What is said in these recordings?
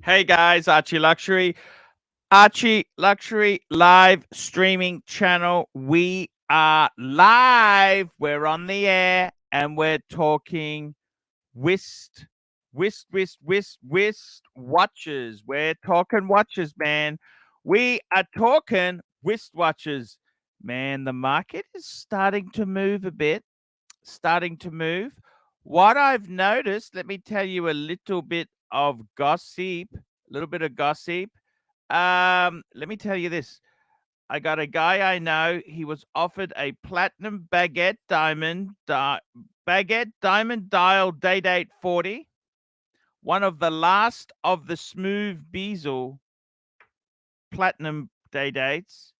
Hey guys, ArchieLuxury live streaming channel. We are live. We're on the air and we're talking whist watches. We're talking watches, man. We are talking whist watches. Man, the market is starting to move a bit, starting to move. What I've noticed, let me tell you a little bit of gossip, a little bit of gossip. Let me tell you this. I got a guy I know. He was offered a platinum baguette diamond dial day date 40, one of the last of the smooth bezel platinum day dates.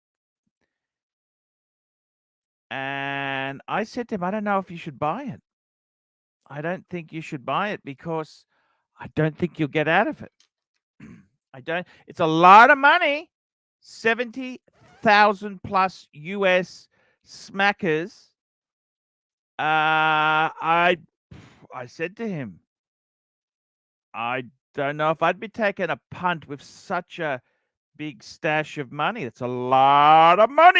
And I said to him, I don't know if you should buy it. I don't think you should buy it because I don't think you'll get out of it. I don't. It's a lot of money. 70,000 plus US smackers. I said to him, I don't know if I'd be taking a punt with such a big stash of money. It's a lot of money.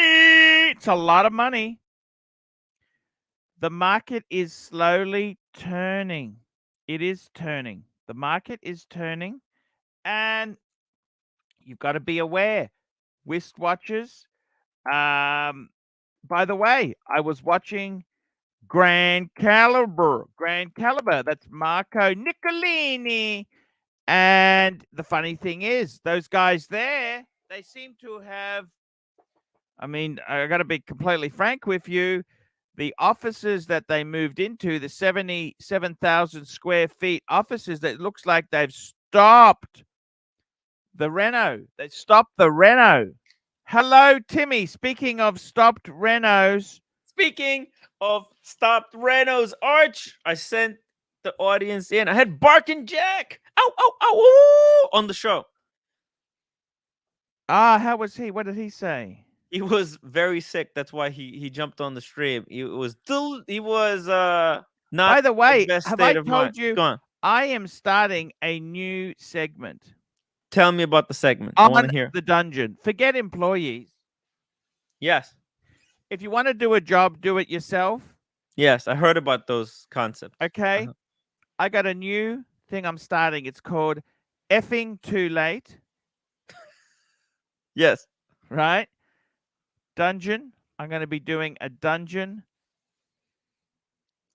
It's a lot of money. The market is slowly turning. It is turning. The market is turning, and you've got to be aware. Wristwatches. By the way, I was watching Grand Caliber. Grand Caliber. That's Marco Niccolini. And the funny thing is, those guys there, they seem to have. I mean, I got to be completely frank with you. The offices that they moved into, the 77,000 square feet offices, that looks like they've stopped the reno. They stopped the reno. Hello, Timmy. Speaking of stopped renos, Speaking of stopped renos, Arch, I sent the audience in. I had Barkin' Jack, ow, ow, ow, ooh, on the show. how was he? What did he say? He was very sick. That's why he jumped on the stream. He was By not the the way, best have I state of mind. told you Go on. I am starting a new segment Tell me about the segment. I want on to hear. the dungeon? Forget employees. Yes. If you want to do a job, do it yourself. Yes, I heard about those concepts. Okay. Uh-huh. I got a new thing I'm starting. It's called effing too late, Yes. right? Dungeon. I'm going to be doing a dungeon.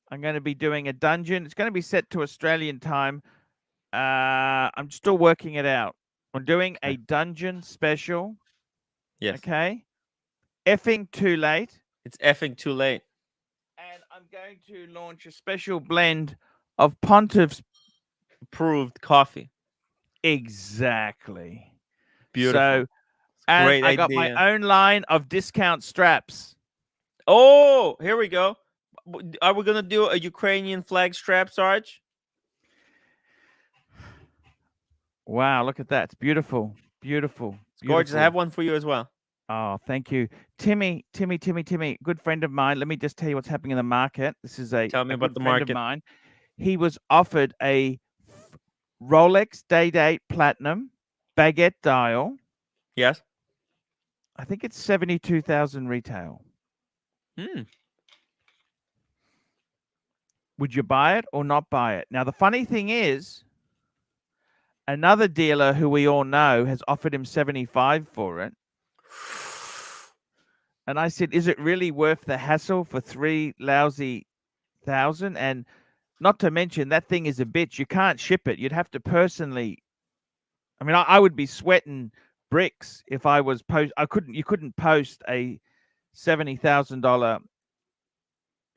It's going to be set to Australian time. I'm still working it out. I'm doing a Okay. dungeon special. Yes. Okay. Effing too late. It's effing too late. And I'm going to launch a special blend of Pontiff's. Approved coffee. Exactly. Beautiful. So, It's a and great I got my idea. own line of discount straps. Oh, here we go. Are we gonna do a Ukrainian flag strap, Sarge? Wow, look at that. It's beautiful. Beautiful. It's gorgeous. I Beautiful. have one for you as well. Oh, thank you. Timmy, good friend of mine. Let me just tell you what's happening in the market. This is Tell me a about good the friend of market. mine. He was offered a Rolex Day Date Platinum baguette dial. Yes. I think it's 72,000 retail. Hmm. Would you buy it or not buy it? Now, the funny thing is, another dealer who we all know has offered him 75 for it. And I said, is it really worth the hassle for three lousy thousand? And not to mention that thing is a bitch. You can't ship it. You'd have to personally. I mean, I would be sweating bricks if I was post. I couldn't. You couldn't post a $70,000.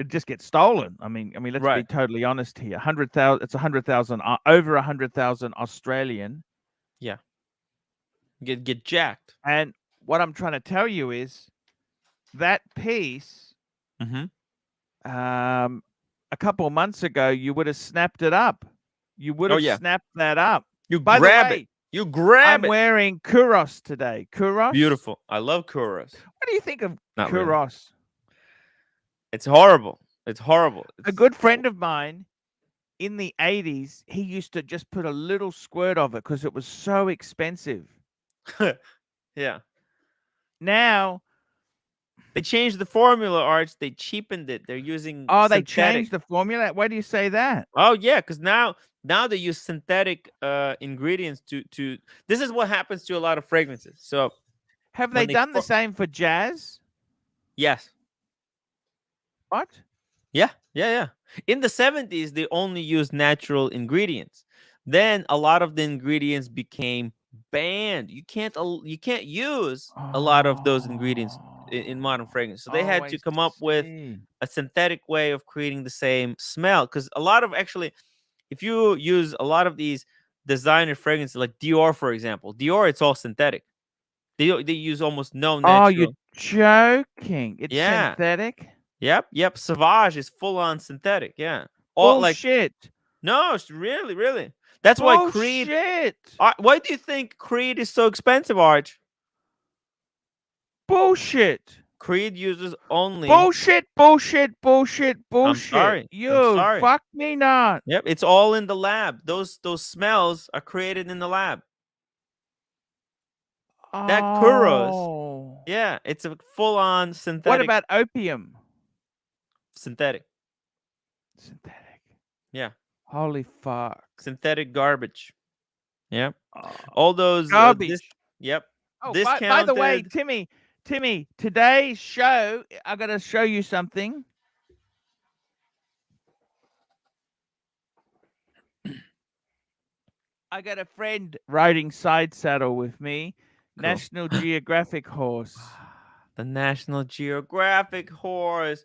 It just gets stolen. I mean, let's be Right. totally honest here. 100,000. It's 100,000. Over 100,000 Australian. Yeah. Get jacked. And what I'm trying to tell you is that piece. Mm-hmm. A couple of months ago, you would have snapped it up. You would Oh have yeah. snapped that up. You By the grab it. way, You grab I'm it. wearing Kuros today. Kuros? Beautiful. I love Kuros. What do you think of Not really. Kuros? It's horrible. It's horrible. A It's good friend of mine, in the 80s, he used to just put a little squirt of it because it was so expensive. Yeah. Now, They changed the formula, Arch. They cheapened it. They're using they synthetic. changed the formula. Why do you say that? Oh yeah, because now they use synthetic ingredients to. This is what happens to a lot of fragrances. So Have they when they done the same for jazz? yes, What? yeah. In the 70s, they only used natural ingredients. Then a lot of the ingredients became banned. You can't use a lot of those ingredients in modern fragrance. So they had I to come up with see. a synthetic way of creating the same smell. Because a lot of actually, if you use a lot of these designer fragrances, like Dior, for example, Dior, it's all synthetic. They use almost no Oh, you're natural. joking. It's Yeah. synthetic? Yep. Sauvage is full on synthetic. Yeah. All like Bullshit. no, it's really. That's why Creed. Bullshit. Why do you think Creed is so expensive, Arch? Bullshit. Creed uses only. Bullshit. I'm sorry. You fuck me not. Yep, it's all in the lab. Those smells are created in the lab. That Kuros, yeah, it's a full-on synthetic. What about opium? Synthetic. Yeah. Holy fuck. Synthetic garbage. Yep. All those garbage. Yep. Oh, Discounted. by the way, Timmy, today's show, I got to show you something. I got a friend riding side saddle with me. Cool. National Geographic horse. The National Geographic horse.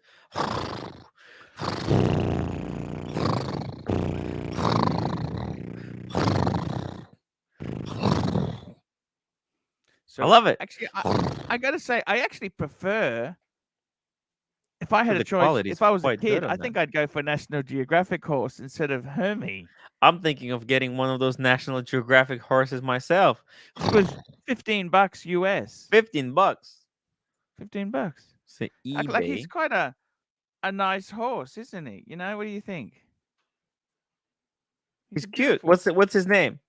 So I love it. Actually, I got to say, I actually prefer, if I had a choice, quality, if I was a kid, I think I'd go for National Geographic horse instead of Hermie. I'm thinking of getting one of those National Geographic horses myself. It was $15 US. $15. $15. So eBay. Like he's quite a nice horse, isn't he? You know, what do you think? He's cute. What's his name?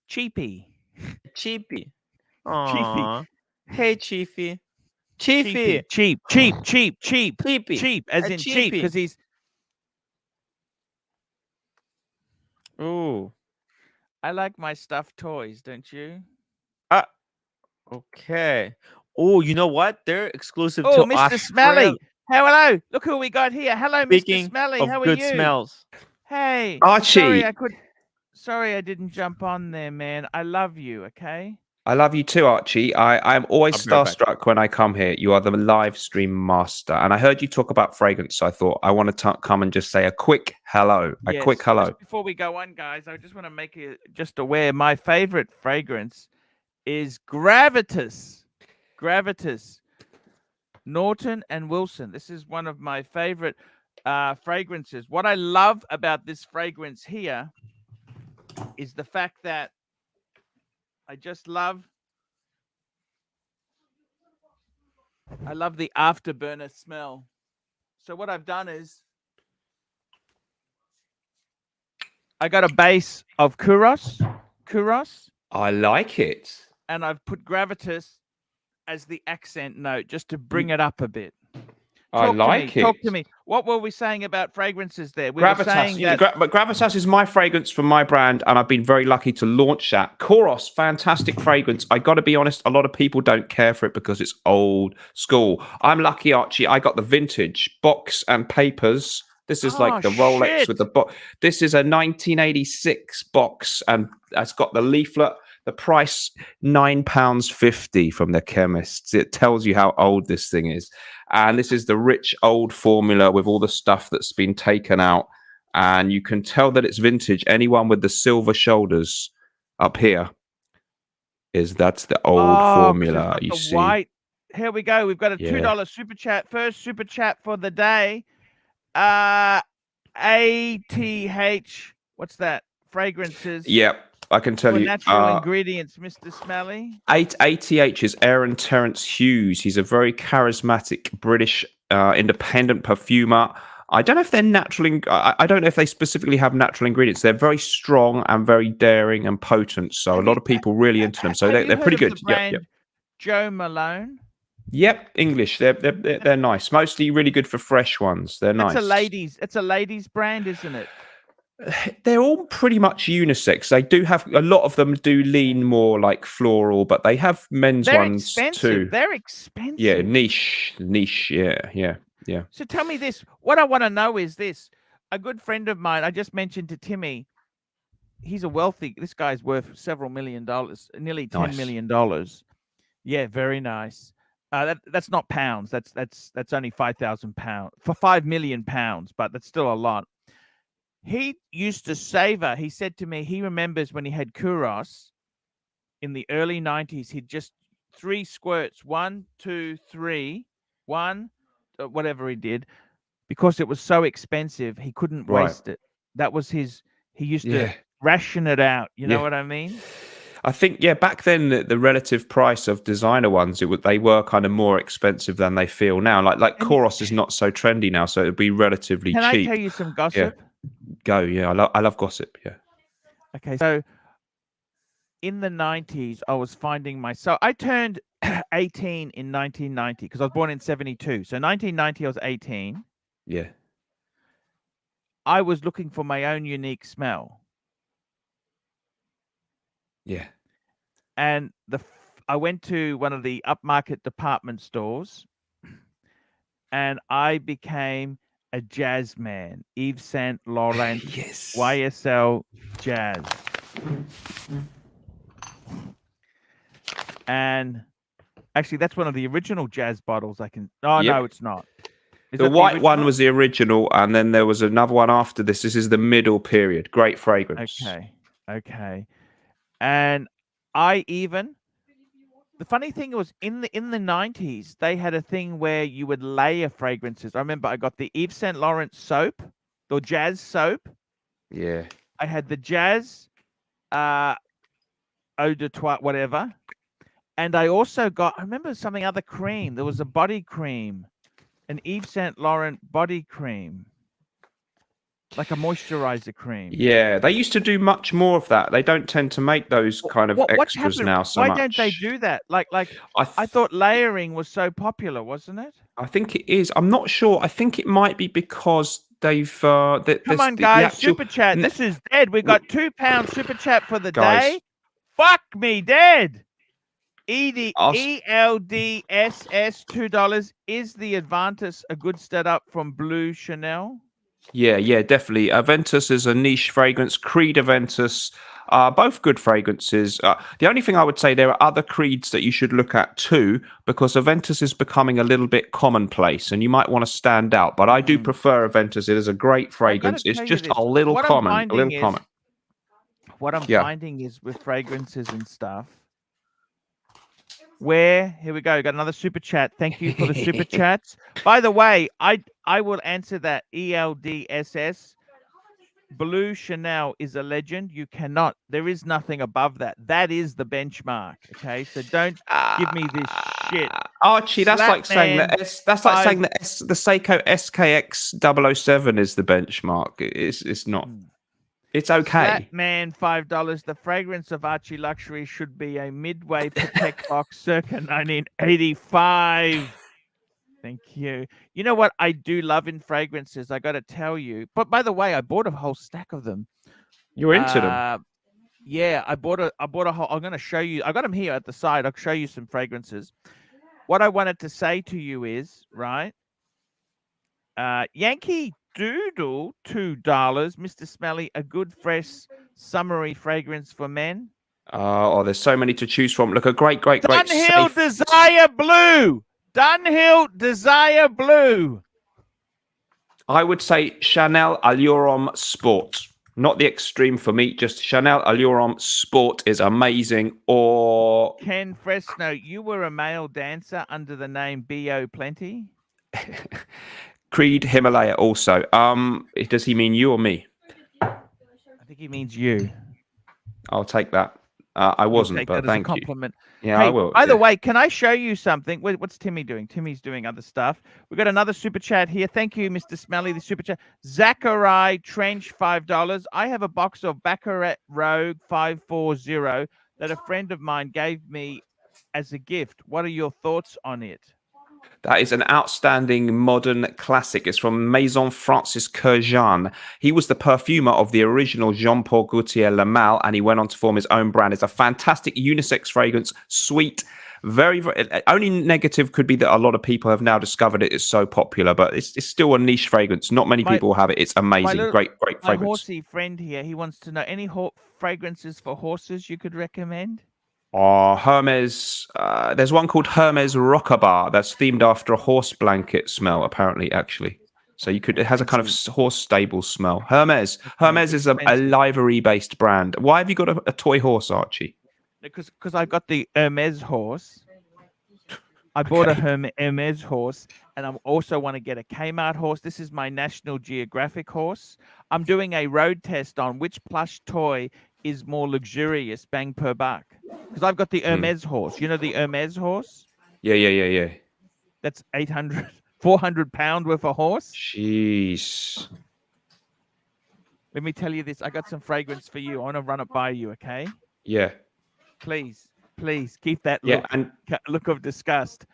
Cheapy. Cheapy. Aww. Hey, Chiefy. Cheap, as in cheap, because he's. Ooh. I like my stuffed toys, don't you? Okay. Oh, you know what? They're exclusive to Mr. Australia. Smelly. Hello. Look who we got here. Hello, Speaking Mr. Smelly. of How are good you? Smells. Hey. Archie. Sorry I didn't jump on there, man. I love you, okay? I love you too, Archie. I'm always starstruck when I come here. You are the live stream master. And I heard you talk about fragrance, so I thought I want to come and just say a quick hello. Yes, a quick hello. Just before we go on, guys, I just want to make you just aware. My favorite fragrance is Gravitas. Norton and Wilson. This is one of my favorite fragrances. What I love about this fragrance here is the fact that I love the afterburner smell. So what I've done is I got a base of Kuros. I like it. And I've put Gravitas as the accent note just to bring it up a bit. Talk to me. What were we saying about fragrances there? We were saying that... but Gravitas is my fragrance from my brand, and I've been very lucky to launch that. Kuros, fantastic fragrance. I got to be honest, a lot of people don't care for it because it's old school. I'm lucky, Archie. I got the vintage box and papers. This is like the Rolex with the box. This is a 1986 box, and it's got the leaflet. The price, £9.50 from the chemists. It tells you how old this thing is. And this is the rich old formula with all the stuff that's been taken out. And you can tell that it's vintage. Anyone with the silver shoulders up here that's the old formula. You see. White. Here we go. We've got a $2 super chat. First super chat for the day. ATH. What's that? Fragrances. Yep. I can tell you. Natural ingredients, Mr. Smelly. ATH is Aaron Terence Hughes. He's a very charismatic British independent perfumer. I don't know if they're natural. I don't know if they specifically have natural ingredients. They're very strong and very daring and potent. So a lot of people really into them. So Have you they're heard pretty of the good. Yep, yep. brand Joe Malone? Yep, English. They're nice. Mostly really good for fresh ones. They're nice. It's a ladies brand, isn't it? They're all pretty much unisex. They do have a lot of them do lean more like floral, but they have men's They're ones expensive. too. They're expensive. Yeah, niche. Yeah. So tell me this. What I want to know is this. A good friend of mine, I just mentioned to Timmy, he's a wealthy, this guy's worth several $1 million, nearly $10 million. Yeah, very nice. That's not pounds. That's only 5,000 pounds for 5 million pounds, but that's still a lot. He used to savor. He said to me, he remembers when he had Kuros in the early 90s, he'd just 3 squirts, 1, 2, 3, 1, whatever he did, because it was so expensive, he couldn't waste it. That was his, he used to ration it out. You know what I mean? I think, back then the relative price of designer ones, they were kind of more expensive than they feel now. Like Koros is not so trendy now, so it'd be relatively cheap. Can I tell you some gossip? Go, I love gossip, Okay, so in the 90s, I was finding myself, I turned 18 in 1990 because I was born in 72. So 1990, I was 18. Yeah. I was looking for my own unique smell. Yeah. And I went to one of the upmarket department stores and I became a jazz man. Yves Saint Laurent, YSL Jazz. And actually, that's one of the original jazz bottles. No, it's not. The white one was the original, and then there was another one after this. This is the middle period. Great fragrance. Okay. And the funny thing was in the 90s, they had a thing where you would layer fragrances. I remember I got the Yves Saint Laurent soap, the jazz soap. Yeah. I had the jazz eau de toilette, whatever. And I also got, I remember something other cream. There was a body cream, an Yves Saint Laurent body cream, like a moisturizer cream. Yeah, they used to do much more of that. They don't tend to make those kind of extras now so much. Why don't they do that? Like I thought layering was so popular, wasn't it? I think it is. I'm not sure. I think it might be because they've come on, guys, super chat. This is dead. We got £2 super chat for the day. Fuck me dead. ELDSS $2. Is the Aventus a good setup from Blue Chanel? Yeah, definitely. Aventus is a niche fragrance. Creed Aventus, both good fragrances. The only thing I would say, there are other creeds that you should look at too, because Aventus is becoming a little bit commonplace and you might want to stand out. But I do prefer Aventus. It is a great fragrance. It's just a little common. What I'm finding is with fragrances and stuff, here we go. Got another super chat. Thank you for the super chats. By the way, I will answer that. ELDSS. Blue Chanel is a legend. You cannot. There is nothing above that. That is the benchmark. Okay, so don't give me this shit, Archie. That's like saying that. That's like saying that the Seiko SKX 007 is the benchmark. It's not. It's okay. Flatman $5. The fragrance of ArchieLuxury should be a Midway Protect box circa 1985. Thank you. You know what I do love in fragrances? I got to tell you. But by the way, I bought a whole stack of them. You're into them. Yeah, I bought a whole. I'm going to show you. I got them here at the side. I'll show you some fragrances. What I wanted to say to you is, right? Yankee Doodle $2. Mr. Smelly, a good fresh summery fragrance for men. There's so many to choose from. Look, a great. Dunhill Desire Blue. Dunhill Desire Blue. I would say Chanel Allure Sport. Not the extreme for me, just Chanel Allure Sport is amazing. Or Ken Fresno, you were a male dancer under the name B.O. Plenty? Creed Himalaya also. Does he mean you or me? I think he means you. I'll take that. I You'll wasn't, take but that as a thank you. compliment. Yeah, Hey, I will. by the Yeah. way, can I show you something? What's Timmy doing? Timmy's doing other stuff. We've got another super chat here. Thank you, Mr. Smelly, the super chat. Zachary Trench, $5. I have a box of Baccarat Rogue 540 that a friend of mine gave me as a gift. What are your thoughts on it? That is an outstanding modern classic. It's from Maison Francis Kurjan. He was the perfumer of the original Jean-Paul Gaultier Le Mal, and he went on to form his own brand. It's a fantastic unisex fragrance, sweet, very, very. Only negative could be that a lot of people have now discovered it. It's so popular, but it's still a niche fragrance. Not many people have it. It's amazing. Great My fragrance. horsey friend here, he wants to know any fragrances for horses you could recommend? Hermes. There's one called Hermes Rockabar that's themed after a horse blanket smell, apparently, actually. So you could. It has a kind of horse stable smell. Hermes. Hermes is a livery-based brand. Why have you got a toy horse, Archie? Because I've got the Hermes horse. I bought a Hermes horse, and I also want to get a Kmart horse. This is my National Geographic horse. I'm doing a road test on which plush toy is more luxurious, bang per buck. Because I've got the Hermes horse. You know the Hermes horse? Yeah. That's 800, 400 pound worth of horse. Jeez. Let me tell you this. I got some fragrance for you. I want to run it by you, okay? Yeah. Please keep that Yeah, and look of disgust.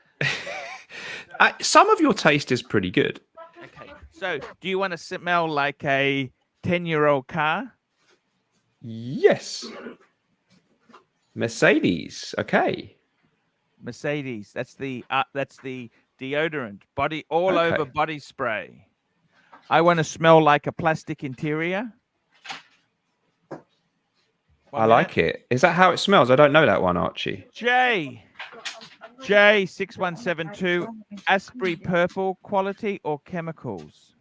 some of your taste is pretty good. Okay. So, do you want to smell like a 10-year-old car? Yes. Mercedes. Okay. Mercedes. That's the deodorant. Over body spray. I want to smell like a plastic interior. I like it. Is that how it smells? I don't know that one, Archie. J6172. Asprey purple, quality or chemicals?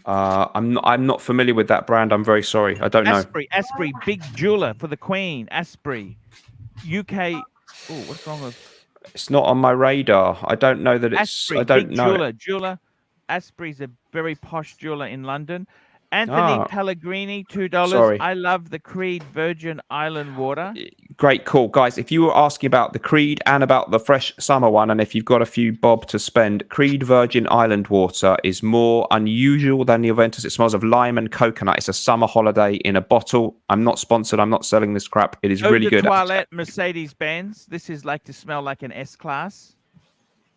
I'm not familiar with that brand. I'm very sorry. I don't know. Asprey, big jeweler for the Queen. Asprey, UK. Oh, what's wrong with? It's not on my radar. I don't know that it's. Asprey, I don't know. Jeweler. Asprey's a very posh jeweler in London. Anthony Pellegrini, $2. Sorry. I love the Creed Virgin Island water. Great call, guys. If you were asking about the Creed and about the fresh summer one, and if you've got a few bob to spend, Creed Virgin Island water is more unusual than the Aventus. It smells of lime and coconut. It's a summer holiday in a bottle. I'm not sponsored. I'm not selling this crap. It is really good. Toilette Mercedes-Benz. This is like to smell like an S-Class.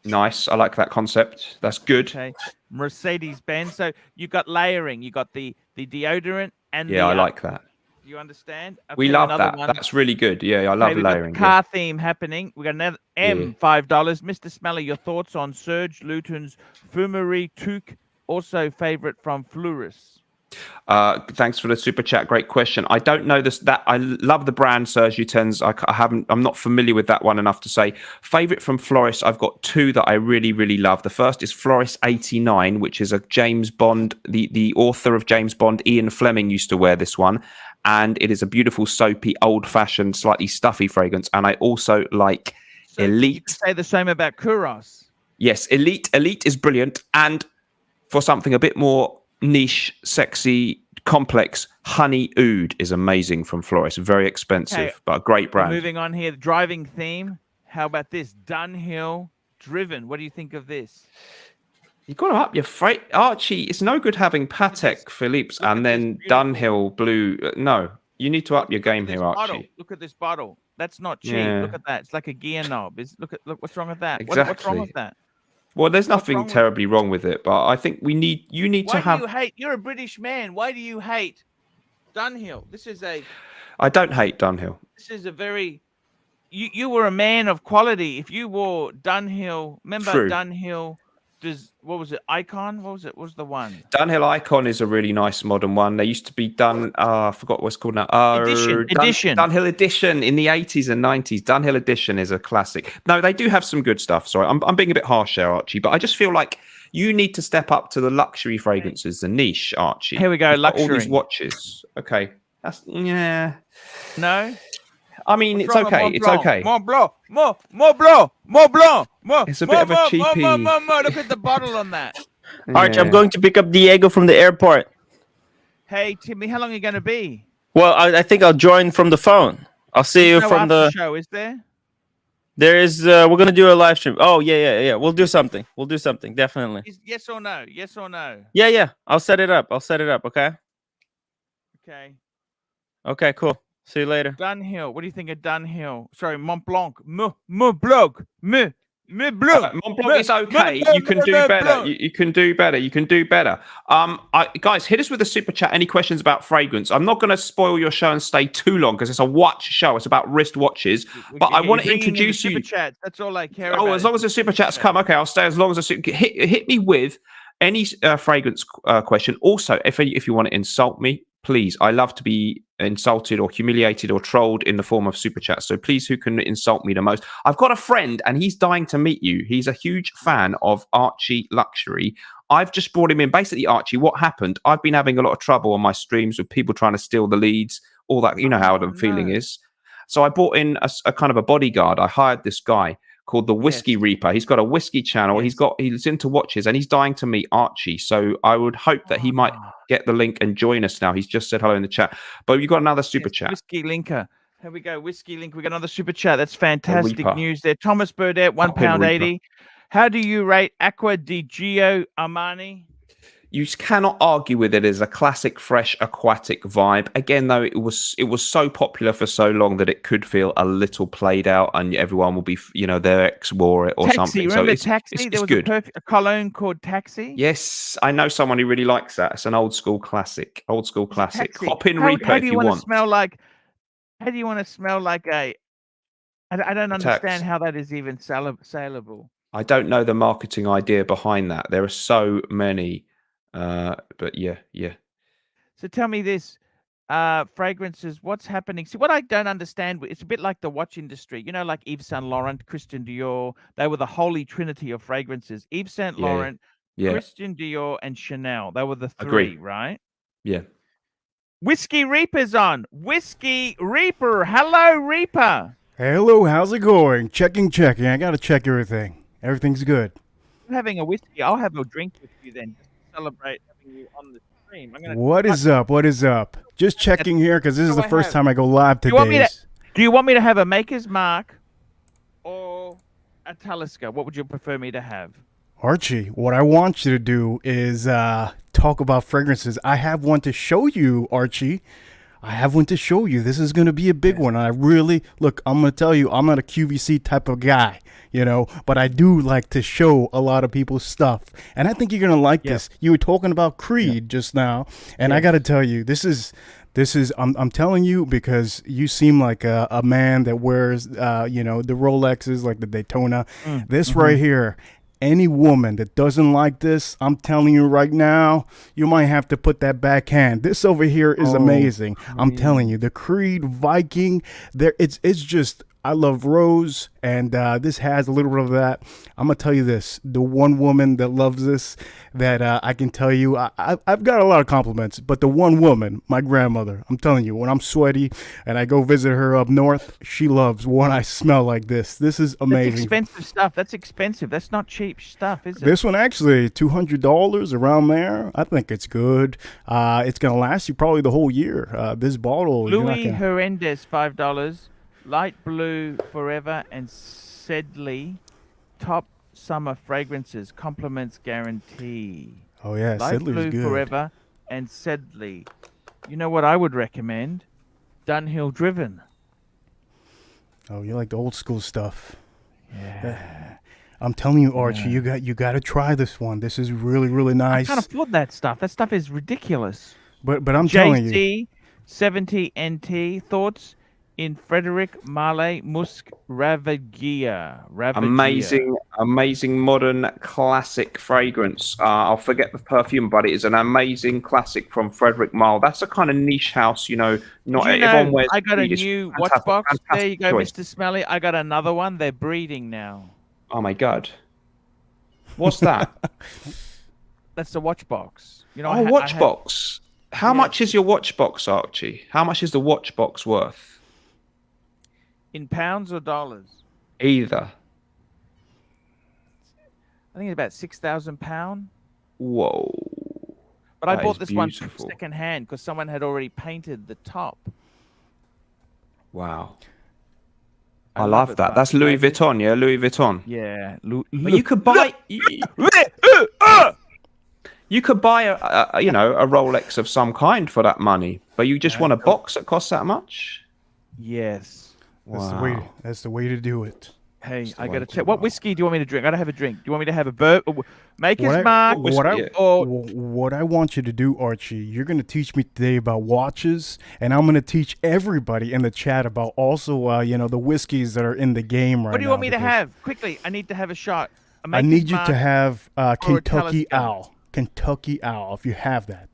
Nice. I like that concept. That's good. Okay. Mercedes-Benz. So you got layering. You got the deodorant and I like that. Do you understand? We love that. One. That's really good. Yeah, I love layering. Car theme happening. We got another $5. Mr. Smelly, your thoughts on Serge Luton's Fumerie Toque, also favorite from Fluoris. Thanks for the super chat. Great question. I don't know this. That I love the brand Serge Luton's. I'm not familiar with that one enough to say. Favorite from Floris. I've got two that I really, really love. The first is Floris 89, which is a James Bond. The author of James Bond, Ian Fleming, used to wear this one. And it is a beautiful, soapy, old-fashioned, slightly stuffy fragrance. And I also like Elite. You could say the same about Kuros. Yes, Elite. Elite is brilliant. And for something a bit more niche, sexy, complex, Honey Oud is amazing from Floris. Very expensive, but a great brand. Moving on here, the driving theme. How about this? Dunhill Driven. What do you think of this? You've got to up your freight, Archie. It's no good having Patek Philippe's and then Dunhill Blue. No, you need to up your game here, Archie. Bottle. Look at this bottle. That's not cheap. Yeah. Look at that. It's like a gear knob. Look what's wrong with that? Exactly. What's wrong with that? Well, there's nothing terribly wrong with it, but I think you need to have. Why do you hate? You're a British man. Why do you hate Dunhill? I don't hate Dunhill. This is a very. You were a man of quality. If you wore Dunhill, remember True. Dunhill. What was it? Icon? What was the one? Dunhill Icon is a really nice modern one. They used to be done. I forgot what it's called now. Edition. Dunhill Edition in the 80s and 90s. Dunhill Edition is a classic. No, they do have some good stuff. Sorry, I'm being a bit harsh there, Archie, but I just feel like you need to step up to the luxury fragrances, the niche, Archie. Here we go, luxury. All these watches. Okay, that's No. I mean, it's okay. It's okay. More Blanc. It's a bit of a cheapie. More. Look at the bottle on that. Archie, I'm going to pick up Diego from the airport. Hey, Timmy, how long are you going to be? Well, I think I'll join from the phone. I'll see There's you no from after the. show, is there? There is. We're gonna do a live stream. Oh yeah. We'll do something. Definitely. Yes or no? Yes or no? Yeah. I'll set it up. Okay. Okay. Okay. Cool. See you later. Dunhill. What do you think of Dunhill? Sorry, Mont Blanc. Mont Blanc. Mont Blanc. Mont Blanc is okay. You can do better. You can do better. You can do better. Guys, hit us with a super chat. Any questions about fragrance? I'm not going to spoil your show and stay too long because it's a watch show. It's about wrist watches. But I want to introduce you. Super chats. That's all I care about. Oh, as long as the super chats come, okay, I'll stay as long as the hit me with any fragrance question. Also, if you want to insult me, please. I love to be insulted or humiliated or trolled in the form of super chat. So please, who can insult me the most? I've got a friend and he's dying to meet you. He's a huge fan of ArchieLuxury. I've just brought him in. Basically, Archie, what happened? I've been having a lot of trouble on my streams with people trying to steal the leads, all that. You know how the feeling is. So I brought in a kind of a bodyguard. I hired this guy called the Whiskey Reaper. He's got a whiskey channel. He's into watches and he's dying to meet Archie. So I would hope that he might get the link and join us now. He's just said hello in the chat. But you've got another super chat. Whiskey Linker. Here we go. Whiskey Link. We got another super chat. That's fantastic news there. Thomas Burdett, £1.80. How do you rate Acqua di Gio Armani? You cannot argue with it as a classic, fresh, aquatic vibe. Again, though, it was so popular for so long that it could feel a little played out, and everyone will be, their ex wore it or something. Remember so Taxi? There was good. a cologne called Taxi. Yes, I know someone who really likes that. It's an old school classic. Hop in Reaper how if you want. How do you want to smell like a? I don't understand how that is even saleable. I don't know the marketing idea behind that. There are so many. But yeah. So tell me this, fragrances, what's happening? See, what I don't understand, it's a bit like the watch industry, like Yves Saint Laurent, Christian Dior. They were the holy trinity of fragrances. Yves Saint Laurent, Christian Dior, and Chanel. They were the three, right? Yeah. Whiskey Reaper's on. Whiskey Reaper. Hello, Reaper. Hello, how's it going? Checking. I gotta check everything. Everything's good. I'm having a whiskey. I'll have a drink with you then, just to celebrate having you on the stream. What is up? Just checking here because this is the first time I go live today. Do you want me to have a Maker's Mark or a Talisker? What would you prefer me to have? Archie, what I want you to do is talk about fragrances. I have one to show you, Archie. This is going to be a big one. I'm going to tell you, I'm not a QVC type of guy, but I do like to show a lot of people's stuff. And I think you're going to like this. You were talking about Creed just now. And I got to tell you, this is, I'm telling you because you seem like a man that wears, the Rolexes, like the Daytona. This right here. Any woman that doesn't like this, I'm telling you right now, you might have to put that backhand. This over here is amazing. Creed. I'm telling you, the Creed Viking, it's just, I love Rose, and this has a little bit of that. I'm gonna tell you this: the one woman that loves this, that I can tell you, I've got a lot of compliments, but the one woman, my grandmother, I'm telling you, when I'm sweaty and I go visit her up north, she loves when I smell like this. This is amazing. That's expensive stuff. That's expensive. That's not cheap stuff, is it? This one actually $200 around there. I think it's good. It's gonna last you probably the whole year. This bottle, Louis Hernandez, $5. Light Blue Forever and Sedley top summer fragrances, compliments guarantee. Oh yeah, Light Sedley's Blue good. Forever and Sedley. You know what I would recommend? Dunhill Driven. Oh, you like the old school stuff. Yeah. I'm telling you, Archie, you got to try this one. This is really, really nice. I can't afford that stuff. That stuff is ridiculous. But I'm telling you. JC 70 NT thoughts in Frederic Marley Musk Ravagia. Amazing modern classic fragrance. I'll forget the perfume, but it is an amazing classic from Frederic Marle. That's a kind of niche house, not everyone wears. I got a new watch box. There you go, choice. Mr. Smelly. I got another one. They're breeding now. Oh my God. What's that? That's the watch box. Watch box. How much is your watch box, Archie? How much is the watch box worth? In pounds or dollars? Either. I think it's about £6,000. Whoa. But I bought this one second hand because someone had already painted the top. Wow. I I love love it, that. but That's Louis maybe- Vuitton, yeah, Louis Vuitton. Yeah. But you could buy you could buy a you know, a Rolex of some kind for that money, but you just want a box that costs that much? Yes. That's the way. Wow. That's the way to do it. Hey, the I way got to to check. What roll. whiskey do you want me to drink? I gotta have a drink. Do you want me to have a Maker's What I- Mark? what I- yeah. Or What I want you to do, Archie, you're going to teach me today about watches, and I'm going to teach everybody in the chat about also, you know, the whiskeys that are in the game right now. what do you want me to because have? Quickly, I need to have a shot. A I Maker's need you Mark to have or a Kentucky Talisker? Owl. Kentucky Owl, if you have that.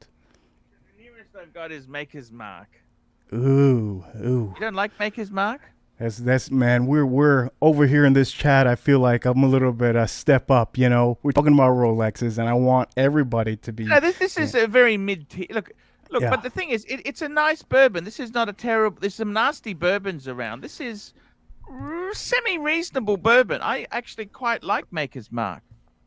The nearest I've got is Maker's Mark. Ooh. You don't like Maker's Mark? That's man. We're over here in this chat. I feel like I'm a little bit a step up. You know, we're talking about Rolexes, and I want everybody to be. No, this is a very mid-tier. Look. Yeah. But the thing is, it's a nice bourbon. This is not a terrible. There's some nasty bourbons around. This is semi-reasonable bourbon. I actually quite like Maker's Mark.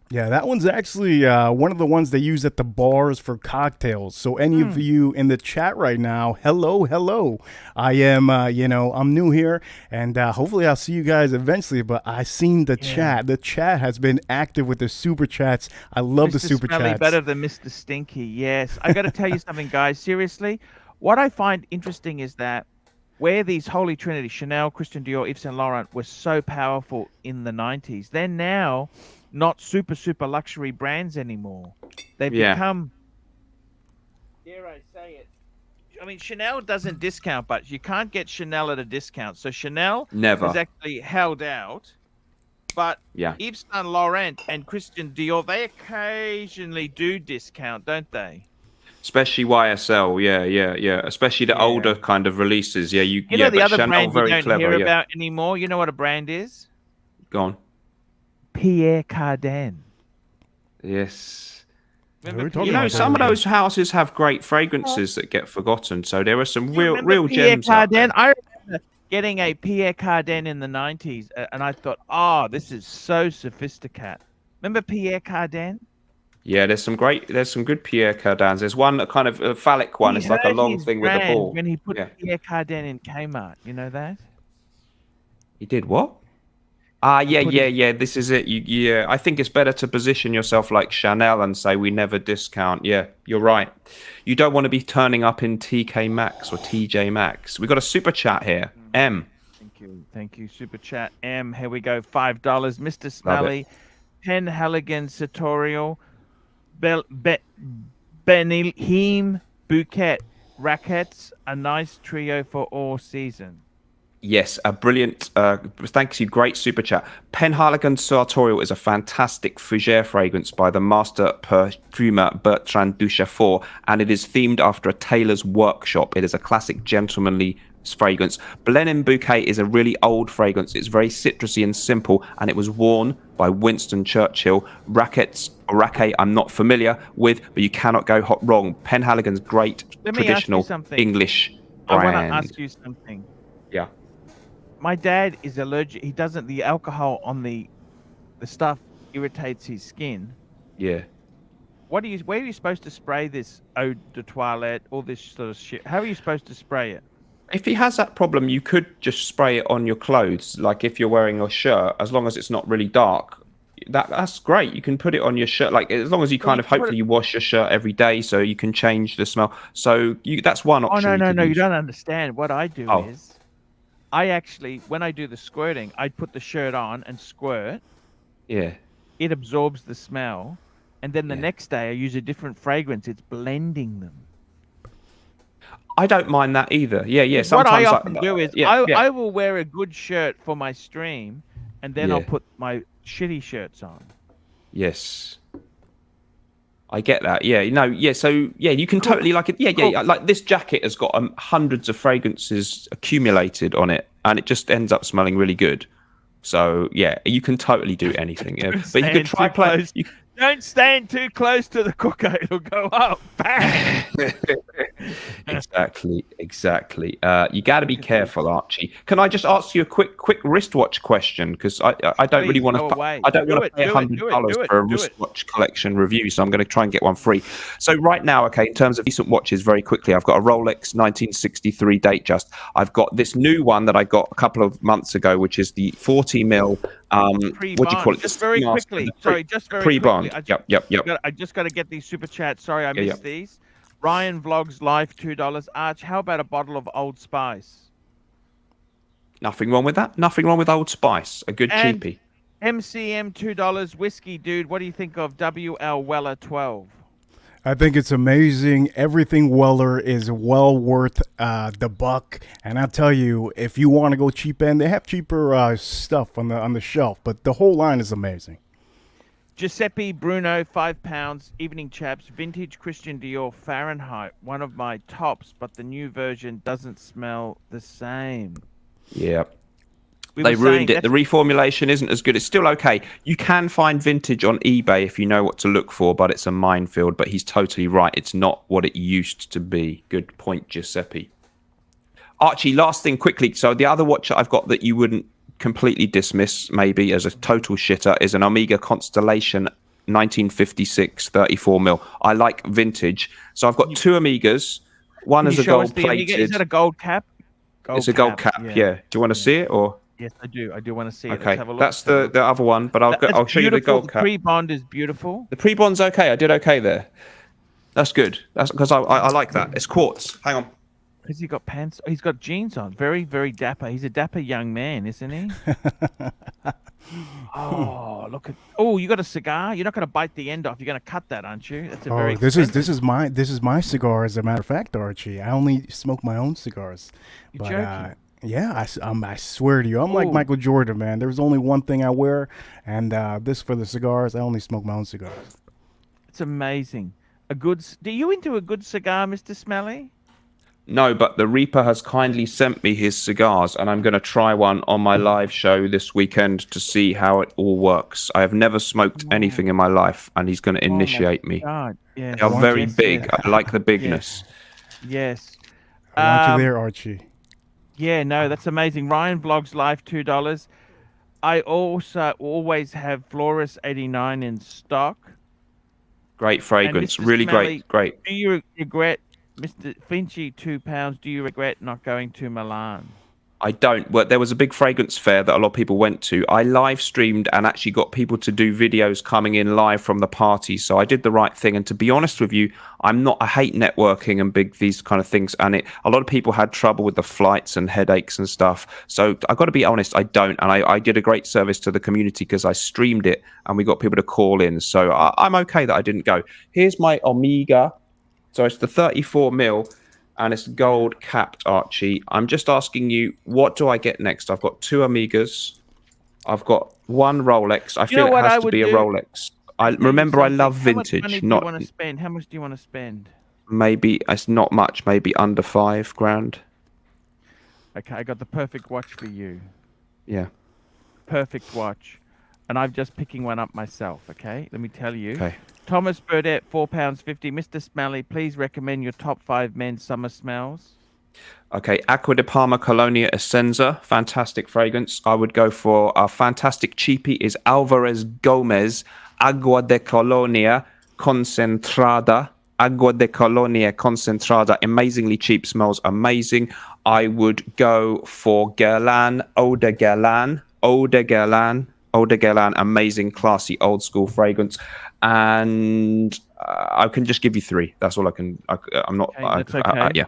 Yeah, that one's actually one of the ones they use at the bars for cocktails. So any of you in the chat right now, hello. I am, you know, I'm new here, and hopefully I'll see you guys eventually. But I seen the chat. The chat has been active with the super chats. I love the Mr. super Smelly chats. better than Mr. Stinky. Yes, I got to tell you something, guys. Seriously, what I find interesting is that where these holy trinity, Chanel, Christian Dior, Yves Saint Laurent, were so powerful in the 90s, they're now not super luxury brands anymore. They've become, dare I say it, I mean, Chanel doesn't discount, but you can't get Chanel at a discount. So Chanel Never. is actually held out, but Yeah. Yves Saint Laurent and Christian Dior, they occasionally do discount, don't they? Especially YSL, yeah. Especially the older kind of releases, yeah. You know the but other Chanel brand you very don't clever, hear yeah. about anymore? You know what a brand is? Go on. Pierre Cardin. Yes. Remember we're talking You know, about some of that. those houses have great fragrances that get forgotten. So there are some You remember real Pierre gems out there. Cardin? I remember getting a Pierre Cardin in the 90s, and I thought, oh, this is so sophisticated. Remember Pierre Cardin? Yeah, there's some good Pierre Cardins. There's one, a kind of a phallic one. He It's like a heard long his thing with a brand ball. when he put Yeah. Pierre Cardin in Kmart. You know that? He did what? Yeah. put it- This is it. Yeah, I think it's better to position yourself like Chanel and say we never discount. Yeah, you're right. You don't want to be turning up in TK Maxx or TJ Maxx. We got a super chat here. M. Thank you. Super chat M. Here we go. $5. Mr. Smelly, Pen Halligan Sartorial, Benilheim Bouquet rackets. A nice trio for all season. Yes, a brilliant. Thanks you. Great super chat. Penhaligon Sartorial is a fantastic fougere fragrance by the master perfumer Bertrand Duchefort, and it is themed after a tailor's workshop. It is a classic gentlemanly fragrance. Blenheim Bouquet is a really old fragrance. It's very citrusy and simple, and it was worn by Winston Churchill. Rackets, I'm not familiar with, but you cannot go wrong. Penhaligon's great Let me ask you traditional something. English I brand. want to ask you something. Yeah. My dad is allergic. He doesn't. The alcohol on the stuff irritates his skin. Yeah. Where are you supposed to spray this eau de toilette, all this sort of shit? How are you supposed to spray it? If he has that problem, you could just spray it on your clothes. Like if you're wearing a shirt, as long as it's not really dark, that's great. You can put it on your shirt, like as long as you kind of hopefully you wash your shirt every day, so you can change the smell. So that's one option. Oh no, could you use. don't understand. What I do Oh. is, I actually, when I do the squirting, I put the shirt on and squirt. Yeah. It absorbs the smell, and then the next day I use a different fragrance. It's blending them. I don't mind that either. Yeah. What Sometimes I often do is yeah. I will wear a good shirt for my stream, and then I'll Yeah. put my shitty shirts on. Yes. I get that. Yeah. So yeah, you can totally like it. Yeah. Like this jacket has got hundreds of fragrances accumulated on it, and it just ends up smelling really good. So yeah, you can totally do anything. Yeah. But you could try Saying Don't stand too close to the cooker; it'll go up. Bang! Exactly. You got to be careful, Archie. Can I just ask you a quick wristwatch question? Because I don't really Please, want go to. away. I don't Do want to it, pay do it, $100 do it, do it, for a do it. wristwatch collection review, so I'm going to try and get one free. So right now, okay, in terms of decent watches, very quickly, I've got a Rolex 1963 Datejust. I've got this new one that I got a couple of months ago, which is the 40 mil. What do you call it? Just The very Seamaster, quickly. the Sorry, just very pre-bond. quickly. Yep. I just got to get these super chats. Sorry, I missed Yeah. these. Ryan Vlogs Life $2. Arch, how about a bottle of Old Spice? Nothing wrong with that. Nothing wrong with Old Spice. A good And cheapie. MCM $2 whiskey, dude. What do you think of WL Weller 12? I think it's amazing. Everything Weller is well worth the buck. And I tell you, if you want to go cheap end, they have cheaper stuff on the shelf, but the whole line is amazing. Giuseppe Bruno, £5. Evening chaps. Vintage Christian Dior Fahrenheit. One of my tops, but the new version doesn't smell the same. Yeah. We They were ruined saying it. The reformulation isn't as good. It's still okay. You can find vintage on eBay if you know what to look for, but it's a minefield. But he's totally right. It's not what it used to be. Good point, Giuseppe. Archie, last thing quickly. So the other watch I've got that you wouldn't completely dismiss maybe as a total shitter is an Omega Constellation 1956 34 mil. I like vintage. So I've got two Omegas. One Can is you a show us gold the Omega? plated. Is that a gold cap? It's a gold cap. Yeah. Do you want to see it or? Yes, I do. I do want to see it. Okay, Let's have a look. that's the other one, but I'll show you the gold cap. The pre-bond is beautiful. The pre-bond's okay. I did okay there. That's good. That's because I like that. It's quartz. Hang on. Has he got pants? He's got jeans on. Very, very dapper. He's a dapper young man, isn't he? Oh, look at! Oh, you got a cigar. You're not going to bite the end off. You're going to cut that, aren't you? That's a very. This is my cigar. As a matter of fact, Archie, I only smoke my own cigars. You're joking. Yeah, I swear to you, I'm like Ooh. Michael Jordan, man. There's only one thing I wear, and this for the cigars. I only smoke my own cigars. It's amazing. Do you into a good cigar, Mr. Smelly? No, but the Reaper has kindly sent me his cigars, and I'm going to try one on my live show this weekend to see how it all works. I have never smoked anything in my life, and he's going to initiate me. God, yes. They are very big. I like the bigness. Yes. I want you there, Archie. Yeah, no, that's amazing. Ryan Vlogs Life $2. I also always have Flores 89 in stock. Great fragrance. Mr. Really Smelly, great. Do you regret, Mr. Finchy, £2, do you regret not going to Milan? I don't. Well, there was a big fragrance fair that a lot of people went to. I live streamed and actually got people to do videos coming in live from the party. So I did the right thing. And to be honest with you, I hate networking and these kind of things. And a lot of people had trouble with the flights and headaches and stuff. So I've got to be honest, I don't. And I did a great service to the community because I streamed it and we got people to call in. So I'm okay that I didn't go. Here's my Omega. So it's the 34 mil. And it's gold capped, Archie. I'm just asking you, what do I get next? I've got two Omegas. I've got one Rolex. I feel it has to be a Rolex. I love vintage. How much money do you want to spend? How much do you want to spend? Maybe it's not much. Maybe under $5,000. Okay, I got the perfect watch for you. Yeah. Perfect watch. And I'm just picking one up myself, okay? Let me tell you. Okay. Thomas Burdett, £4.50. Mr. Smelly, please recommend your top 5 men's summer smells. Okay, Aqua de Palma Colonia Essenza, fantastic fragrance. I would go for a fantastic cheapie is Alvarez Gomez Agua de Colonia Concentrada. Agua de Colonia Concentrada, amazingly cheap, smells amazing. I would go for Guerlain Eau de Guerlain. Amazing, classy, old school fragrance. And I can just give you 3. That's all I can. I'm not. Okay, that's okay. Yeah.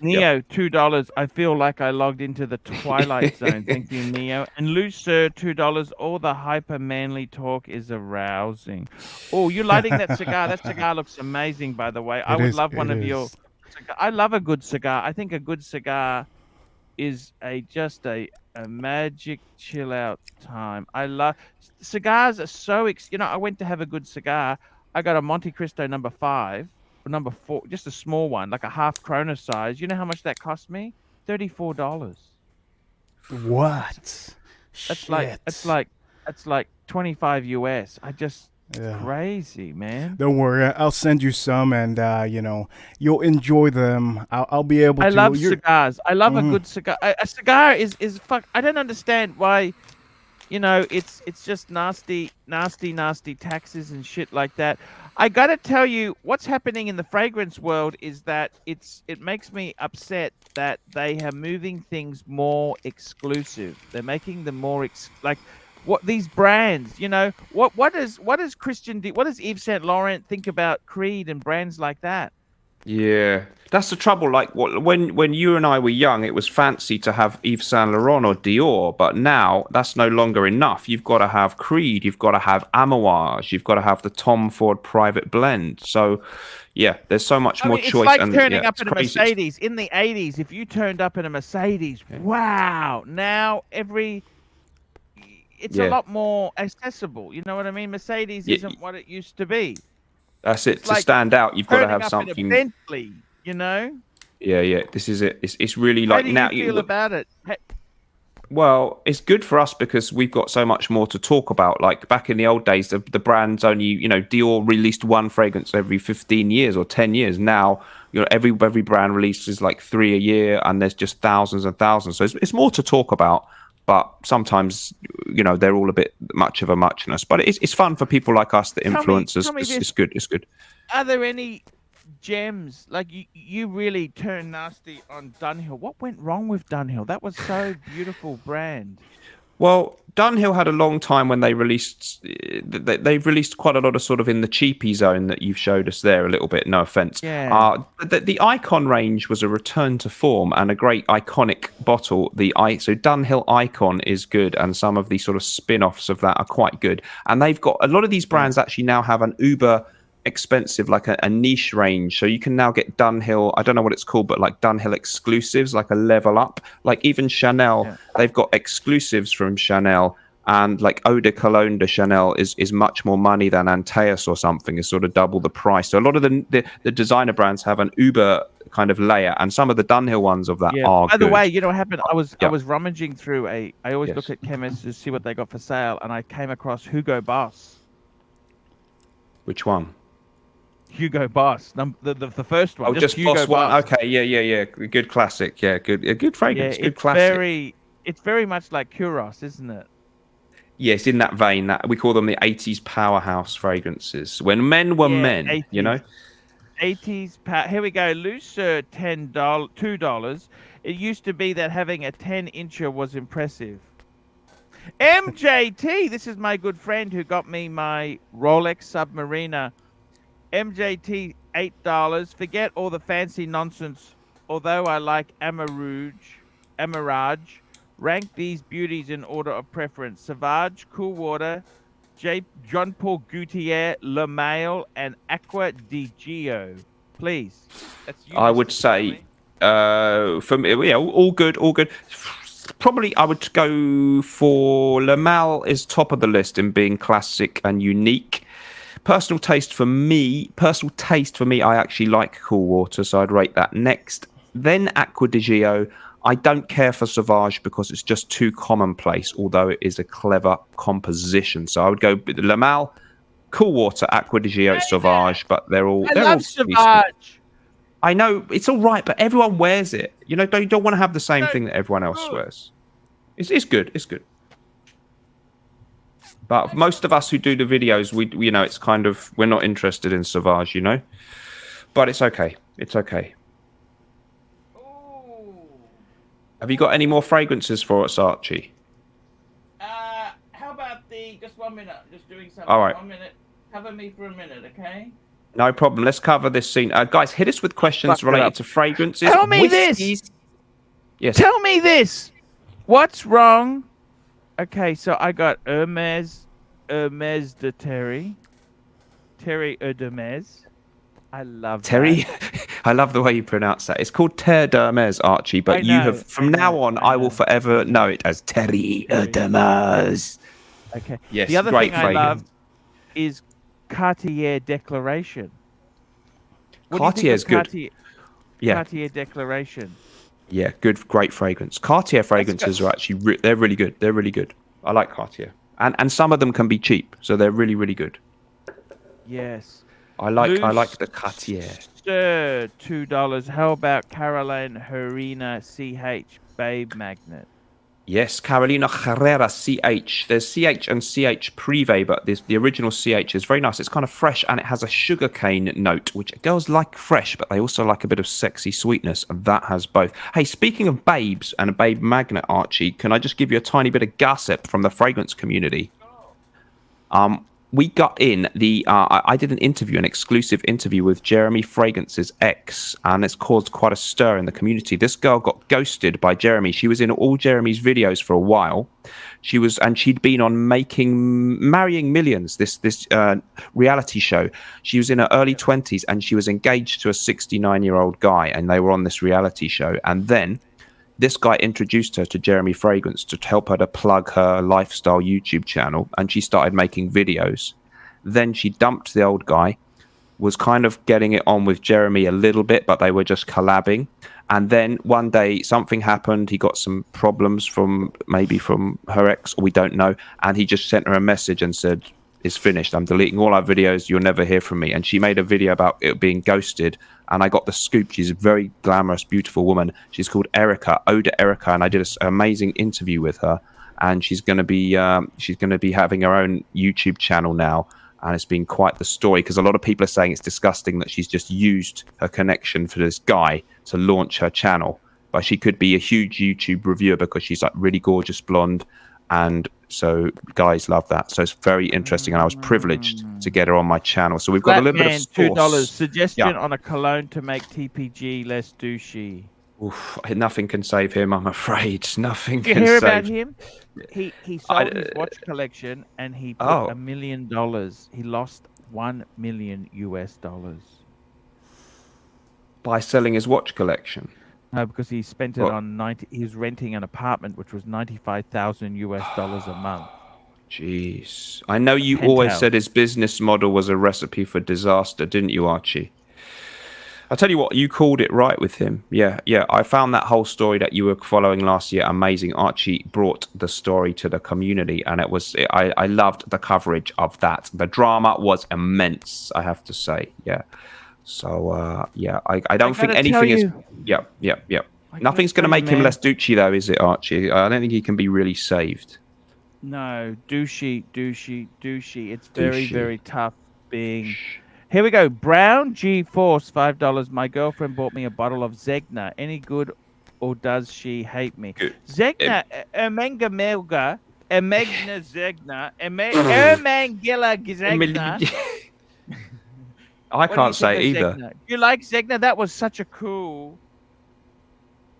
Neo, $2. I feel like I logged into the Twilight Zone. Thank you, Neo. And Lucer, $2. All the hyper manly talk is arousing. Oh, you're lighting that cigar. That cigar looks amazing, by the way. I would love one of your. I love a good cigar. I think a good cigar is just a magic chill out time. I love cigars are so I went to have a good cigar. I got a Monte Cristo number 5 or number 4, just a small one, like a half Corona size. You know how much that cost me? $34. What? That's like 25 US. Yeah. Crazy, man. Don't worry, I'll send you some, and you'll enjoy them. I'll be able I to. love cigars. I love a good cigar. A cigar is fuck. I don't understand why. It's just nasty taxes and shit like that. I gotta tell you, what's happening in the fragrance world is that it makes me upset that they are moving things more exclusive. They're making them more like what these brands. What does what does Yves Saint Laurent think about Creed and brands like that? Yeah, that's the trouble. Like when you and I were young, it was fancy to have Yves Saint Laurent or Dior, but now that's no longer enough. You've got to have Creed, you've got to have Amouage, you've got to have the Tom Ford Private Blend. So, yeah, there's so much more It's choice. like and turning yeah, up it's in a crazy. Mercedes in the 80s. If you turned up in a Mercedes, wow! Now it's a Yeah. lot more accessible. You know what I mean? Mercedes Yeah, isn't what it used to be. that's it. It's To like stand out, you've got to turning have up in a something. Bentley. You know? Yeah. This is it. It's really How like do now. you feel about it? Well, it's good for us because we've got so much more to talk about. Like back in the old days, the brands only, Dior released one fragrance every 15 years or 10 years. Now, every brand releases like 3 a year, and there's just thousands and thousands. So it's more to talk about. But sometimes, they're all a bit much of a muchness. But it's fun for people like us, the influencers. Tell me It's this. good. It's good. Are there any gems like you really turned nasty on Dunhill? What went wrong with Dunhill? That was so beautiful brand. Well, Dunhill had a long time when they released. They've released quite a lot of sort of in the cheapy zone that you've showed us there a little bit. No offense. Yeah. The Icon range was a return to form and a great iconic bottle. So Dunhill Icon is good, and some of the sort of spin-offs of that are quite good. And they've got a lot of these brands actually now have an uber expensive, like a niche range. So you can now get Dunhill, I don't know what it's called, but like Dunhill exclusives, like a level up. Like even Chanel, they've got exclusives from Chanel, and like Eau de Cologne de Chanel is much more money than Antaeus or something, is sort of double the price. So a lot of the designer brands have an Uber kind of layer, and some of the Dunhill ones of that are By the good. way, you know what happened? I was rummaging through I always look at chemists to see what they got for sale, and I came across Hugo Boss. Which one? Hugo Boss, the first one. Oh, just Hugo Boss one. Okay, yeah. Good classic. Yeah, good fragrance. Yeah, good classic. It's very much like Kuros, isn't it? Yes, in that vein, that we call them the 80s powerhouse fragrances. When men were men, 80s. 80s. Here we go. Looser $2. It used to be that having a 10-incher was impressive. MJT. This is my good friend who got me my Rolex Submariner. MJT, $8. Forget all the fancy nonsense. Although I like Amarage, rank these beauties in order of preference: Sauvage, Cool Water, Jean Paul Gaultier, Le Mail, and Aqua di Gio. Please. That's you. I would say, for me, yeah, all good. Probably I would go for Le Mal is top of the list in being classic and unique. Personal taste for me, I actually like Cool Water, so I'd rate that next. Then Aqua di Gio. I don't care for Sauvage because it's just too commonplace, although it is a clever composition. So I would go Le Mal, Cool Water, Aqua di Gio, Sauvage, but they're all. I love Sauvage. I know it's all right, but everyone wears it. You don't want to have the same thing that everyone else wears. It's good. It's good. But most of us who do the videos, we it's kind of, we're not interested in Sauvage, But it's okay. It's okay. Ooh. Have you got any more fragrances for us, Archie? How about just 1 minute? I'm just doing something. All right. 1 minute. Cover me for a minute, okay? No problem. Let's cover this scene. Guys, hit us with questions related to fragrances. Tell me whiskeys. this. Yes. Tell me this. What's wrong? Okay, so I got Hermes de Terry Hermes. I love Terry. that. I love the way you pronounce that. It's called Terre d'Hermes, Archie, but you have, from now on, I will forever know it as Terry d'Hermes. Okay. Yes, the other great thing fragrance. I love is Cartier Declaration. Cartier's good. Yeah. Cartier Declaration. Yeah, great fragrance. Cartier fragrances are actually they're really good. They're really good. I like Cartier, and some of them can be cheap, so they're really, really good. Yes. I like Loose the Cartier. Sir, $2. How about Caroline Harina CH Babe Magnet? Yes, Carolina Herrera CH. There's CH and CH Privé, but the original CH is very nice. It's kind of fresh and it has a sugarcane note, which girls like fresh, but they also like a bit of sexy sweetness, and that has both. Hey, speaking of babes and a babe magnet, Archie, can I just give you a tiny bit of gossip from the fragrance community? We got in I did an exclusive interview with Jeremy Fragrance's ex, and it's caused quite a stir in the community. This girl got ghosted by Jeremy. She was in all Jeremy's videos for a while. She'd been on Marrying Millions, this reality show. She was in her early 20s, and she was engaged to a 69-year-old guy, and they were on this reality show. And then this guy introduced her to Jeremy Fragrance to help her to plug her lifestyle YouTube channel, and she started making videos. Then she dumped the old guy, was kind of getting it on with Jeremy a little bit, but they were just collabing. And then one day something happened. He got some problems from her ex, or we don't know. And he just sent her a message and said, "It's finished. I'm deleting all our videos. You'll never hear from me." And she made a video about it being ghosted. And I got the scoop. She's a very glamorous, beautiful woman. She's called Erica, Oda Erica, and I did an amazing interview with her. And she's going to be having her own YouTube channel now. And it's been quite the story, because a lot of people are saying it's disgusting that she's just used her connection for this guy to launch her channel. But she could be a huge YouTube reviewer because she's like really gorgeous blonde. And so guys love that. So it's very interesting. And I was privileged to get her on my channel. So we've got a little bit of sauce. $2. Suggestion on a cologne to make TPG less douchey. Oof, nothing can save him, I'm afraid. Nothing Did you can hear save about him? He sold his watch collection and he put $1 million. He lost $1 million US. By selling his watch collection. No, because he spent it on he was renting an apartment which was $95,000 US a month. Jeez. I know you always said his business model was a recipe for disaster, didn't you, Archie? I'll tell you what, you called it right with him. Yeah. I found that whole story that you were following last year amazing. Archie brought the story to the community, and I loved the coverage of that. The drama was immense, I have to say. Yeah. So, I don't think anything is... Yeah. Nothing's going to make him less douchey, though, is it, Archie? I don't think he can be really saved. No, douchey. It's very, very tough being... Here we go. Brown G-Force, $5. My girlfriend bought me a bottle of Zegna. Any good, or does she hate me? Good. Zegna, Emenga Melga, Emegna Zegna, Emangilla Zegna. I can't say either. Zegna? You like Zegna? That was such a cool...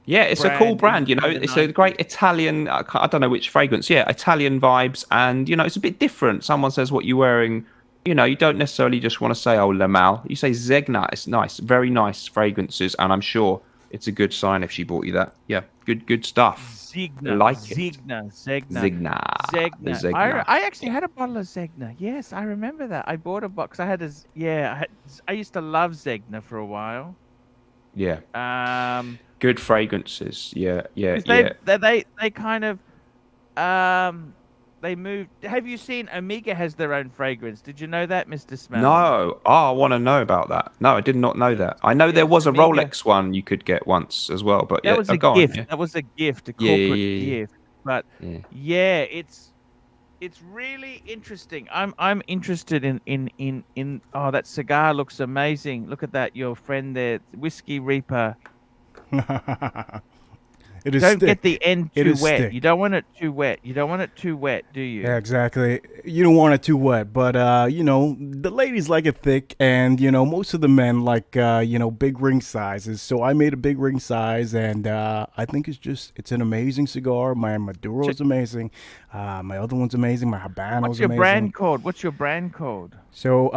Yeah, it's a cool brand, you know. It's a great Italian, I don't know which fragrance. Yeah, Italian vibes. And, you know, it's a bit different. Someone says what you're wearing... You know, you don't necessarily just want to say, oh, Lamal. You say Zegna. It's nice. Very nice fragrances. And I'm sure it's a good sign if she bought you that. Yeah, good stuff. Zegna. Like Zegna. I actually had a bottle of Zegna. Yes, I remember that. I bought a box. I used to love Zegna for a while. Yeah. Good fragrances. Yeah. They kind of... They moved. Have you seen Omega has their own fragrance? Did you know that, Mr. Smell? No. Oh, I want to know about that. No, I did not know that. I know there was a Rolex one you could get once as well, but that was a gift. That was a gift, a corporate gift. But it's really interesting. I'm interested in. Oh, that cigar looks amazing. Look at that, your friend there, Whiskey Reaper. It is don't thick. get the end too wet. Thick. You don't want it too wet. You don't want it too wet, do you? Yeah, exactly. You don't want it too wet, but you know, the ladies like it thick, and you know, most of the men like big ring sizes. So I made a big ring size, and I think it's an amazing cigar. My Maduro is amazing. My other one's amazing. My Habano's amazing. What's your brand called? So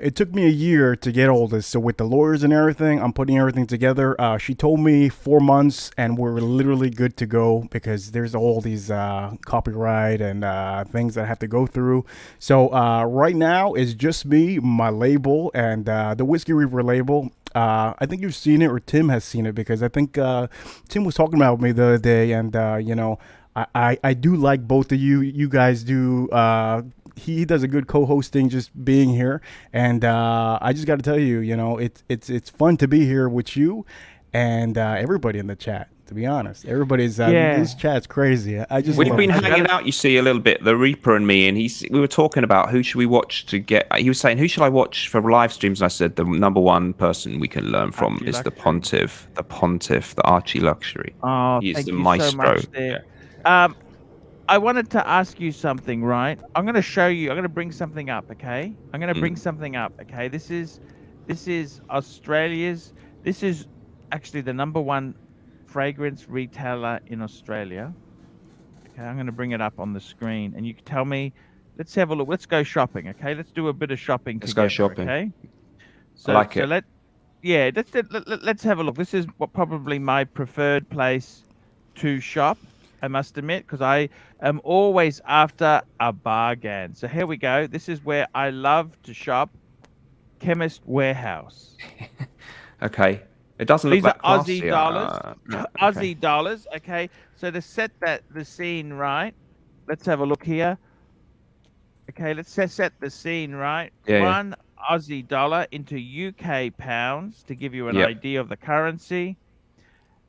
it took me a year to get all this. So with the lawyers and everything, I'm putting everything together. She told me 4 months, and we're literally good to go because there's all these copyright and things that I have to go through. So right now it's just me, my label, and the Whiskey Reaper label. I think you've seen it, or Tim has seen it, because I think Tim was talking about me the other day, and I do like both of you. You guys do he does a good co-hosting, just being here. And I just got to tell you, you know, it's fun to be here with you and everybody in the chat. To be honest, everybody's this chat's crazy. I just We've love been it. hanging out, you see, a little bit. The Reaper and me, and we were talking about who should we watch to get. He was saying, who should I watch for live streams? And I said the number one person we can learn from is the Pontiff, the ArchieLuxury. Oh, He's thank the you maestro. so much there. I wanted to ask you something, right? I'm going to show you. I'm going to bring something up, okay? I'm going to bring something up, okay? This is Australia's. This is actually the number one fragrance retailer in Australia. Okay, I'm going to bring it up on the screen, and you can tell me. Let's have a look. Let's go shopping, okay? Let's do a bit of shopping Let's together, go shopping. okay? I like it. Let's have a look. This is probably my preferred place to shop, I must admit, because I am always after a bargain. So here we go. This is where I love to shop. Chemist Warehouse. Okay. It doesn't look These that are classy. Aussie dollars. Okay. Aussie dollars. Okay. So to set the scene right, let's have a look here. Okay, let's set the scene right. Yeah, One Aussie dollar into UK pounds to give you an Yep. idea of the currency.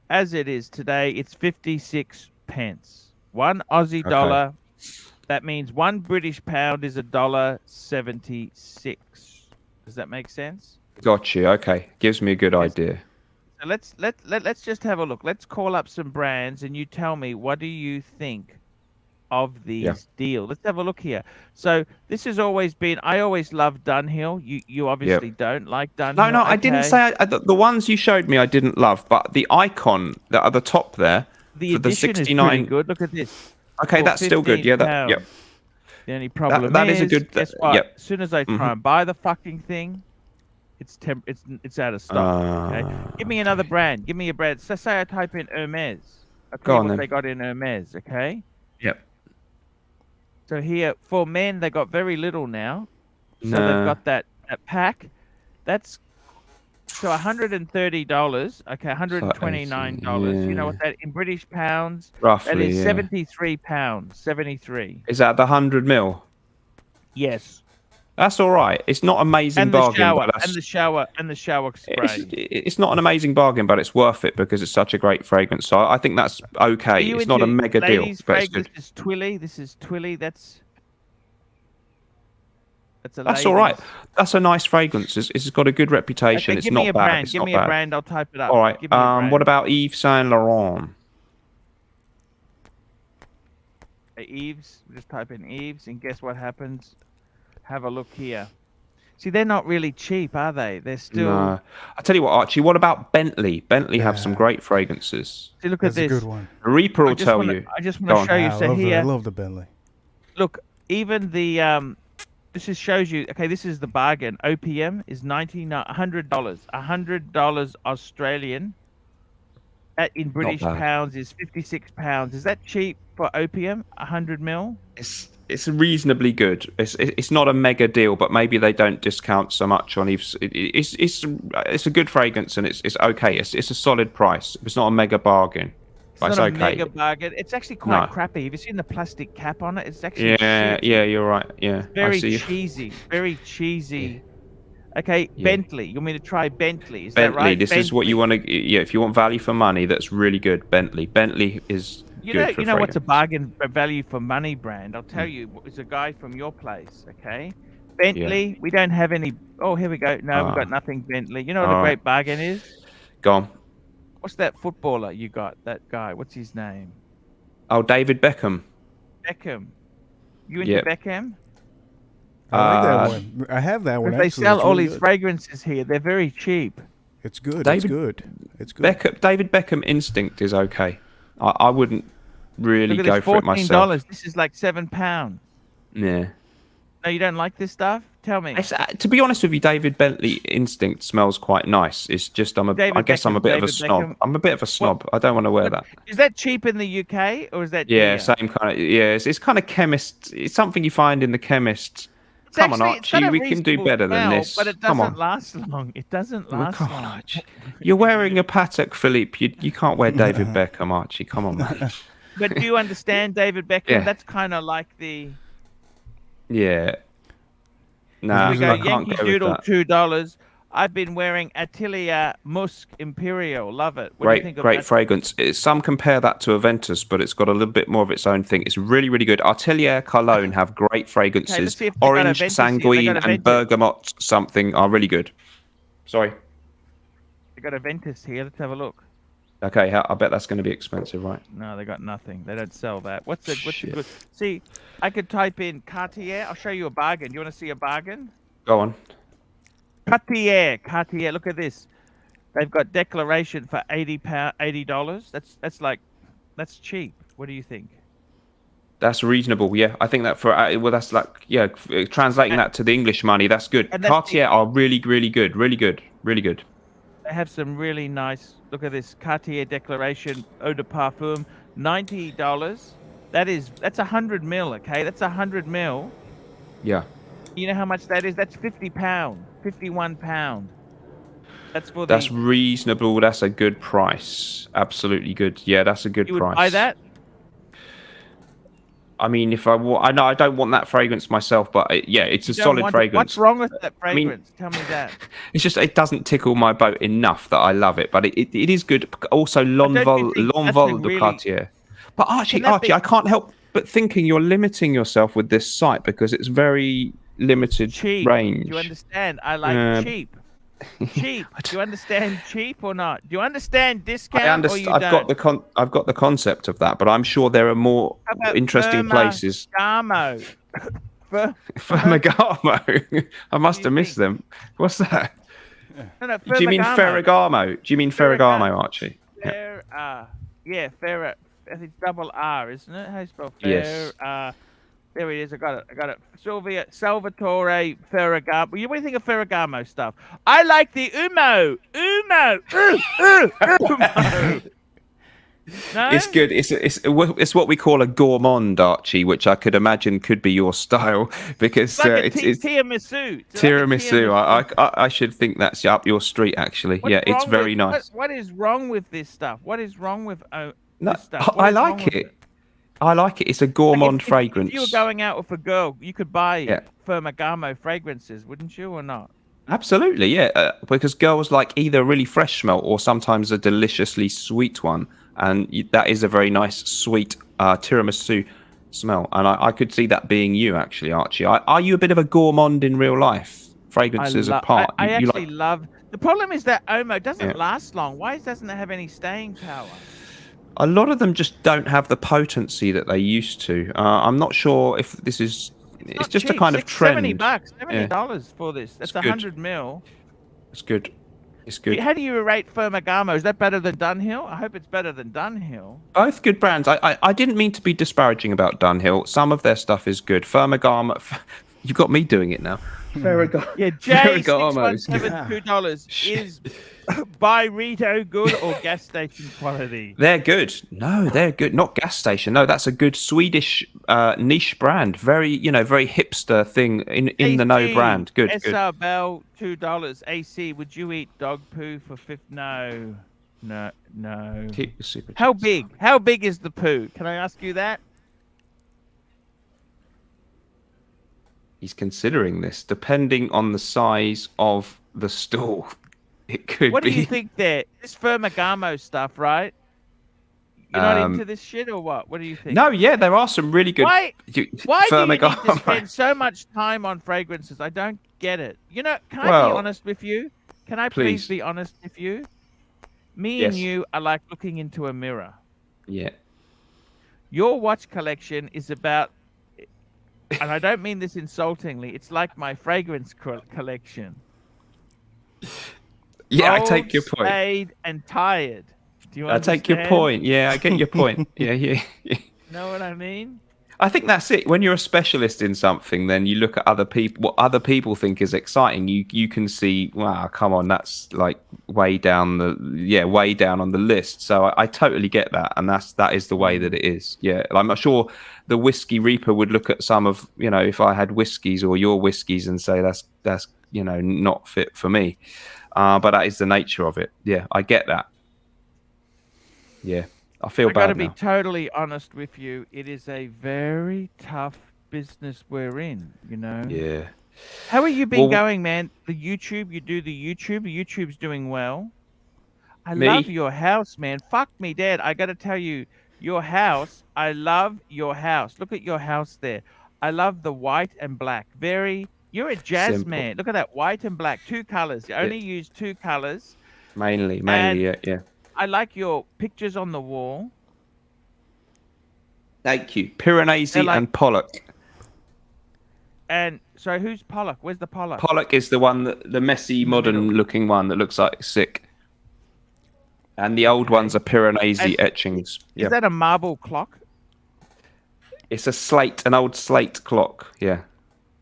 As it is today, it's 56 pence. One Aussie Okay. dollar. That means one British pound is $1.76. Does that make sense? Got you. Okay. Gives me a good idea. So let's just have a look. Let's call up some brands and you tell me, what do you think of these deals? Let's have a look here. So this has always been, I always loved Dunhill. You obviously don't like Dunhill. No, I didn't say the ones you showed me I didn't love, but the icon that at the top there the for the edition 69 is pretty good. Look at this. Okay, For that's still good. Yeah, £15. yep. The only problem that is a good- guess what? yep. As soon as I try and buy the fucking thing, it's out of stock. Okay, give me another brand. Give me a brand. So say I type in Hermes. I'll tell you what they got in Hermes. Okay. Yep. So here for men, they got very little now. So No. they've got that pack. That's so $130. Okay, $129. You know what that in British pounds? Roughly, That is yeah. £73. 73. Is that the 100 mil? Yes. That's all right. It's not amazing And the bargain, shower, but that's, and the shower spray. it's not an amazing bargain, but it's worth it because it's such a great fragrance. So I think that's okay. It's not a mega deal, but it's good. This is Twilly. This is Twilly. That's a That's all right. That's a nice fragrance. It's got a good reputation. Okay, It's give not me a bad. brand. It's Give not me bad. a brand. I'll type it up. All right. Give me a brand. What about Yves Saint Laurent? Eves? Just type in Eves, and guess what happens? Have a look here. See, they're not really cheap, are they? They're still. No. I tell you what, Archie. What about Bentley? Bentley have some great fragrances. See, look at That's a this. good one. The Reaper will tell you. I just Go want to on. show you. I So love here, I love the Bentley. look, even the this is shows you. Okay, this is the bargain. OPM is $100. $100 Australian. That in British bad. pounds is £56. Is that cheap for OPM? 100 mil? It's reasonably good. It's not a mega deal, but maybe they don't discount so much on Yves. It's a good fragrance and it's okay. It's a solid price. It's not a mega bargain, but It's it's not a okay. mega bargain. It's actually quite No. crappy. Have you seen the plastic cap on it? It's actually Yeah, shit. yeah, you're right. Yeah, Very I see. cheesy. Very cheesy. Okay, Yeah. Bentley. You want me to try Bentley? Is Bentley. that right? This is what you want to. Yeah, if you want value for money, that's really good. Bentley is You good know, for you know what's a fragrance. bargain, a value for money brand? I'll tell you. It's a guy from your place. Okay, Bentley. We don't have any. Oh, here we go. No, we've got nothing Bentley. You know what a All great right. bargain is? Go on. What's that footballer you got? That guy. What's his name? Oh, David Beckham. Beckham. You into Yep. Beckham? I like that one. I have that one. Because they actually. sell It's all really these good. fragrances here. They're very cheap. It's good. It's David- good. It's good. David Beckham Instinct is okay. I wouldn't really Look at go this, for it myself. $14. This is like £7. Yeah. No, you don't like this stuff? Tell me. To be honest with you, David Bentley Instinct smells quite nice. It's just I guess I'm a bit of a David snob. Beckham. I'm a bit of a snob. I don't want to wear that. Is that cheap in the UK or is that Yeah, dear? same kind of. Yeah, it's kind of chemist. It's something you find in the chemist. It's Come on, actually- it's got Archie. a We can do reasonable better than smell, this. But it Come doesn't on. last long. It doesn't We last can't, long. Archie. You're wearing a Patek Philippe. You can't wear David Beckham, Archie. Come on, mate. But do you understand David Beckham? Yeah. That's kind of like the Yeah. Nah, We go I can't Yankee go with Doodle, that. $2. I've been wearing Atelier Musk Imperial. Love it. What do you think of Great that? fragrance. Some compare that to Aventus, but it's got a little bit more of its own thing. It's really, really good. Atelier Cologne have great Okay, let's fragrances. see if they got Orange, Aventus here. They Sanguine, got and Aventus. Bergamot something are really good. Sorry. They got Aventus here. Let's have a look. Okay, I bet that's going to be expensive, right? No, they got nothing. They don't sell that. What's a Shit. good? See, I could type in Cartier. I'll show you a bargain. Do you want to see a bargain? Go on. Cartier. Look at this. They've got declaration for $80. That's cheap. What do you think? That's reasonable. Yeah, I think that for well, that's like translating that to the English money. That's good. And that's Cartier are really, really good. Really good. Really good. They have some really nice. Look at this Cartier Declaration Eau de Parfum, $90. That's 100 mil. Okay, that's 100 mil. Yeah. You know how much that is? That's £50, £51. That's for That's reasonable. That's a good price. Absolutely good. Yeah, that's a good You would price. buy that? I mean, if I know I don't want that fragrance myself, but yeah, it's a solid fragrance. What's wrong with that fragrance? Tell me that. It's just it doesn't tickle my boat enough that I love it, but it is good. Also, L'Envol de Cartier. But Archie, I can't help but thinking you're limiting yourself with this site because it's very limited range. Do you understand? I like cheap. Cheap. Do you understand cheap or not? Do you understand discount? I understand. I've got the concept of that, but I'm sure there are more interesting places. Ferragamo. Ferragamo. I must have missed them. What's that? No, do you mean Ferragamo? Do you mean Ferragamo, Archie? Yeah, Ferragamo. I think it's double R, isn't it? How do you spell Yes. There it is. I got it. Salvatore Ferragamo. What do you think of Ferragamo stuff? I like the Umo. No? It's good. It's what we call a gourmand, Archie, which I could imagine could be your style because it's tiramisu. Tiramisu. I should think that's up your street, actually. It's very nice. What is wrong with this stuff? What is wrong with this stuff? I like it. I like it. It's a gourmand fragrance. If you were going out with a girl, you could buy Ferragamo fragrances, wouldn't you, or not? Absolutely, yeah. Because girls like either a really fresh smell or sometimes a deliciously sweet one, and that is a very nice sweet tiramisu smell. And I could see that being you, actually, Archie. Are you a bit of a gourmand in real life? Fragrances apart. I actually love. The problem is that Omo doesn't last long. Why doesn't it have any staying power? A lot of them just don't have the potency that they used to. I'm not sure if this is. It's just cheap. A kind of trend. $70 for this. That's 100 mil. It's good. It's good. How do you rate Ferragamo? Is that better than Dunhill? I hope it's better than Dunhill. Both good brands. I didn't mean to be disparaging about Dunhill. Some of their stuff is good. Ferragamo. You got me doing it now. Ferragamo. Yeah, J6172 is buy Rito good or gas station quality? They're good. No, they're good. Not gas station. No, that's a good Swedish niche brand. Very, very hipster thing in the know brand. Good. SR Bell, $2. AC, would you eat dog poo for No. Keep the super. How big? How big is the poo? Can I ask you that? He's considering this, depending on the size of the stool. It could be. What do you think there? This Ferragamo stuff, right? You're not into this shit or what? What do you think? No, yeah, there are some really good. Why do you need to spend so much time on fragrances? I don't get it. Can I be honest with you? Can I please be honest with you? Me and you are like looking into a mirror. Yeah. Your watch collection is about, and I don't mean this insultingly, it's like my fragrance collection. Yeah, Old, I take your point. Spade and tired. Do you understand? I take your point. Yeah, I get your point. Yeah. Know what I mean? I think that's it. When you're a specialist in something, then you look at other people, what other people think is exciting. You can see, wow, come on, that's like way down on the list. So I totally get that, and that is the way that it is. Yeah, I'm not sure the whiskey reaper would look at some of, if I had whiskies or your whiskies and say that's not fit for me. But that is the nature of it. Yeah, I get that. Yeah, I feel bad now. I got to be totally honest with you. It is a very tough business we're in, you know. Yeah. How are you been Well, going, man? The YouTube, you do the YouTube. The YouTube's doing well. I love me, your house, man. Fuck me, Dad. I got to tell you, your house. I love your house. Look at your house there. I love the white and black. You're a jazz simple. man. Look at that white and black, two colors. You Yeah. only use two colors. Mainly, And yeah. I like your pictures on the wall. Thank you. Piranesi They're like- and Pollock. And so, who's Pollock? Where's the Pollock? Pollock is the one the messy, In the middle. modern-looking one that looks like sick. And the old ones are Piranesi etchings. Yeah. Is that a marble clock? It's an old slate clock. Yeah.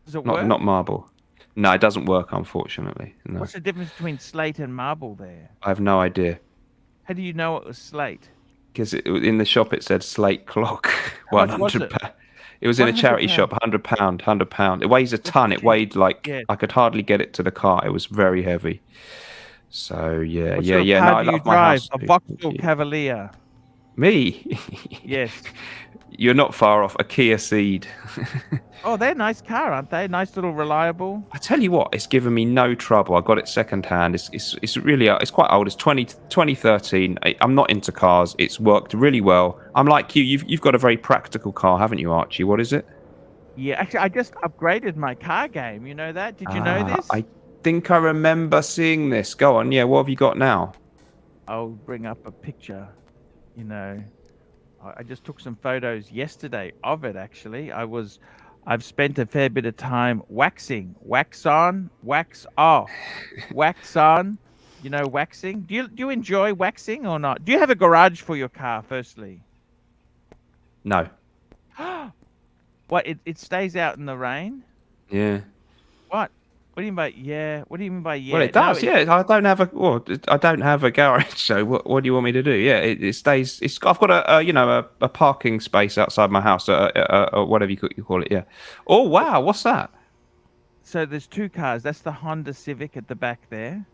Does it work? Not marble. No, it doesn't work, unfortunately. No. What's the difference between slate and marble there? I have no idea. How do you know it was slate? Because in the shop it said slate clock. How much was £100. It was in a charity £100? shop, £100. It weighs a ton. It cheap. weighed like Yeah. I could hardly get it to the car. It was very heavy. So yeah, What yeah, sort of yeah. car No, I do you love my drive? house. A Thank Vauxhall you. Cavalier. Me? Yes. You're not far off. A Kia Ceed. Oh, they're a nice car, aren't they? Nice little reliable. I tell you what, it's given me no trouble. I got it second hand. It's really it's quite old. It's 2013. I'm not into cars. It's worked really well. I'm like you. You've got a very practical car, haven't you, Archie? What is it? Yeah, actually, I just upgraded my car game. You know that? Did you know this? I think I remember seeing this. Go on. Yeah. What have you got now? I'll bring up a picture. You know, I just took some photos yesterday of it. Actually, I've spent a fair bit of time waxing, wax on, wax off, wax on. You know, waxing. Do you enjoy waxing or not? Do you have a garage for your car? Firstly, No. what? It stays out in the rain. Yeah. What? What do you mean by yeah? What do you mean by yeah? Well, it No, does. Yeah. I don't have a garage. So what do you want me to do? Yeah. It stays. I've got a parking space outside my house. Whatever you call it. Yeah. Oh wow. What's that? So there's two cars. That's the Honda Civic at the back there,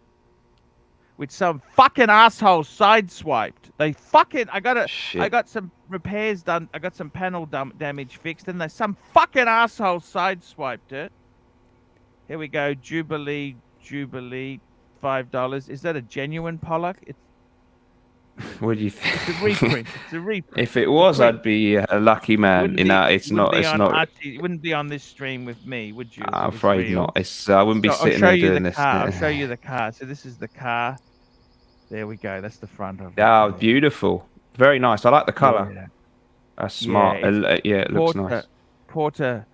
which some fucking asshole sideswiped. I got some repairs done. I got some panel damage fixed, and some fucking asshole sideswiped it. Here we go. Jubilee, $5. Is that a genuine Pollock? It's What do you a think? reprint. It's a reprint. If it was, I'd be a lucky man. Wouldn't be- It's wouldn't not. be It's on not. Archie, you wouldn't be on this stream with me, would you? if I'm it was afraid real? not. I wouldn't be So sitting I'll show there you doing the this. car. I'll show you the car. So this is the car. There we go. That's the front of it. Oh, there. beautiful. Very nice. I like the color. Yeah. That's smart. Yeah, It looks nice. Portomino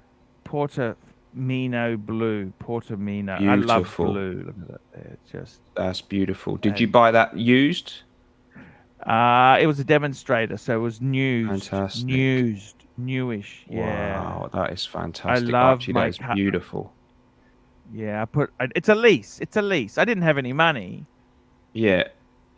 blue. Portomino. I love Beautiful. blue. Look at that there. It's just That's beautiful. Did you buy that used? it was a demonstrator, so it was Fantastic. newish. Yeah. Wow, that is fantastic. love Archie, my that is car. beautiful. Yeah, it's a lease. It's a lease. I didn't have any money. Yeah.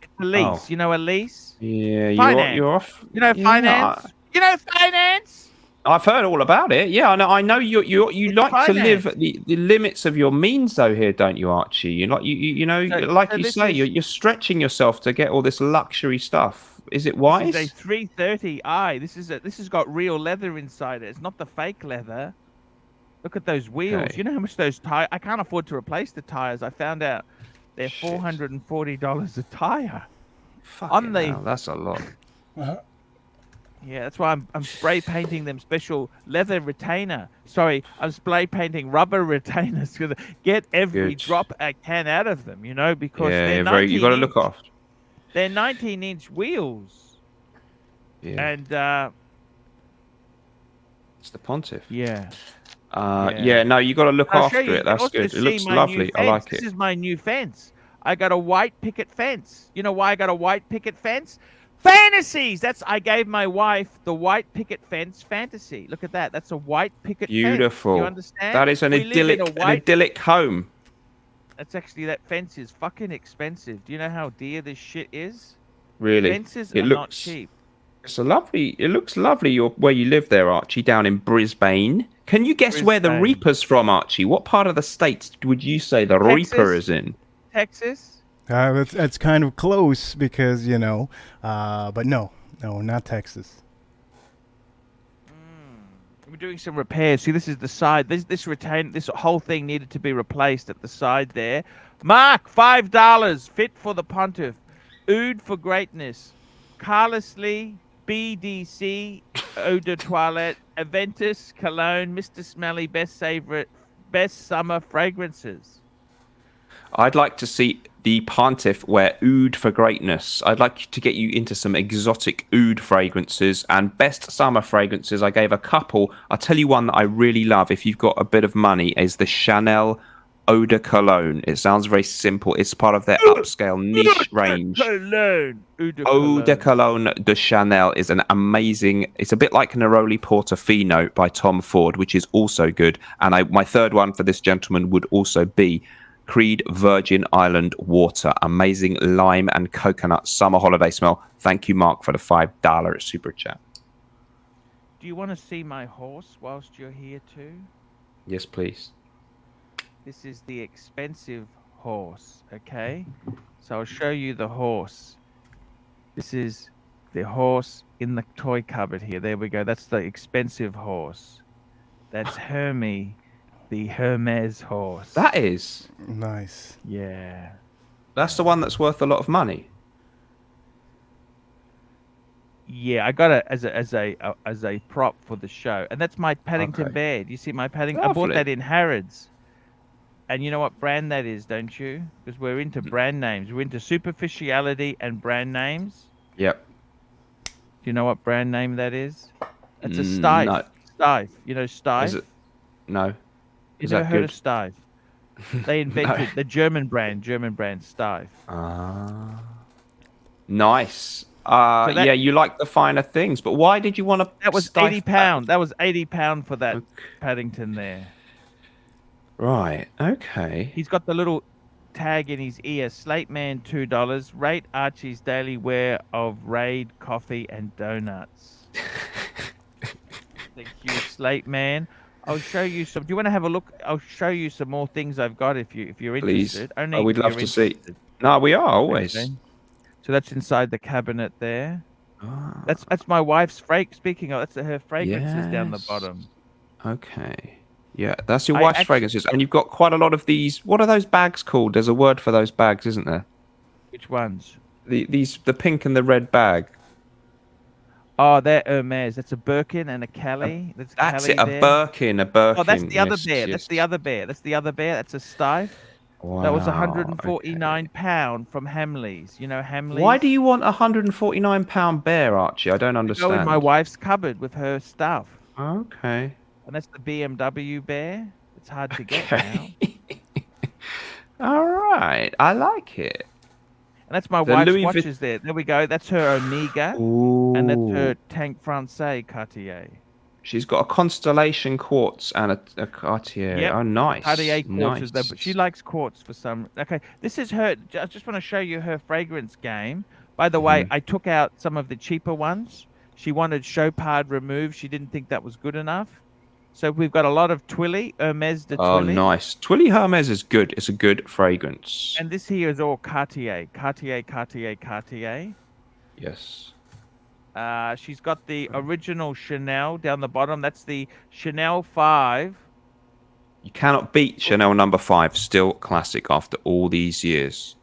It's a lease. Oh. You know a lease? Yeah, Finance. you're off. You know Yeah, finance? You know finance? I've heard all about it. Yeah, I know you It's like to live finance. at the limits of your means though here, don't you, Archie? You like you know, So- like so you this say, is- you're stretching yourself to get all this luxury stuff. Is it This wise? is a 330i. This has got real leather inside it. It's not the fake leather. Look at those wheels. Okay. You know how much those tires? I can't afford to replace the tires. I found out they're Shit. $440 a tire. Fucking the- hell, that's a lot. Yeah, that's why I'm spray painting them special leather retainer. Sorry, I'm spray painting rubber retainers to get every Good. drop I can out of them. You know, because Yeah, they're very. You got to look 19 off. They're 19-inch wheels, Yeah, and it's the Pontiff. yeah. Yeah, no, you got to look I'll after show you. it. That's Also good. It see looks my new lovely. I fence. like This it. is my new fence. I got a white picket fence. You know why I got a white picket fence? Fantasies. I gave my wife the white picket fence fantasy. Look at that. That's a white picket fence. Beautiful. You understand? That is an We live in idyllic home. That's actually, that fence is fucking expensive. Do you know how dear this shit is? Really, Fences it are not looks. cheap. It's a lovely. It looks lovely. Where you live there, Archie, down in Brisbane. Can you guess where the Brisbane. Reaper's from, Archie? What part of the states would you say the Texas. Reaper is in? Texas? That's kind of close because, but no, not Texas. We're doing some repairs. See, this is the side. This whole thing needed to be replaced at the side there. Mark, $5. Fit for the pontiff. Oud for greatness. Carlessly, BDC, Eau de Toilette, Aventus, Cologne, Mr. Smelly, best summer fragrances. I'd like to see the pontiff wear oud for greatness. I'd like to get you into some exotic oud fragrances and best summer fragrances. I gave a couple. I'll tell you one that I really love if you've got a bit of money is the Chanel Eau de Cologne. It sounds very simple. It's part of their upscale niche range. Cologne. Eau de Cologne de Chanel is an amazing. It's a bit like Neroli Portofino by Tom Ford, which is also good. And my third one for this gentleman would also be Creed Virgin Island Water. Amazing lime and coconut summer holiday smell. Thank you, Mark, for the $5 super chat. Do you want to see my horse whilst you're here too? Yes, please. This is the expensive horse, okay? So I'll show you the horse. This is the horse in the toy cupboard here. There we go. That's the expensive horse. That's Hermes, the Hermes horse. That is. Nice. Yeah. That's the one that's worth a lot of money. Yeah, I got it as a prop for the show, and that's my Paddington Okay. bear. Do you see my Paddington? I bought Lovely. that in Harrods. And you know what brand that is, don't you? Because we're into brand names. We're into superficiality and brand names. Yep. Do you know what brand name that is? It's a No. Stife. Stife. You know Stife? Is it? No. You Is never that heard good? of Stife? They invented the German brand Stife. Nice. that- Yeah, you like the finer things, but why did you want to? That was £80. That was £80 for that Paddington there. Right. Okay. He's got the little tag in his ear. Slate Man, $2. Rate Archie's daily wear of Raid coffee and donuts. Thank you, Slate Man. I'll show you some. Do you want to have a look? I'll show you some more things I've got if you're Please. interested. Oh, we'd if love you're to see. interested. No, we are always. Okay. So that's inside the cabinet there. Ah, That's my wife's Speaking of, that's her fragrances down the Yes. bottom. Okay. Yeah, that's your I wife's actually- fragrances, and you've got quite a lot of these. What are those bags called? There's a word for those bags, isn't there? Which ones? The pink and the red bag. Oh, they're Hermes. That's a Birkin and a Kelly. That's That's Kelly it. A there. Birkin. A Birkin. Oh, that's the other yes, bear. yes. That's the other bear. That's the other bear. That's a Stife. That was Wow, £149 from Hamleys. You know okay. Hamleys? Why do you want a £149 bear, Archie? I don't go understand. in my wife's cupboard with her stuff? Okay. And that's the BMW bear. It's hard to get now. Okay. All right. I like it. And that's my The wife's Louis watches there. There we go. That's her Omega. Ooh. And that's her Tank Francais Cartier. She's got a Constellation quartz and a Cartier. Yep. Oh, nice. Cartier quartz is there, Nice. but she likes quartz for some. Okay, this is her. I just want to show you her fragrance game. By the way, I took out some of the cheaper ones. She wanted Chopard removed. She didn't think that was good enough. So we've got a lot of Twilly, Hermes de Oh, Twilly. nice. Twilly Hermes is good. It's a good fragrance. And this here is all Cartier. Cartier. Yes. She's got the original Chanel down the bottom. That's the Chanel 5. You cannot beat Chanel number 5. Still classic after all these years.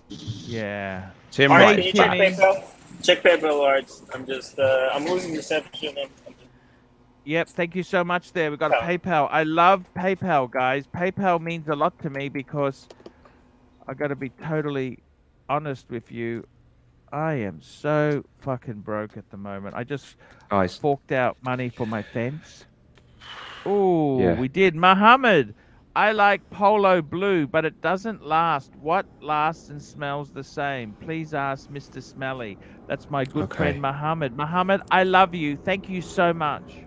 Yeah. Tim All right, Wright. can you check PayPal? Check PayPal, Lords. I'm losing reception. Yep, thank you so much there. We've got PayPal. I love PayPal, guys. PayPal means a lot to me because I got to be totally honest with you. I am so fucking broke at the moment. I just Guys, forked out money for my fence. Ooh, Yeah. we did. Muhammad, I like polo blue, but it doesn't last. What lasts and smells the same? Please ask Mr. Smelly. That's my good Okay. friend Muhammad. Muhammad, I love you. Thank you so much.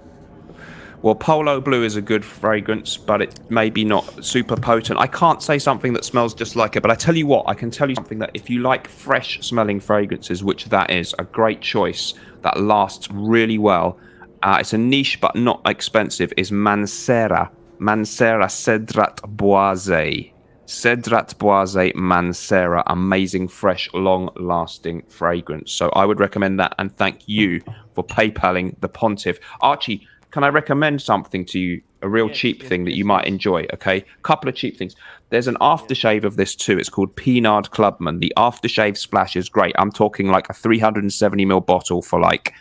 well, Polo Blue is a good fragrance, but it may be not super potent. I can't say something that smells just like it, but I tell you what, I can tell you something that if you like fresh smelling fragrances, which that is a great choice that lasts really well, it's a niche but not expensive, is Mancera Cedrat Boisé. Cedrat Boisé Mancera, amazing, fresh, long-lasting fragrance. So I would recommend that, and thank you for PayPaling the Pontiff. Archie, can I recommend something to you? A real cheap thing that you might enjoy. Okay, couple of cheap things. There's an aftershave of this too. It's called Pinard Clubman. The aftershave splash is great. I'm talking like a 370ml bottle for like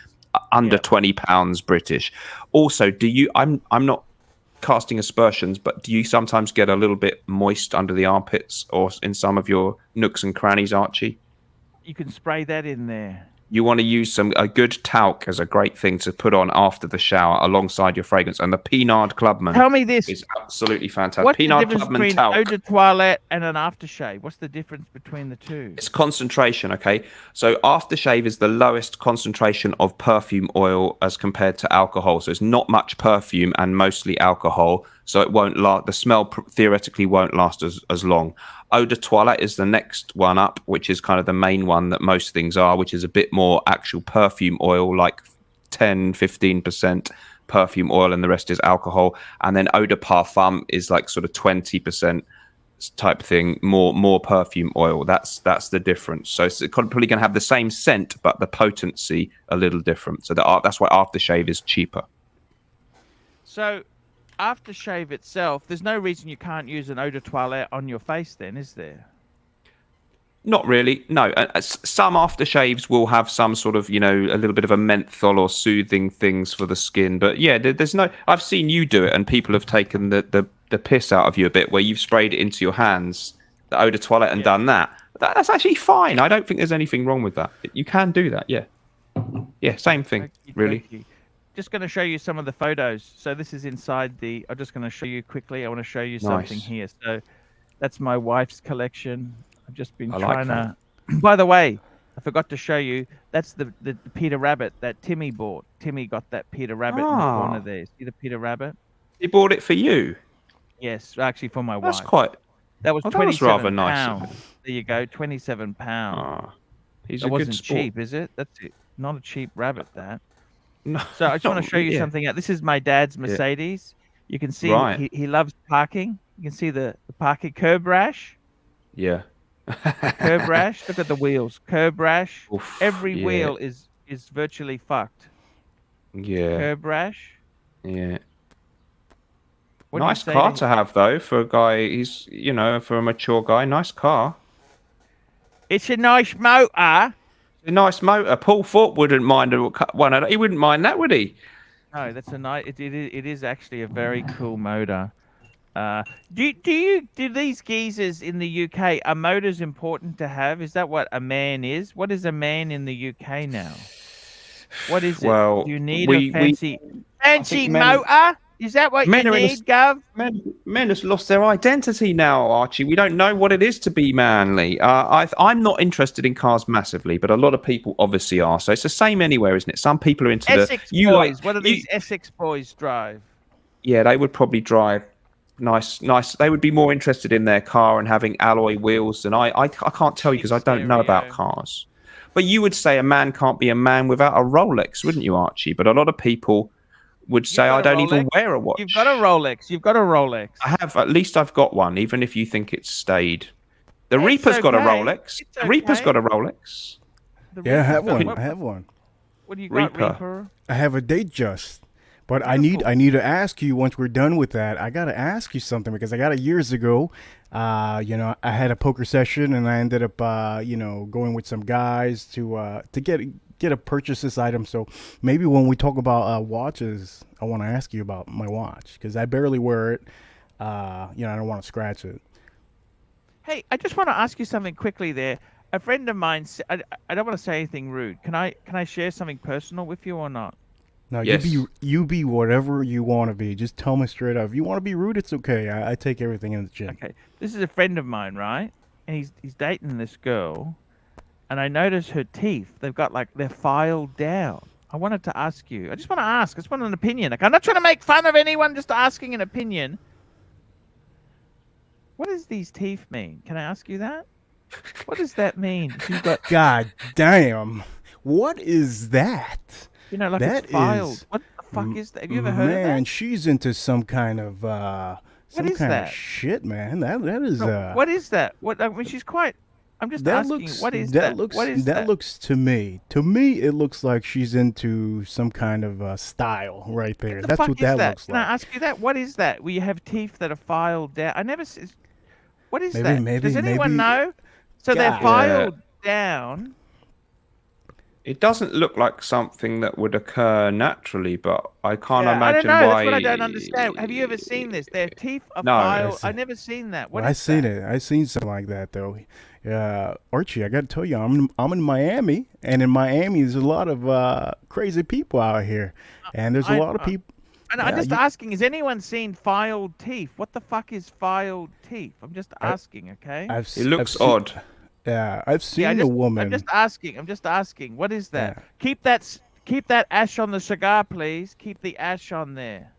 under £20 British. Also, I'm not casting aspersions, but do you sometimes get a little bit moist under the armpits or in some of your nooks and crannies, Archie? You can spray that in there. You want to use a good talc as a great thing to put on after the shower alongside your fragrance. And the Pinard Clubman Tell me this. is absolutely fantastic. What's Pinard the difference Clubman between talc. eau de toilette and an aftershave? What's the difference between the two? It's concentration, okay? So aftershave is the lowest concentration of perfume oil as compared to alcohol. So it's not much perfume and mostly alcohol. So it won't last. The smell theoretically won't last as long. Eau de toilette is the next one up, which is kind of the main one that most things are, which is a bit more actual perfume oil, like 10-15% perfume oil, and the rest is alcohol. And then eau de parfum is like sort of 20% type thing, more perfume oil. That's the difference. So it's probably going to have the same scent, but the potency a little different. So that's why aftershave is cheaper. So, aftershave itself, there's no reason you can't use an eau de toilette on your face then, is there? Not really, no. Some aftershaves will have some sort of, a little bit of a menthol or soothing things for the skin. But yeah, there's no... I've seen you do it and people have taken the piss out of you a bit where you've sprayed it into your hands, the eau de toilette, and done that. That's actually fine. I don't think there's anything wrong with that. You can do that, yeah. Yeah, same thing, really. Just going to show you some of the photos. So this is inside I'm just going to show you quickly. I want to show you something here. So that's my wife's collection. I've just been trying to... By the way, I forgot to show you. That's the Peter Rabbit that Timmy bought. Timmy got that Peter Rabbit in the corner there. See the Peter Rabbit? He bought it for you? Yes, actually for my That's wife. That was 27 rather nice. pounds. There you go, 27 pounds. He's That a good wasn't sport. cheap, is it? That's it. Not a cheap rabbit, that. No, So I just want to show you something out. This is my dad's Mercedes. You can see he loves parking. You can see the parking curb rash. Yeah. Curb rash. Look at the wheels. Curb rash. Oof, Every wheel is virtually fucked. Yeah. Curb rash. Yeah. What do you Nice say car to- to have, though, for a guy. He's, for a mature guy. Nice car. It's a nice motor. A nice motor. Paul Thorpe wouldn't mind one. He wouldn't mind that, would he? No, that's a nice. It is actually a very cool motor. Do these geezers in the UK, are motors important to have? Is that what a man is? What is a man in the UK now? What is Well, it? Do you need we- a fancy men- motor? Is that what you men are in a need, Gov? Men have lost their identity now, Archie. We don't know what it is to be manly. I'm not interested in cars massively, but a lot of people obviously are. So it's the same anywhere, isn't it? Some people are into Essex boys. What do these Essex boys drive? Yeah, they would probably drive nice. They would be more interested in their car and having alloy wheels than I can't tell you because I don't know about cars. But you would say a man can't be a man without a Rolex, wouldn't you, Archie? But a lot of people would say I don't even wear a watch. You've got a Rolex. You've got a Rolex. I have. At least I've got one, even if you think it's stayed. The Reaper's got a Rolex. The Reaper's got a Rolex. Yeah, I have one. I have one. What do you got, Reaper. Reaper? I have a Datejust. But I need to ask you once we're done with that. I gotta ask you something because I got it years ago. I had a poker session and I ended up going with some guys to get a purchase this item. So maybe when we talk about watches, I want to ask you about my watch because I barely wear it. I don't want to scratch it. Hey, I just want to ask you something quickly there. A friend of mine, I don't want to say anything rude. Can I share something personal with you or not? No, Yes. you be whatever you want to be. Just tell me straight up. If you want to be rude, it's okay. I take everything in the chin. Okay, this is a friend of mine, right? And he's dating this girl, and I noticed her teeth. They're filed down. I wanted to ask you. I just want to ask. I just want an opinion. Like, I'm not trying to make fun of anyone. Just asking an opinion. What does these teeth mean? Can I ask you that? What does that mean? If you've got, God damn. What is that? like That it's filed. is- What the fuck is that? Have you ever heard of Man, that? she's into some kind of is that? shit, man. That is No, what is that? What I mean, she's quite. I'm just That asking, looks what is that that? looks What is that that? looks to me it looks like she's into some kind of style right there. What the That's fuck what is that that? looks Can I like. ask you that? What is that? Where you have teeth that are filed down? I never. What is Maybe that? Does anyone maybe know? So they're God. Yeah. filed down. It doesn't look like something that would occur naturally, but I can't Yeah, I don't imagine know. That's why. what I don't understand. Have you ever seen this? Their teeth are No. filed. Yes. I never seen that. What Well, I is seen that? it. I seen something like that though. Archie, I got to tell you, I'm in Miami, and in Miami, there's a lot of crazy people out here, and there's a I, lot of I people. I'm Yeah, just asking. Has anyone seen filed teeth? What the fuck is filed teeth? I'm just I, asking. Okay. It looks I've seen. odd. Yeah, I've Yeah, seen a I'm just woman. asking. I'm just asking. What is that? Yeah. Keep that ash on the cigar, please. Keep the ash on there.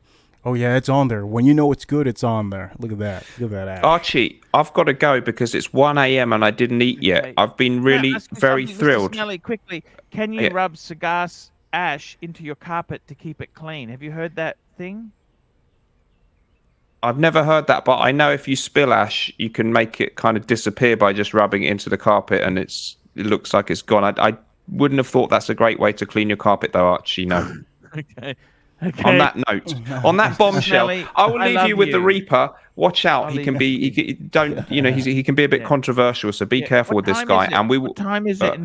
Oh yeah, it's on there. When you know it's good, it's on there. Look at that. Look at that ash. Archie, I've got to go because it's 1 a.m. and I didn't eat yet. Okay. I've been Can I really ask you very something, Mr. thrilled. Smelly, quickly? Can you Yeah. rub cigar ash into your carpet to keep it clean? Have you heard that thing? I've never heard that, but I know if you spill ash, you can make it kind of disappear by just rubbing it into the carpet, and it looks like it's gone. I wouldn't have thought that's a great way to clean your carpet, though, Archie. No. Okay. On Okay. that note, on that bombshell, Smelly, I will I leave love you with the you. Reaper. Watch out; I'll he leave can be. He can be a bit Yeah. controversial. So be Yeah. careful What with this time guy. is it? And we will. What time is it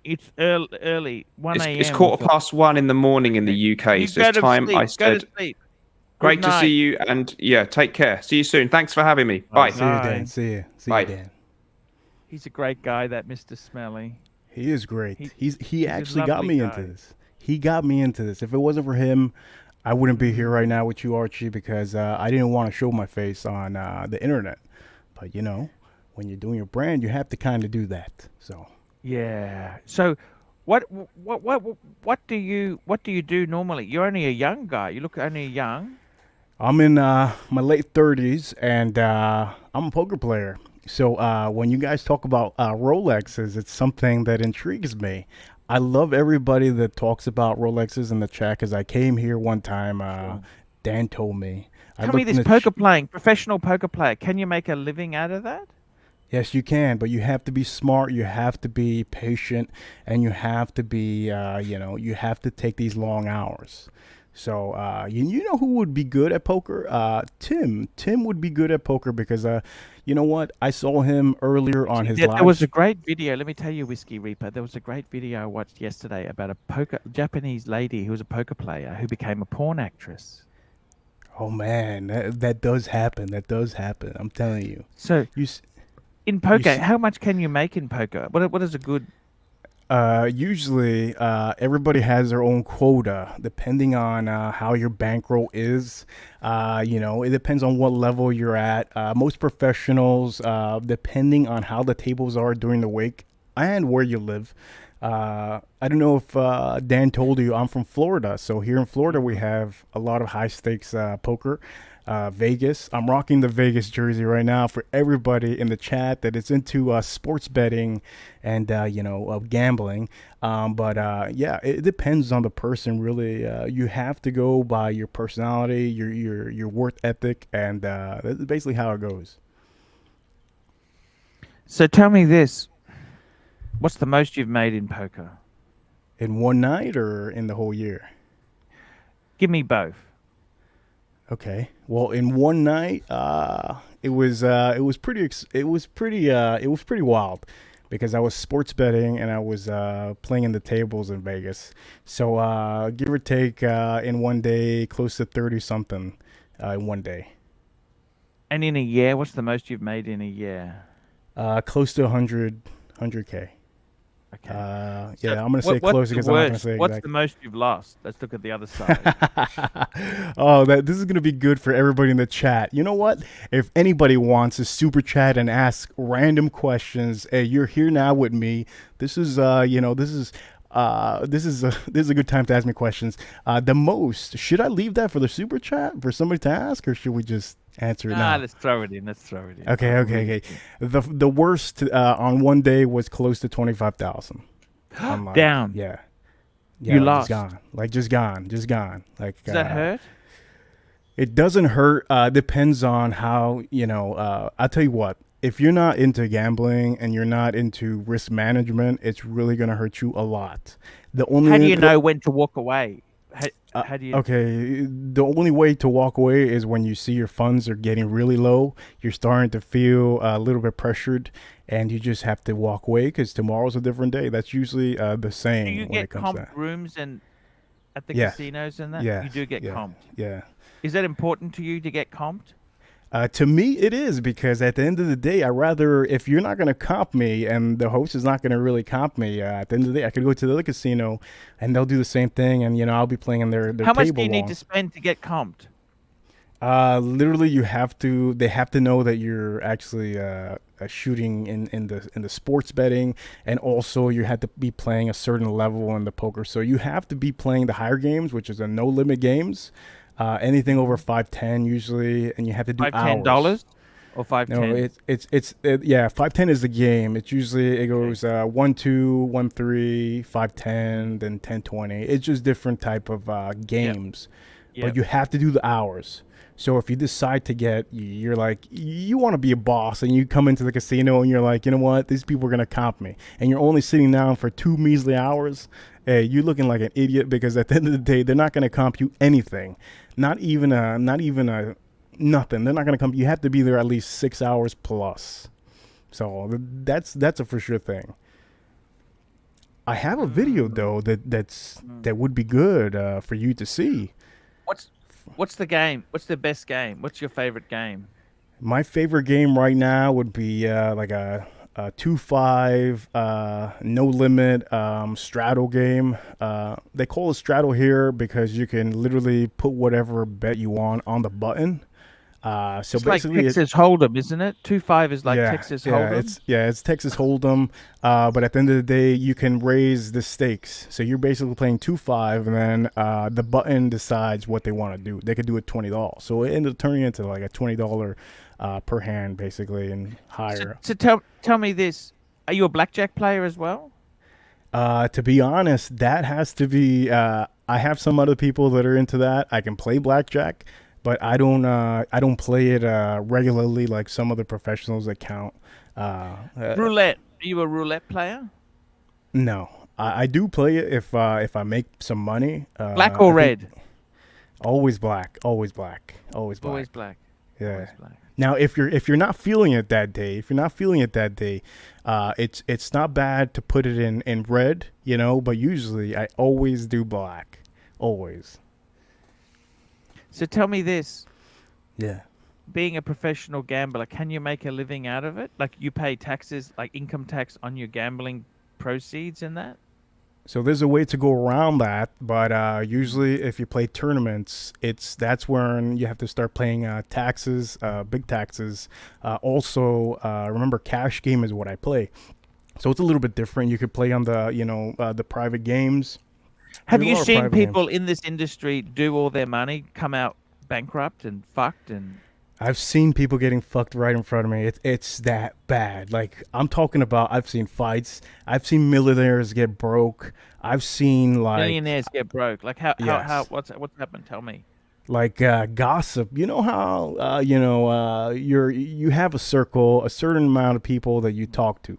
it's early 1 a.m. It's 1:15 in the morning in the UK. You So go it's to time. sleep. I Go said, to sleep. great Good to see night. you, and yeah, take care. See you soon. Thanks for having me. Bye. See you, Bye. Dan. See you. See Bye. you, Dan. He's a great guy, that Mr. Smelly. He is great. He's He a actually got lovely me guy. into this. He got me into this. If it wasn't for him, I wouldn't be here right now with you, Archie, because I didn't want to show my face on the internet. But you know, when you're doing your brand, you have to kind of do that. So Yeah. So, what do you do normally? You're only a young guy. You look only young. I'm in my late 30s, and I'm a poker player. So when you guys talk about Rolexes, it's something that intrigues me. I love everybody that talks about Rolexes in the chat because I came here one time. Dan told me. I Tell me looked in this the professional poker player. Can you make a living out of that? Yes, you can, but you have to be smart. You have to be patient, and you have to be, you have to take these long hours. So, you know who would be good at poker? Tim. Tim would be good at poker because, you know what? I saw him earlier on his live. There was a great video. Let me tell you, Whiskey Reaper. There was a great video I watched yesterday about a Japanese lady who was a poker player who became a porn actress. Oh man, that does happen. That does happen. I'm telling you. So You s- in poker, s- how much can you make in poker? What is a good? Usually, everybody has their own quota depending on how your bankroll is. It depends on what level you're at. Most professionals, depending on how the tables are during the week and where you live. I don't know if Dan told you I'm from Florida. So here in Florida, we have a lot of high stakes poker. Vegas. I'm rocking the Vegas jersey right now for everybody in the chat that is into sports betting and gambling. Yeah, it depends on the person. Really, you have to go by your personality, your work ethic, and that's basically how it goes. So tell me this: what's the most you've made in poker? In one night or in the whole year? Give me both. Okay. Well, in one night, it was pretty wild because I was sports betting and I was playing in the tables in Vegas. So give or take in one day, close to 30 something in one day. And in a year, what's the most you've made in a year? Close to 100K. Okay. Yeah, I'm gonna say close because I'm not gonna say What's exact. the most you've lost? Let's look at the other side. Oh, this is gonna be good for everybody in the chat. You know what? If anybody wants to super chat and ask random questions, hey, you're here now with me. This is this is a good time to ask me questions. The most, should I leave that for the super chat for somebody to ask, or should we just answer it now? Let's throw it in. Okay. The worst on one day was close to 25,000. Down. Yeah. You lost. Just gone. Like Does that hurt? It doesn't hurt. Depends on how I'll tell you what. if you're not into gambling and you're not into risk management, it's really gonna hurt you a lot. The only How do you know when to walk away? How do you? Okay, the only way to walk away is when you see your funds are getting really low. You're starting to feel a little bit pressured, and you just have to walk away because tomorrow's a different day. That's usually the Do saying you when get it comes to comped that. rooms and at the Yeah. casinos and that? Yeah, You do get yeah, comped. yeah. Is that important to you to get comped? To me, it is because at the end of the day, I rather if you're not going to comp me and the host is not going to really comp me, at the end of the day, I could go to the other casino and they'll do the same thing, and I'll be playing in their How much do table you need long. to spend to get comped? Literally, they have to know that you're actually shooting in the sports betting, and also you have to be playing a certain level in the poker. So you have to be playing the higher games, which is the no limit games. Anything over 510 usually, and you have to do hours. $510 or No, $510? yeah, 510 is the game. It's usually it goes 1-2, 1-3, 510, then 10-20. It's just different type of games, Yep. but you have to do the hours. So if you decide to you're like you want to be a boss, and you come into the casino and you're like, you know what, these people are gonna comp me, and you're only sitting down for 2 measly hours. Hey, you're looking like an idiot because at the end of the day, they're not gonna comp you anything, not even a nothing. They're not gonna come. You have to be there at least 6 hours plus. So that's a for sure thing. I have a video though that would be good for you to see. What's the game? What's the best game? What's your favorite game? My favorite game right now would be like a 2-5 no limit straddle game. They call it straddle here because you can literally put whatever bet you want on the button. So It's like basically, Texas Hold'em, isn't it? 2-5 is like Texas Hold'em. It's Texas Hold'em. But at the end of the day, you can raise the stakes. So you're basically playing 2-5, and then the button decides what they want to do. They could do it $20, so it ended up turning into like a $20 per hand, basically, and higher. So tell me this: are you a blackjack player as well? To be honest, that has to be. I have some other people that are into that. I can play blackjack, but I don't play it regularly like some other professionals that count. Roulette. Are you a roulette player? No, I do play it if I make some money. Black or red? Always black. Always black. Always black. Always black. Yeah. Always black. Now, if you're not feeling it that day, it's not bad to put it in red, But usually, I always do black. Always. So tell me this: Yeah. being a professional gambler, can you make a living out of it? Like you pay taxes, like income tax on your gambling proceeds and that? So there's a way to go around that, but usually if you play tournaments, that's when you have to start paying taxes, big taxes. Also, remember, cash game is what I play, so it's a little bit different. You could play on the private games. Have There's a you lot of seen private people games. in this industry do all their money, come out bankrupt and fucked? And I've seen people getting fucked right in front of me. It's that bad. Like, I'm talking about, I've seen fights. I've seen millionaires get broke. I've seen millionaires get broke. Like how Yes. what's happened? Tell me. like gossip. You know how you have a circle, a certain amount of people that you talk to.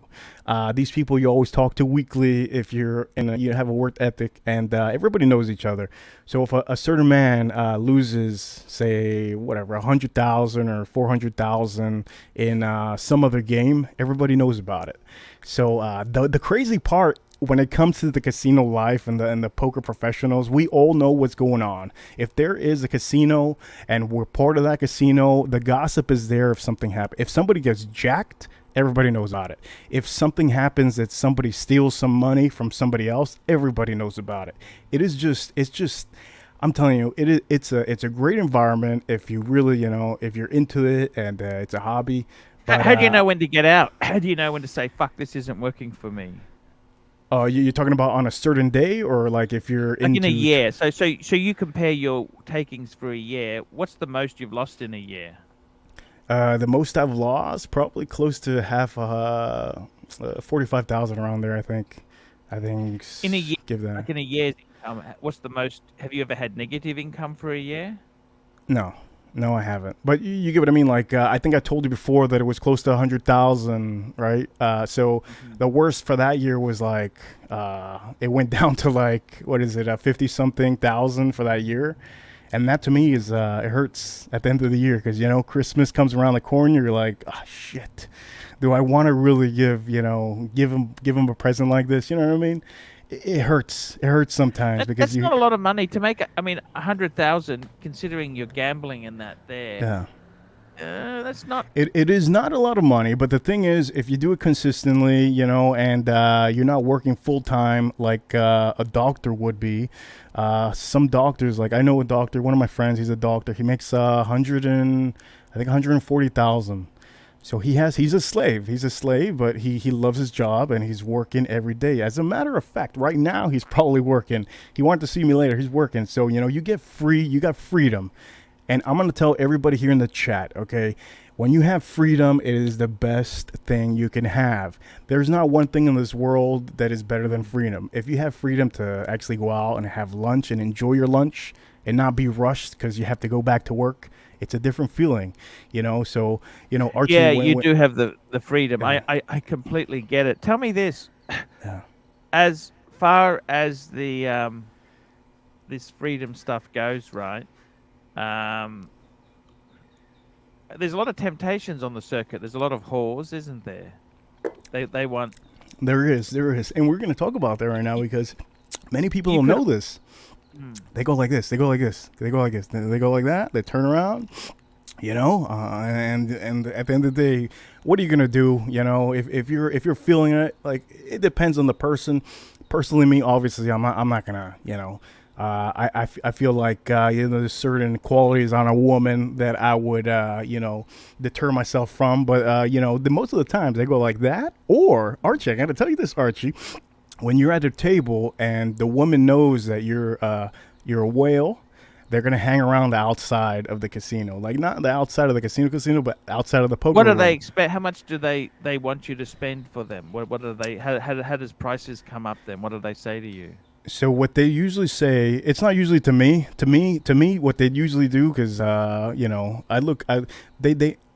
These people you always talk to weekly if you have a work ethic, and everybody knows each other. So if a certain man loses, say, whatever, 100,000 or 400,000 in some other game, everybody knows about it. So the crazy part, when it comes to the casino life and the poker professionals, we all know what's going on. If there is a casino and we're part of that casino, the gossip is there if something happens. If somebody gets jacked, everybody knows about it. If something happens that somebody steals some money from somebody else, everybody knows about it. It's just I'm telling you, it's a great environment if you really, if you're into it, and it's a hobby. But, How do you know when to get out? How do you know when to say, fuck, this isn't working for me? You're talking about on a certain day, or like if you're Like in into a year. So you compare your takings for a year. What's the most you've lost in a year? The most I've lost, probably close to half 45,000 around there. I think. In a year, Give that. like in a year's income, what's the most? Have you ever had negative income for a year? No, No, I haven't. But you get what I mean. Like I think I told you before that it was close to 100,000, right? So the worst for that year was like it went down to like what is it, 50 something thousand for that year, and that to me is it hurts at the end of the year because Christmas comes around the corner. You're like, oh shit, do I want to really give him a present like this? You know what I mean? It hurts. It hurts sometimes because That's not a lot of money to make. I mean, 100,000, considering you're gambling in that there. Yeah. That's not. It is not a lot of money, but the thing is, if you do it consistently, and you're not working full time like a doctor would be, some doctors, like I know a doctor, one of my friends, he's a doctor. He makes 140,000. So he's a slave. He's a slave, but he loves his job and he's working every day. As a matter of fact, right now he's probably working. He wanted to see me later. He's working. So, you got freedom. And I'm going to tell everybody here in the chat, okay? When you have freedom, it is the best thing you can have. There's not one thing in this world that is better than freedom. If you have freedom to actually go out and have lunch and enjoy your lunch and not be rushed because you have to go back to work, it's a different feeling, So, Archie. Yeah, you do have the freedom. Yeah. I completely get it. Tell me this: Yeah. as far as the this freedom stuff goes, right? There's a lot of temptations on the circuit. There's a lot of whores, isn't there? They want. There is, and we're going to talk about that right now because many people don't know this. They go like this. They go like this. They go like this. They go like that. They turn around. And at the end of the day, what are you gonna do? If you're feeling it, like it depends on the person. Personally, me, obviously, I'm not gonna. I feel like there's certain qualities on a woman that I would deter myself from. But the most of the times they go like that. Or Archie, I gotta tell you this, Archie. When you're at a table and the woman knows that you're a whale, they're gonna hang around the outside of the casino, like not the outside of the casino, but outside of the poker What do room. they expect? How much do they want you to spend for them? What do they? How does prices come up then? What do they say to you? So what they usually say, it's not usually to me. To me, what they usually do, because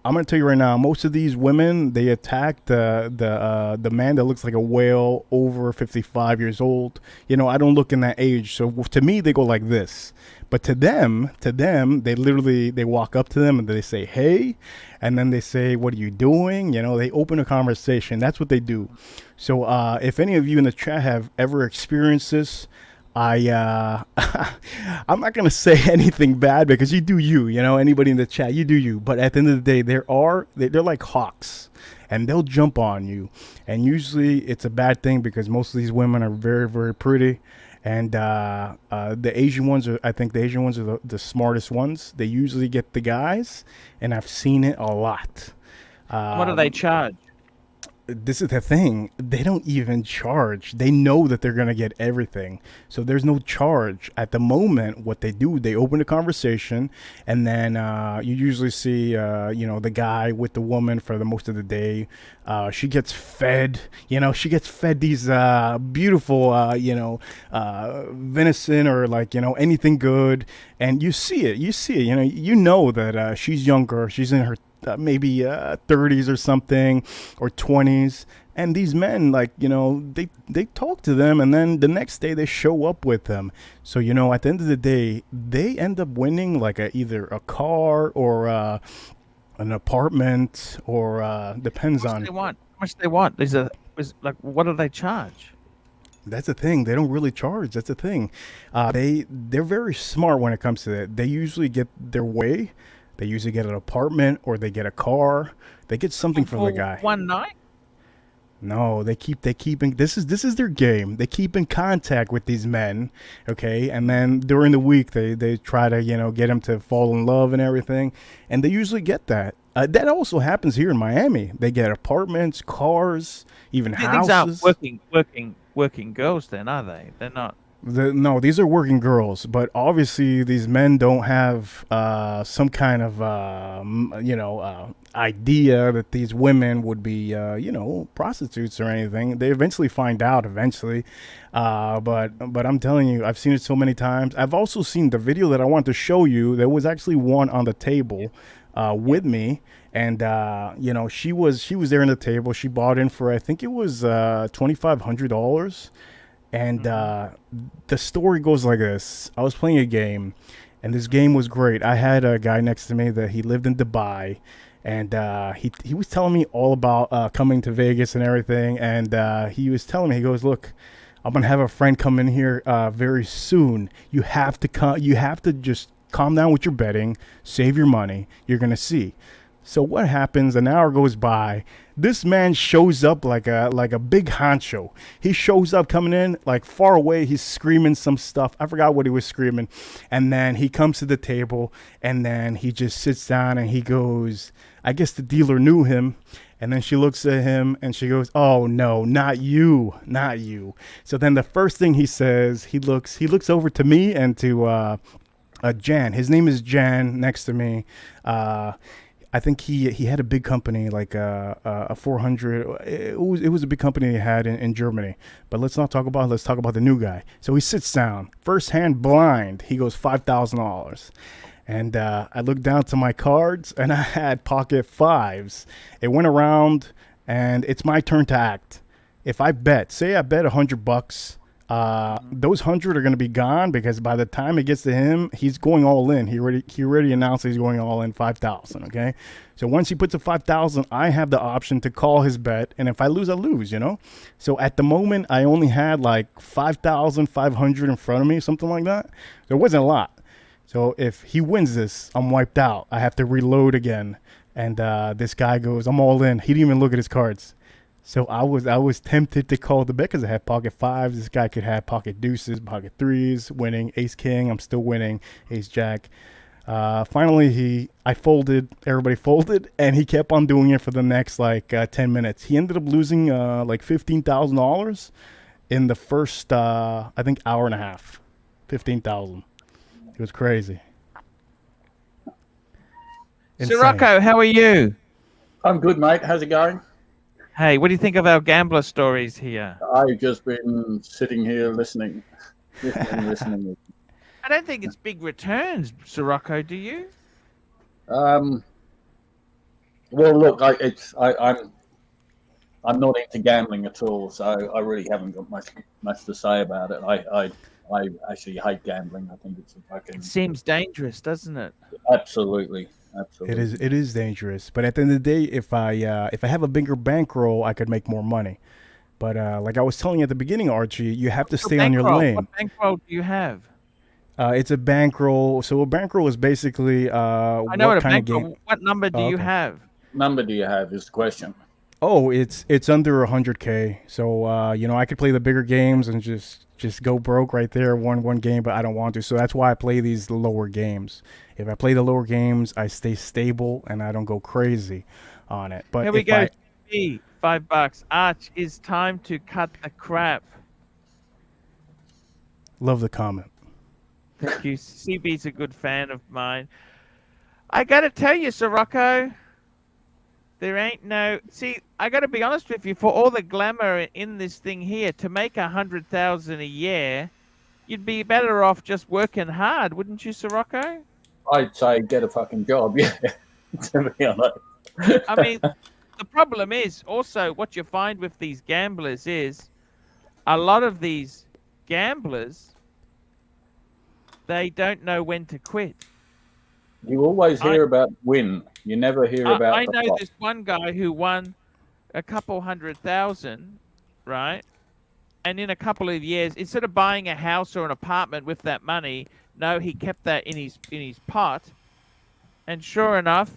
I'm gonna tell you right now, most of these women, they attack the man that looks like a whale over 55 years old. I don't look in that age, so to me they go like this. But to them, they walk up to them and they say, "Hey," and then they say, "What are you doing?" They open a conversation. That's what they do. So if any of you in the chat have ever experienced this, I'm not gonna say anything bad because you do you. Anybody in the chat, you do you. But at the end of the day, they're like hawks, and they'll jump on you. And usually, it's a bad thing because most of these women are very, very pretty. And the Asian ones are the smartest ones. They usually get the guys, and I've seen it a lot. What do they charge? This is the thing. They don't even charge. They know that they're going to get everything. So there's no charge. At the moment, what they do, they open a conversation, and then you usually see, the guy with the woman for the most of the day. She gets fed, these beautiful, venison or anything good. And you see it, that she's younger. She's in her maybe 30s or something, or 20s, and these men they talk to them, and then the next day they show up with them. So at the end of the day, they end up winning either a car or an apartment, or depends on how much they want. What do they charge? That's the thing. They don't really charge. That's the thing. They're very smart when it comes to that. They usually get their way. They usually get an apartment, or they get a car. They get something from the guy. One night? No, they keep this is their game. They keep in contact with these men, okay? And then during the week they try to, get them to fall in love and everything. And they usually get that. That also happens here in Miami. They get apartments, cars, even houses. These aren't working girls then, are they? They're not. No, these are working girls, but obviously these men don't have some kind of idea that these women would be prostitutes or anything. They eventually find out eventually, but I'm telling you, I've seen it so many times. I've also seen the video that I wanted to show you. There was actually one on the table with me. And she was there in the table. She bought in for, I think it was $2,500. And the story goes like this. I was playing a game, and this game was great. I had a guy next to me that he lived in Dubai, and he was telling me all about coming to Vegas and everything. And he was telling me, he goes, "Look, I'm gonna have a friend come in here very soon. You have to come. You have to just calm down with your betting, save your money. You're gonna see." So what happens? An hour goes by. This man shows up like a big honcho. He shows up coming in like far away. He's screaming some stuff. I forgot what he was screaming. And then he comes to the table, and then he just sits down and he goes, I guess the dealer knew him. And then she looks at him and she goes, "Oh no, not you, not you." So then the first thing he says, he looks over to me and to Jan. His name is Jan next to me. I think he had a big company, like a 400. It was a big company he had in Germany. But let's talk about the new guy. So he sits down, first hand blind. He goes $5,000. And I looked down to my cards, and I had pocket fives. It went around, and it's my turn to act. If I bet, say I bet $100, those 100 are going to be gone, because by the time it gets to him, he's going all in. He already announced he's going all in 5,000. Okay, so once he puts a 5,000, I have the option to call his bet, and if I lose, I lose. So at the moment, I only had like 5,500 in front of me, something like that. So it wasn't a lot. So if he wins this, I'm wiped out. I have to reload again. And this guy goes, "I'm all in." He didn't even look at his cards. So I was tempted to call the bet because I had pocket fives. This guy could have pocket deuces, pocket threes, winning ace king. I'm still winning ace jack. Finally, I folded. Everybody folded, and he kept on doing it for the next 10 minutes. He ended up losing like $15,000 in the first I think hour and a half. 15,000. It was crazy. Insane. Sirocco, how are you? I'm good, mate. How's it going? Hey, what do you think of our gambler stories here? I've just been sitting here listening. Listening. I don't think it's big returns, Sirocco, do you? Well, look, I'm not into gambling at all, so I really haven't got much to say about it. I actually hate gambling. I think it's a fucking. It seems dangerous, doesn't it? Absolutely. It is dangerous, but at the end of the day, if I have a bigger bankroll, I could make more money. But like I was telling you at the beginning, Archie, you have to stay on your lane. What bankroll do you have? It's a bankroll. So a bankroll is basically I know what kind of game. What number do you have? Number do you have is the question. Oh, it's under 100K. So I could play the bigger games and just go broke right there, one game, but I don't want to. So that's why I play these lower games. If I play the lower games, I stay stable and I don't go crazy on it. But here we go. $5. Arch, it's time to cut the crap. Love the comment. Thank you. CB's a good fan of mine. I got to tell you, Sirocco, there ain't no... See, I got to be honest with you, for all the glamour in this thing here, to make 100,000 a year, you'd be better off just working hard, wouldn't you, Sirocco? I'd say get a fucking job, yeah, to be honest. I mean, the problem is also what you find with these gamblers is a lot of these gamblers, they don't know when to quit. You always hear about win. You never hear about I the know flop. this one guy who won a couple 100,000, right? And in a couple of years, instead of buying a house or an apartment with that money, no, he kept that in his pot. And sure enough,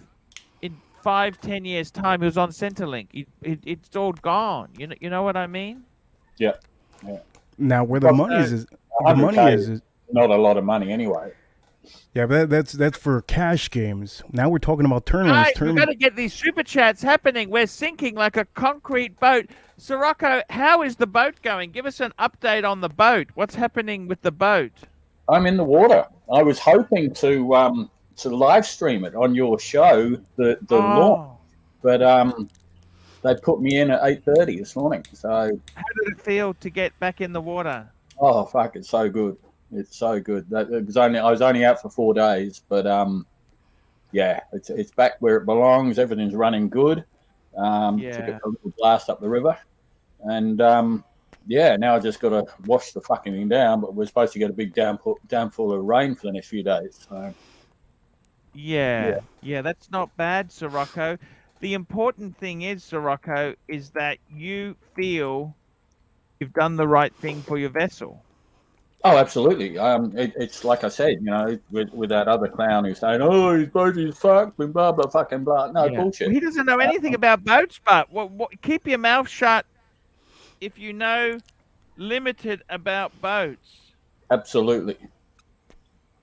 in 5-10 years' time, he was on Centrelink. It's all gone. You know what I mean? Yeah. Now, where the money is not a lot of money anyway. Yeah, but that's for cash games. Now we're talking about tournaments. Guys, we've got to get these super chats happening. We're sinking like a concrete boat. Sirocco, how is the boat going? Give us an update on the boat. What's happening with the boat? I'm in the water. I was hoping to live stream it on your show, the launch, but they put me in at 8:30 this morning. So how did it feel to get back in the water? Oh fuck, it's so good. It's so good. I was only out for 4 days, but yeah, it's back where it belongs. Everything's running good. Took a little blast up the river, and yeah, now I just got to wash the fucking thing down. But we're supposed to get a big downfall of rain for the next few days. So yeah, that's not bad, Sirocco. The important thing is, Sirocco, is that you feel you've done the right thing for your vessel. Oh, absolutely. It's like I said, with that other clown who's saying, "Oh, his boat is fucked," and blah blah fucking blah. No bullshit. He doesn't know anything about boats, but keep your mouth shut if you know limited about boats. Absolutely.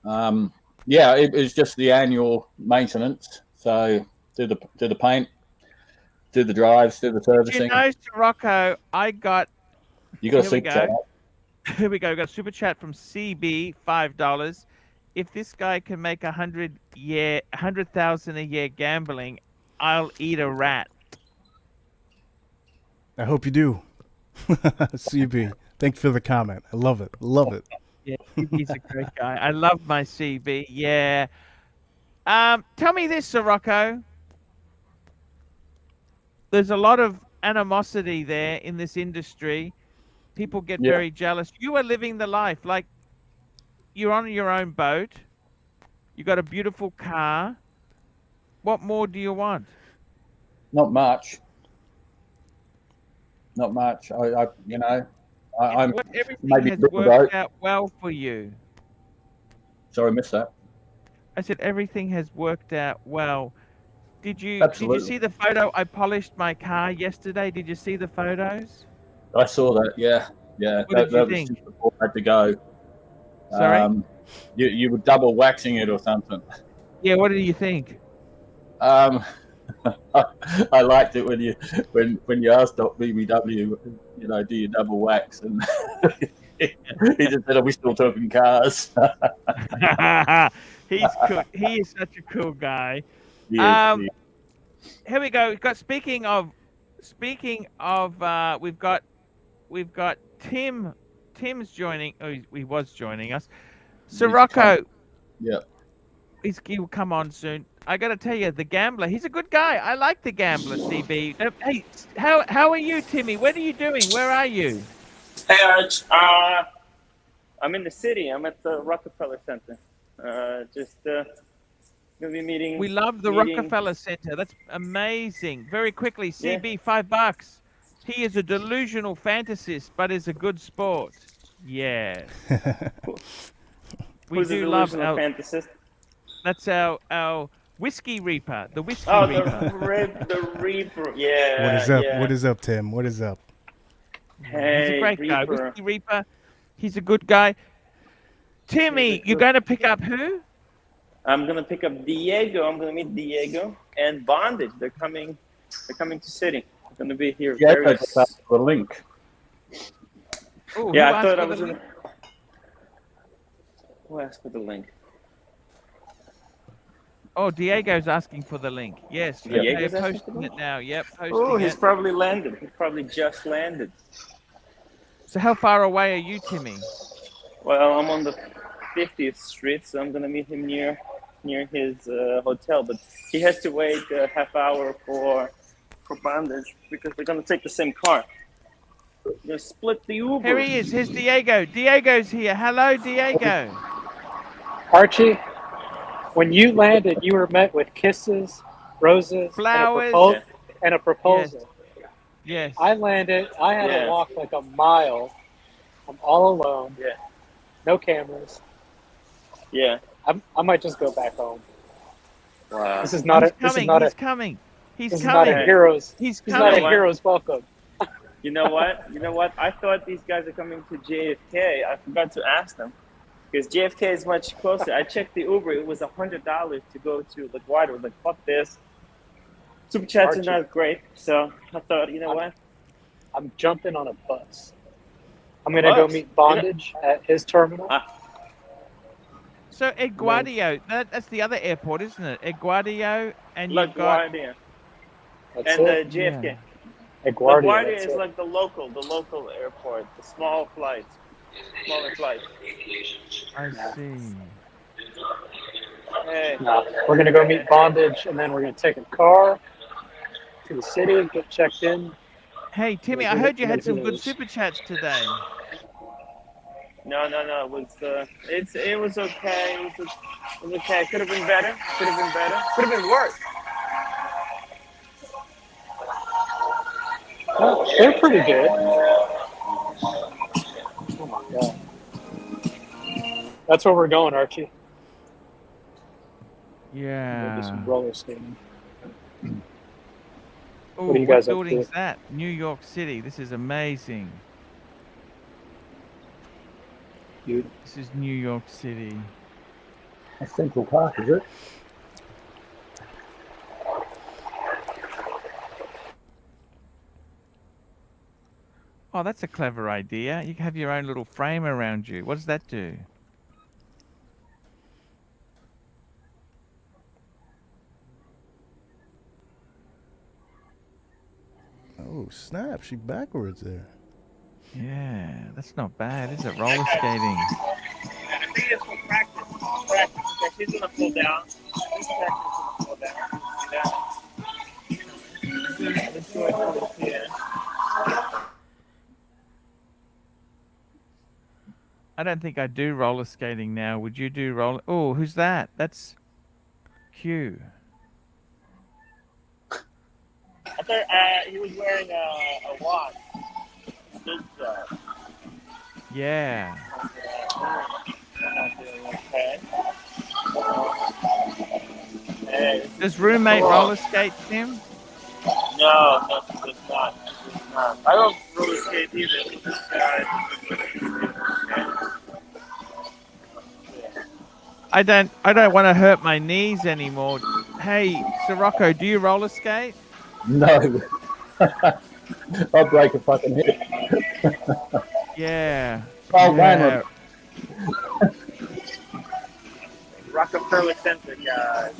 Yeah, it was just the annual maintenance. So do the paint, do the drives, do the servicing. You know, Sirocco, You got a super chat. Here we go. We got a super chat from CB, $5. If this guy can make 100,000 a year gambling, I'll eat a rat. I hope you do. CB, thanks for the comment. I love it. Love it. Yeah, he's a great guy. I love my CB. Yeah. Tell me this, Sirocco. There's a lot of animosity there in this industry. People get very jealous. You are living the life. Like, you're on your own boat. You got a beautiful car. What more do you want? Not much. Not much. I'm everything has worked out well for you. Sorry, I missed that. I said everything has worked out well. Did you see the photo? I polished my car yesterday. Did you see the photos? I saw that. Yeah. What did you think? Was just before I had to go. Sorry. You were double waxing it or something. Yeah. What did you think? I liked it when you asked BBW, do you double wax, and he just said, "Are we still talking cars?" He's cool. He is such a cool guy. Yeah. Here we go. Speaking of, we've got Tim. Tim's joining. Oh, he was joining us. Sirocco. Yeah. He will come on soon. I got to tell you, the gambler. He's a good guy. I like the gambler, CB. Hey, how are you, Timmy? What are you doing? Where are you? Hey, Arch. I'm in the city. I'm at the Rockefeller Center. Gonna be meeting. We love the Rockefeller Center. That's amazing. Very quickly, CB, $5. He is a delusional fantasist, but is a good sport. Yes. Who's a delusional fantasist? That's our whiskey reaper. The whiskey reaper. The reaper. Yeah. What is up? Yeah. What is up, Tim? What is up? Hey, he's a great guy. Reaper. Whiskey reaper. He's a good guy. Timmy, you're going to pick up who? I'm gonna pick up Diego. I'm gonna meet Diego and Bondage. They're coming to city. They're gonna be here. Yeah, I asked for the link. Ooh, Yeah, I thought I was gonna. Who asked for the link? Oh, Diego's asking for the link. Yes, Diego's they're asking for posting the it now. Yep, posting Oh, he's it. probably landed. He probably just landed. So how far away are you, Timmy? Well, I'm on the 50th Street, so I'm gonna meet him near his hotel. But he has to wait a half hour for Bondage because they're gonna take the same car. They're gonna split the Uber. Here he is. Here's Diego. Diego's here. Hello, Diego. Archie, when you landed, you were met with kisses, roses, flowers, and a proposal. Yes. I landed. I had to walk like a mile. I'm all alone. Yeah. No cameras. Yeah. I might just go back home. Wow. This is not He's a. coming. This is not He's a. coming. He's This is coming. not a hero's. He's This is not a coming. hero's welcome. You know what? I thought these guys are coming to JFK. I forgot to ask them. because JFK is much closer. I checked the Uber; it was $100 to go to LaGuardia. I was like, "Fuck this." Super chats are Archie. not great, so I thought, you know what? I'm jumping on a bus. I'm gonna go Bus? meet Bondage at his terminal. So Eduardo, that's the other airport, isn't it? Eduardo, and you've got LaGuardia That's and it. JFK. Yeah. LaGuardia, LaGuardia that's is it. like the local airport, the small flights, smaller flights. I see. Hey, No, we're gonna go meet Bondage, and then we're gonna take a car to the city, get checked in. Hey Timmy, I heard you had some good super chats today. no, it was it was okay. It was okay. Could have been better. Could have been better. Could have been worse. Well, they're pretty good. Oh my god. That's where we're going, Archie. We'll do Yeah. some roller skating. Oh, What are you what guys up building's to? that? New York City. This is amazing. Dude. This is New York City. That's Central Park, is it? Oh, that's a clever idea. You can have your own little frame around you. What does that do? Oh, snap. She backwards there. Yeah, that's not bad, is it? Roller skating. I think it's for practice. Practice. Okay, she's gonna pull down. This practice is gonna pull down. See that? Let's do it from here. I don't think I do roller skating now. Would you do roller? Oh, who's that? That's Q. I thought he was wearing a watch. This Yeah. okay. Hey, Does roommate Cool. roller skate, Tim? no, it's not. It's not. I don't roller skate either. This guy. I don't want to hurt my knees anymore. Hey, Sirocco, do you roller skate? No. I'll break a fucking hip. Yeah. Oh, Yeah. Rockefeller Center, guys.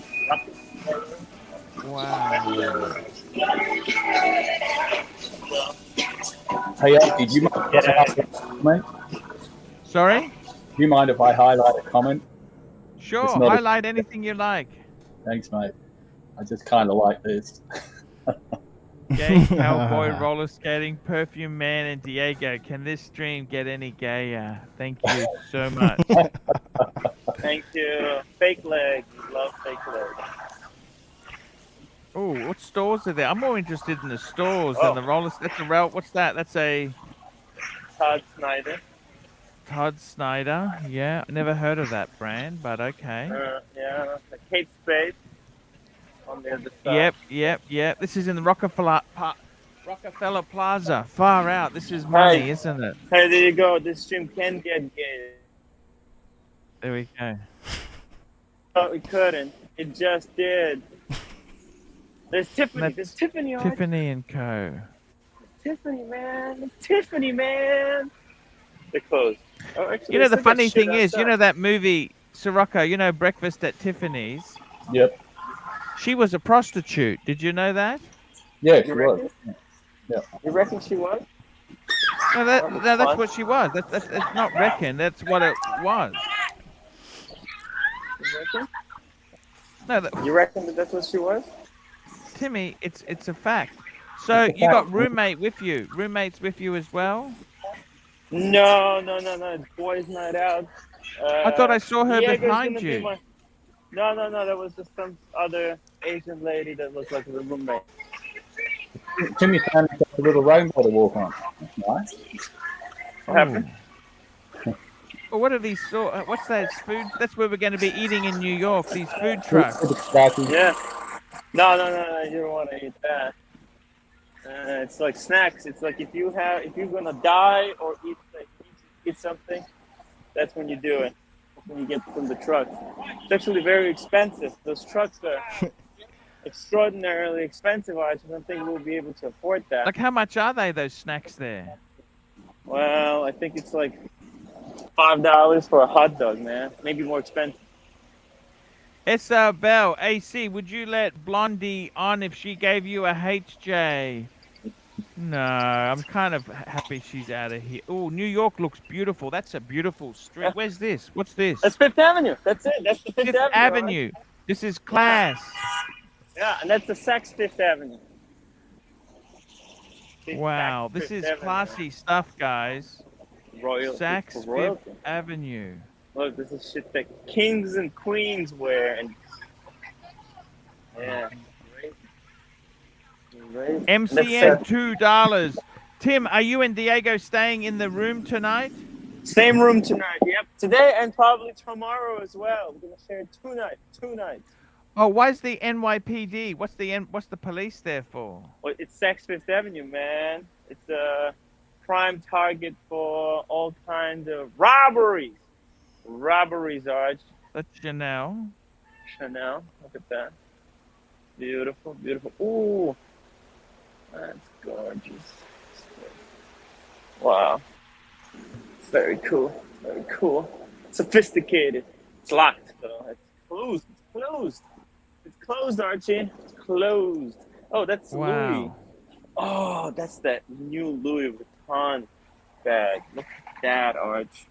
Wow. Hey, Archie, do you mind if I highlight a comment? Sorry? Do you mind if I highlight a comment? Sure. It's not a- Highlight anything you like. Thanks, mate. I just kind of like this. Gay cowboy roller skating, perfume man, and Diego. Can this stream get any gayer? Thank you so much. Thank you. Fake legs. Love fake legs. Oh, what stores are there? I'm more interested in the stores Oh. than the rollers. That's a route. What's that? That's a Todd Snyder. Todd Snyder. Yeah, I never heard of that brand, but okay. Yeah. Kate Spade. On the other side. Yep. This is in the Rockefeller Plaza. Far out. This is money, Hey. isn't it? Hey, there you go. This stream can get gay. There we go. No, it couldn't. It just did. There's Tiffany. That's There's Tiffany on. Tiffany and Co. Tiffany, man. Tiffany, man. They're closed. Oh, actually, You know, they the still got funny shit thing is, you outside. know that movie, Sirocco, you know Breakfast at Tiffany's? Yep. She was a prostitute. Did you know that? Yeah, she You was. reckon? Yeah. You reckon she was? No, that's what she was. That's not reckon. That's what it was. You reckon? No, You reckon that that's what she was? Timmy, it's a fact. So you got roommates with you as well? No. It's boys' night out. I thought I saw her Diego's behind gonna be you. my- No. That was just some other Asian lady that looked like a roommate. Timmy found himself a little rainbow to walk on. That's nice. What happened? Well, what are these? What's that? It's food. That's where we're going to be eating in New York. These food trucks. Yeah. No. You don't want to eat that. It's like snacks. It's like if you're gonna die or eat something, that's when you do it. when you get from the truck. It's actually very expensive. Those trucks are extraordinarily expensive. I don't think we'll be able to afford that. Like, how much are they, those snacks there? Well, I think it's like $5 for a hot dog, man. Maybe more expensive. Bell, AC, would you let Blondie on if she gave you a HJ? No, I'm kind of happy she's out of here. Oh, New York looks beautiful. That's a beautiful street. Where's this? What's this? That's Fifth Avenue. That's it. That's the Fifth Avenue. Avenue. Right? This is class. Yeah, and that's the Saks Fifth Avenue. Wow, this is classy stuff, guys. Saks Fifth Avenue. Look, this is shit that kings and queens wear, and yeah. Right. MCN $2. Tim, are you and Diego staying in the room tonight? Same room tonight. Yep. Today and probably tomorrow as well. We're gonna share two nights. Oh, why's the NYPD? What's the police there for? Well, it's Saks Fifth Avenue, man. It's a prime target for all kinds of robberies. Arch. That's Chanel. Look at that. Beautiful. Ooh. That's gorgeous. Wow. Very cool. Sophisticated. It's locked, though. It's closed. It's closed, Archie. It's closed. Oh, that's Louis. Oh, that's that new Louis Vuitton bag. Look at that, Arch.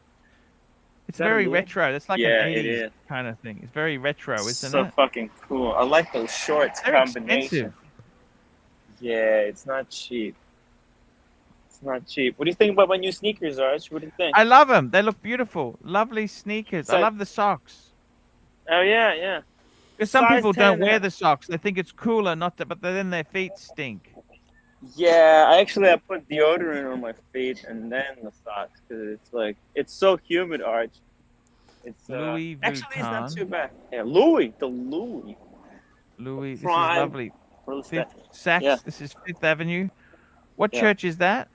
It's very retro. That's like an 80s is. kind of thing. It's very retro, isn't it? So fucking cool. I like those shorts combination. Expensive. Yeah, it's not cheap. What do you think about my new sneakers, Arch? What do you think? I love them. They look beautiful. Lovely sneakers. I love the socks. Oh, yeah. Because some Size people don't 10, wear the socks. They think it's cooler not to, but then their feet stink. Yeah, I put deodorant on my feet and then the socks because it's so humid, Arch. It's Louis Vuitton. Actually, it's not too bad. Yeah, Louis, this is Prime. lovely. Saks. Yeah. This is Fifth Avenue. What church is that?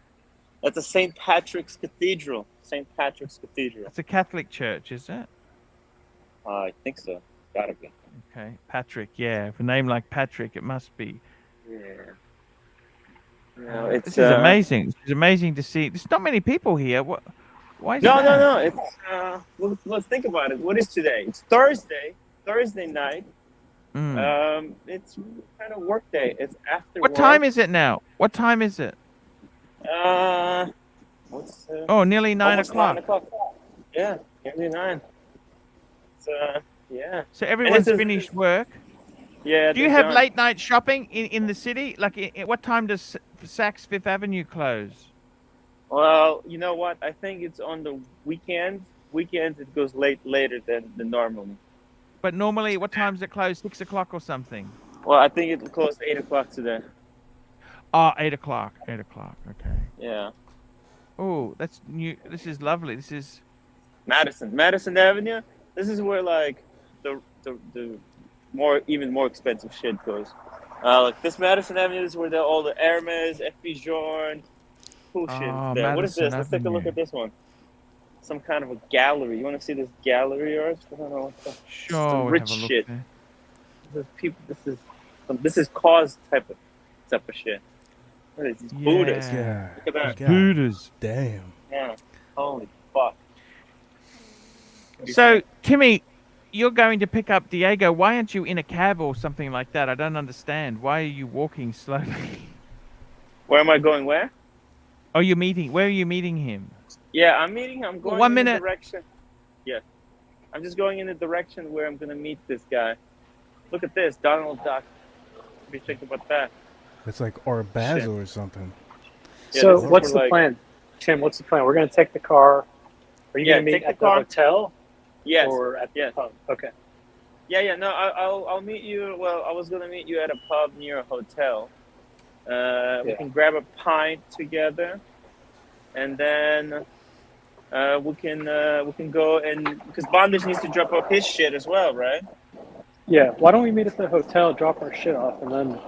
That's a St. Patrick's Cathedral. It's a Catholic church, is it? I think so. Gotta be. Okay, Patrick. Yeah, with a name like Patrick, it must be. Yeah. No, This is amazing. It's amazing to see. There's not many people here. What? Why is that? No. It's let's think about it. What is today? It's Thursday night. It's kind of work day. It's after. What time is it now? What time is it? Nearly 9 o'clock. 9 o'clock. Yeah, nearly 9. Yeah. So everyone's finished work. Yeah. Do you have late night shopping in the city? Like, what time does Saks Fifth Avenue close? Well, you know what? I think it's on the weekends. Weekends it goes later than normally. But normally, what time does it close? 6 o'clock or something? Well, I think it closed 8 o'clock today. Oh, 8 o'clock. 8 o'clock. Okay. Yeah. Oh, that's new. This is lovely. This is Madison Avenue. This is where like the even more expensive shit goes. Like this Madison Avenue is where all the Hermes, FP Journe, cool shit. There. What is this? Let's take a look at this one. Some kind of a gallery. You want to see this gallery, or I don't know. Sure. Some rich shit. This is cause type of shit. What is these Buddhas? Yeah. Look at that. Buddhas. Damn. Yeah. Holy fuck. So, Timmy, you're going to pick up Diego. Why aren't you in a cab or something like that? I don't understand. Why are you walking slowly? Where am I going? Where? Oh, where are you meeting him? Yeah, I'm going 1 in minute. the direction. Yeah. I'm just going in the direction where I'm going to meet this guy. Look at this, Donald Duck. What do you think about that? It's like Arbazo or something. Yeah, So this is what's for, the plan? Tim, what's the plan? We're going to take the car. Are you going to meet at the hotel? Yes. Or at the pub? Okay. Yeah. No, I'll meet you. Well, I was going to meet you at a pub near a hotel. We can grab a pint together, and then we can go and because Bondage needs to drop off his shit as well, right? Yeah. Why don't we meet at the hotel, drop our shit off, and then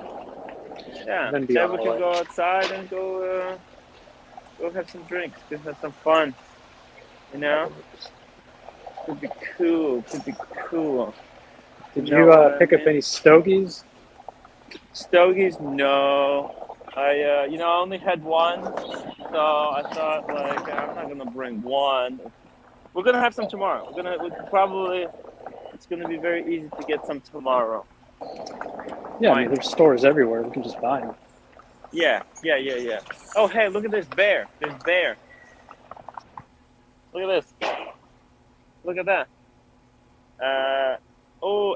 then we on the can way. go outside and go have some drinks, have some fun, you know. Could be cool. Could be cool. Did You you know what I pick up mean? any stogies? Stogies? No. I only had one, so I thought like I'm not gonna bring one. We're gonna have some tomorrow. It's gonna be very easy to get some tomorrow. Yeah, I mean, there's stores everywhere. We can just buy them. Yeah. Oh, hey, look at this bear. There's bear. Look at this. Look at that.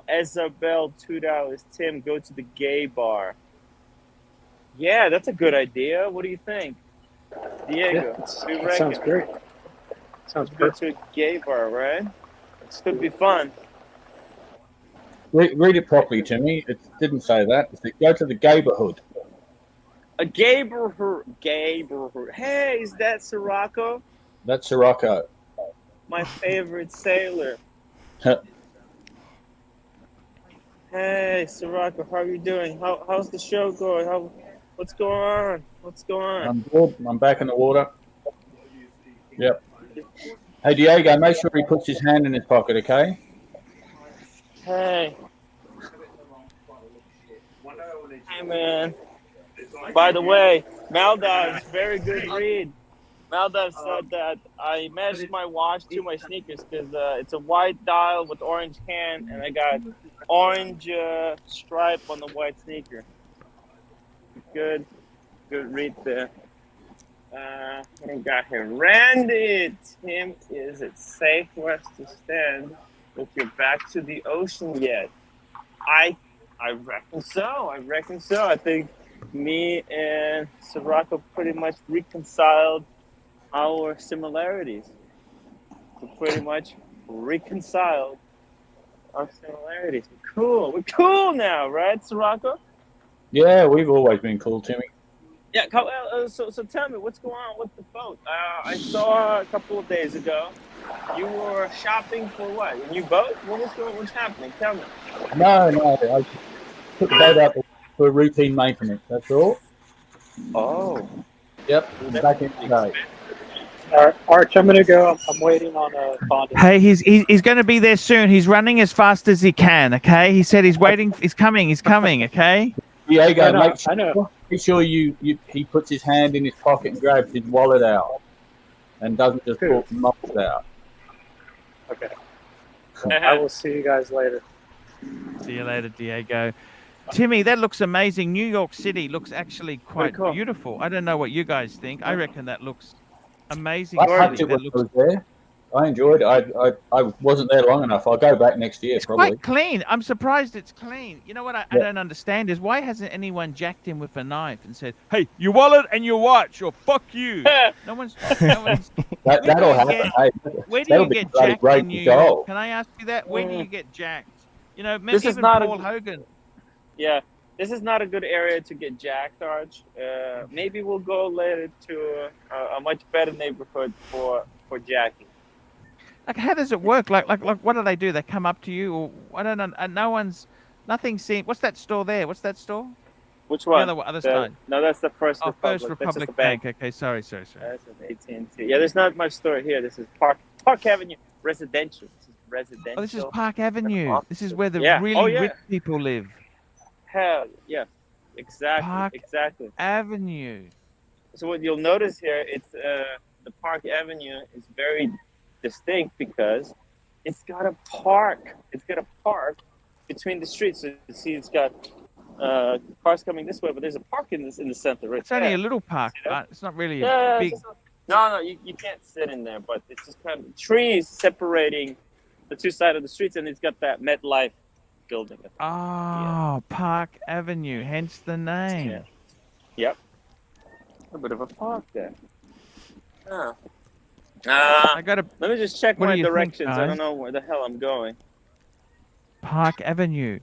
Isabel, $2. Tim, go to the gay bar. Yeah, that's a good idea. What do you think? Diego, Yeah, we that sounds reckon. great. Sounds Go perfect. to a gay bar, right? Could be fun. Read it properly to me. It didn't say that. It said go to the neighborhood. A gayborhood. Hey, is that Sirocco? That's Sirocco. My favorite sailor. Hey, Sirocco, how are you doing? How's the show going? What's going on? What's going on? I'm good. I'm back in the water. Yep. Hey, Diego, make sure he puts his hand in his pocket, okay? Hey. Hey, man. By the way, Maldiv's very good read. Maldiv said that I matched my watch to my sneakers because it's a white dial with orange hand, and I got orange stripe on the white sneaker. Good read there. What do we got here? Randy, Tim, is it safe for us to stand with your back to the ocean yet? I reckon so. I think me and Sirocco pretty much reconciled our similarities. We pretty much reconciled our similarities. We're cool now, right, Sirocco? Yeah, we've always been cool, Timmy. Yeah. So tell me, what's going on with the boat? I saw a couple of days ago you were shopping for what? A new boat? What's happening? Tell me. No, I took the boat out for routine maintenance. That's all. Oh. Yep. Back in today. All right, Arch, I'm going to go. I'm waiting on a bondage. Hey, he's going to be there soon. He's running as fast as he can. Okay, he said he's waiting. He's coming. Okay. Diego, I know. make sure he puts his hand in his pocket and grabs his wallet out, and doesn't just pull mulch out. Okay. I will see you guys later. See you later, Diego. Timmy, that looks amazing. New York City looks actually quite cool. beautiful. I don't know what you guys think. I reckon that looks amazing. I liked it when I was there. I enjoyed it. I wasn't there long enough. I'll go back next year, It's probably. quite clean. I'm surprised it's clean. You know what I don't understand is why hasn't anyone jacked him with a knife and said, "Hey, your wallet and your watch, or fuck you." No one's. That'll happen. Hey, Where do that'll you be get bloody jacked great in New to go. York? Can I ask you that? Where do you get jacked? You know, This is even not Paul Hogan. Yeah, this is not a good area to get jacked, Arch. Maybe we'll go later to a much better neighborhood for jacking. Like, how does it work? Like, what do they do? They come up to you, or I don't know. Nothing seems. What's that store there? What's that store? Which one? The other side. No, that's the First Oh, Republic. First That's just Republic a bank. Bank. Okay, sorry. That's an AT&T. Yeah, there's not much store here. This is Park Avenue, residential. This is residential. Oh, this is Park Avenue. This is where the Yeah. really rich people live. Hell, yeah. Exactly. Park Exactly. Avenue. So what you'll notice here, it's the Park Avenue is very distinct because it's got a park. It's got a park between the streets. So you see, it's got cars coming this way, but there's a park in the center right It's only there. a little park. See that? It's not really Yeah, a big. no, you can't sit in there, but it's just kind of trees separating the two sides of the streets, and it's got that MetLife building. Oh, Park Avenue, hence the name. Yeah. Yep. A bit of a park there. Oh. I got a Let me just check What do my you think, directions. I guys? don't know where the hell I'm going. Park Avenue.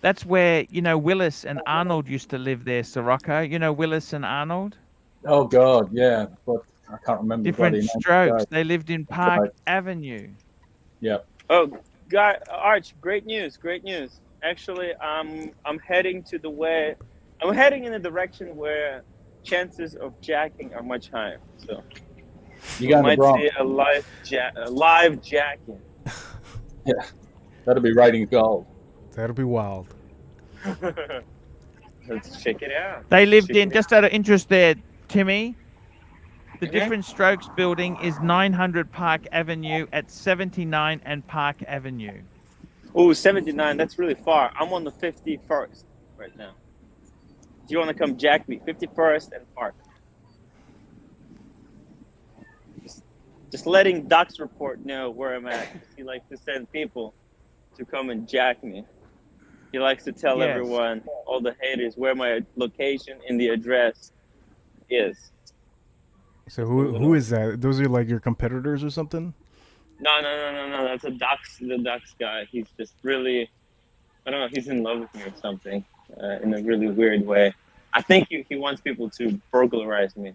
That's where, Willis and Arnold used to live there, Sirocco. You know Willis and Arnold? Oh God, yeah. But I can't remember. the Different bloody name. strokes. Right. They lived in Park Right. Avenue. Yeah. Oh, Arch, great news. Actually, I'm heading to the way. I'm heading in a direction where chances of jacking are much higher. So You going to might Bronx? see a live jacking. That'll be ratings gold. That'll be wild. Let's check it out. They lived Check in, it just out of interest there, Timmy. The Mhm. Different Strokes building is 900 Park Avenue at 79 and Park Avenue. Oh, 79. That's really far. I'm on the 51st right now. Do you want to come jack me? 51st and Park. Just letting Doc's report know where I'm at. He likes to send people to come and jack me. He likes to tell Yes. everyone, all the haters, where my location and the address is. So who is that? Those are like your competitors or something? No. That's the Doc's guy. He's just really, I don't know, he's in love with me or something in a really weird way. I think he wants people to burglarize me.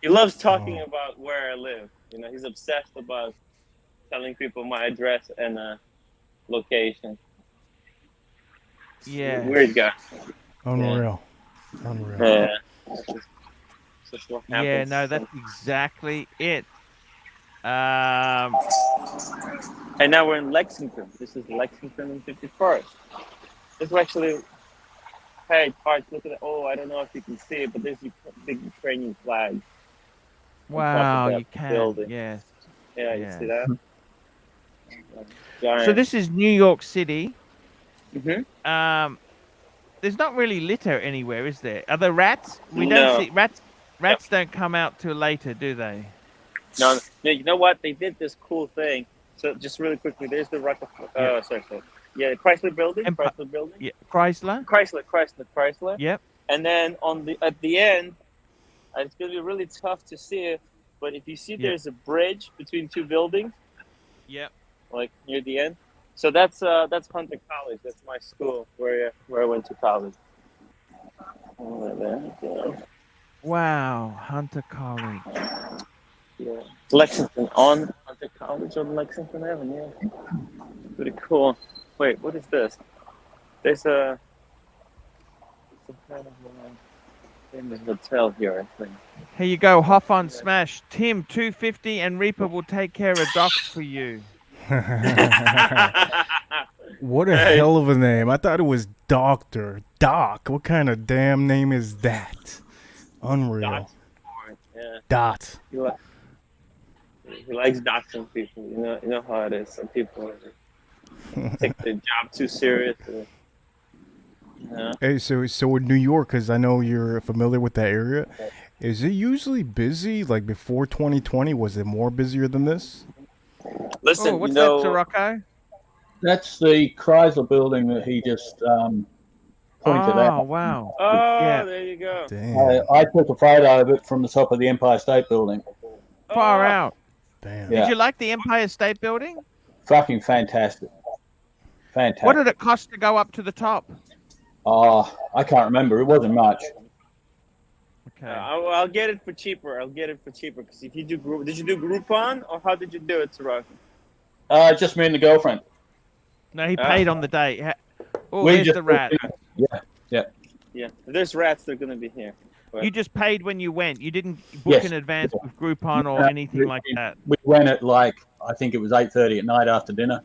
He loves talking about where I live. You know, he's obsessed about telling people my address and location. Yeah. Weird guy. Unreal. Unreal. Yeah. Just what Yeah, happens. no, that's exactly it. And now we're in Lexington. This is Lexington and 51st. This is actually, hey, Arch, look at it. Oh, I don't know if you can see it, but there's a big Ukrainian flag. Wow, that you can. building. Yes. Yeah, Yeah. you see that? Giant. So this is New York City. Mhm. There's not really litter anywhere, is there? Are there rats? We No. don't see rats. Rats don't come out till later, do they? No, you know what? They did this cool thing. So just really quickly, there's the Rockefeller. Sorry. Yeah, Chrysler Building. Chrysler Building. Yeah, Chrysler. Chrysler. Yep. And then at the end, it's gonna be really tough to see it. But if you see, there's a bridge between two buildings, Yep. like near the end. So that's Hunter College. That's my school where I went to college. Wow, Hunter College. Yeah. Lexington on Hunter College on Lexington Avenue. Pretty cool. Wait, what is this? There's some kind of famous hotel here, I think. Here you go, Hoff on Smash. Tim, 250, and Reaper will take care of docs for you. What a hell of a name. I thought it was Doctor. Doc. What kind of damn name is that? Unreal. Dots. Yeah. Dot. He likes doxing people. You know how it is. Some people take their job too serious. Hey, so in New York, because I know you're familiar with that area, is it usually busy? Like before 2020, was it more busier than this? Listen, what's that, Sirocco? That's the Chrysler building that he just pointed out. Oh, wow. Oh, Yeah. there you go. Damn. I took a photo of it from the top of the Empire State Building. Far out. Damn. Yeah. Did you like the Empire State Building? Fucking fantastic. Fantastic. What did it cost to go up to the top? I can't remember. It wasn't much. Okay. I'll get it for cheaper. Because if you do did you do Groupon or how did you do it, Sirocco? Just me and the girlfriend. No, he paid on the day. Oh, We there's just the rat. Yeah. If there's rats, they're gonna be here. But You just paid when you went. You didn't book Yes. in advance with Groupon or anything like that. We went at I think it was 8:30 at night after dinner,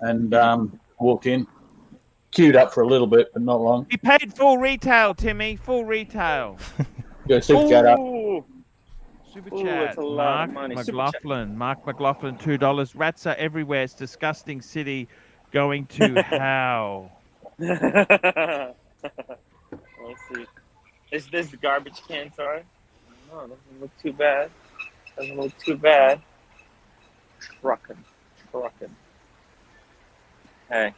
and walked in, queued up for a little bit, but not long. You paid full retail, Timmy. Full retail. Go super chat up. Ooh, Super Ooh, chat. that's a lot of Mark money. Super McLaughlin. Mark McLaughlin, $2. Rats are everywhere. It's disgusting city. Going to hell. Let's see. Is this the garbage can? Sorry. No, doesn't look too bad. Truckin'. Hey,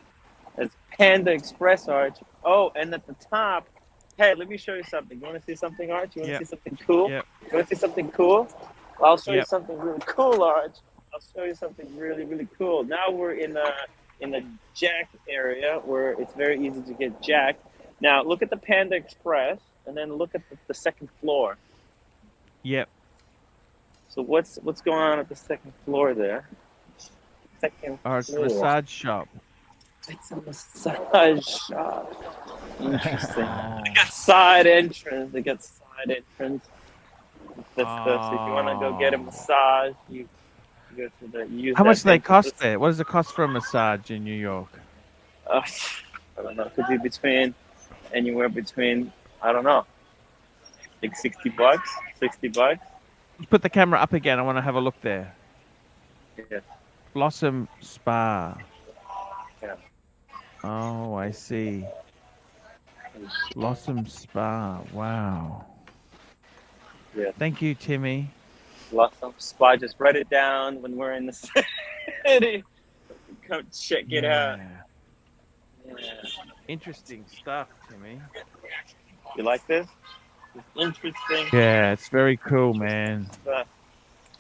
it's Panda Express, Arch. Oh, and at the top, hey, let me show you something. You want to see something, Arch? You want to see something cool? Yep. You want to see something cool? Well, I'll show you Yep. something really cool, Arch. I'll show you something really, really cool. Now we're in the jack area where it's very easy to get jacked. Now look at the Panda Express, and then look at the second floor. Yep. So what's going on at the second floor there? Second Or it's a floor. massage shop. It's a massage shop. Interesting. They got side entrance. That's so if you want to go get a massage, you Go to the use. How much do they dentist cost assist- there? What does it cost for a massage in New York? I don't know. Could be anywhere between, I don't know, like $60. $60. Put the camera up again. I want to have a look there. Yeah. Blossom Spa. Yeah. Oh, I see. Blossom Spa. Wow. Yeah. Thank you, Timmy. Blossom Spa. Just write it down when we're in the city. Come check it out. Yeah. Interesting stuff, Timmy. You like this? It's interesting. Yeah, it's very cool, man. stuff.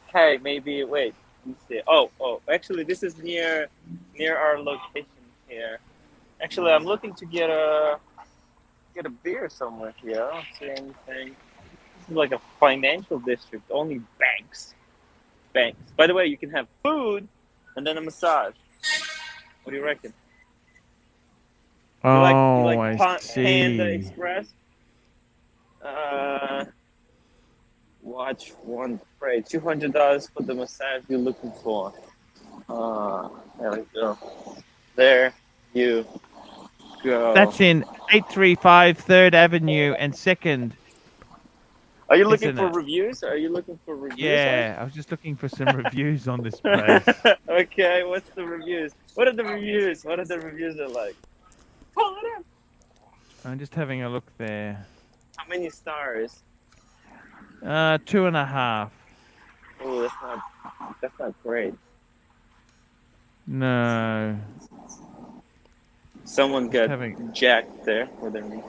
Hey, maybe wait. Let me see. Oh. Actually, this is near our location here. Actually, I'm looking to get a beer somewhere here. I don't see anything. This is like a financial district. Only banks. By the way, you can have food and then a massage. What do you reckon? You like I see. Panda Express? Watch one pray. $200 for the massage you're looking for. There we go. There you go. That's in 835 3rd Avenue and 2nd. Are you looking isn't for it? reviews? Are you looking for reviews? Yeah, I was just looking for some reviews on this place. Okay, what's the reviews? What are the reviews? What are the reviews like? Pull it up. I'm just having a look there. How many stars? 2.5. Oh, that's not great. No. Someone got having- jacked there with a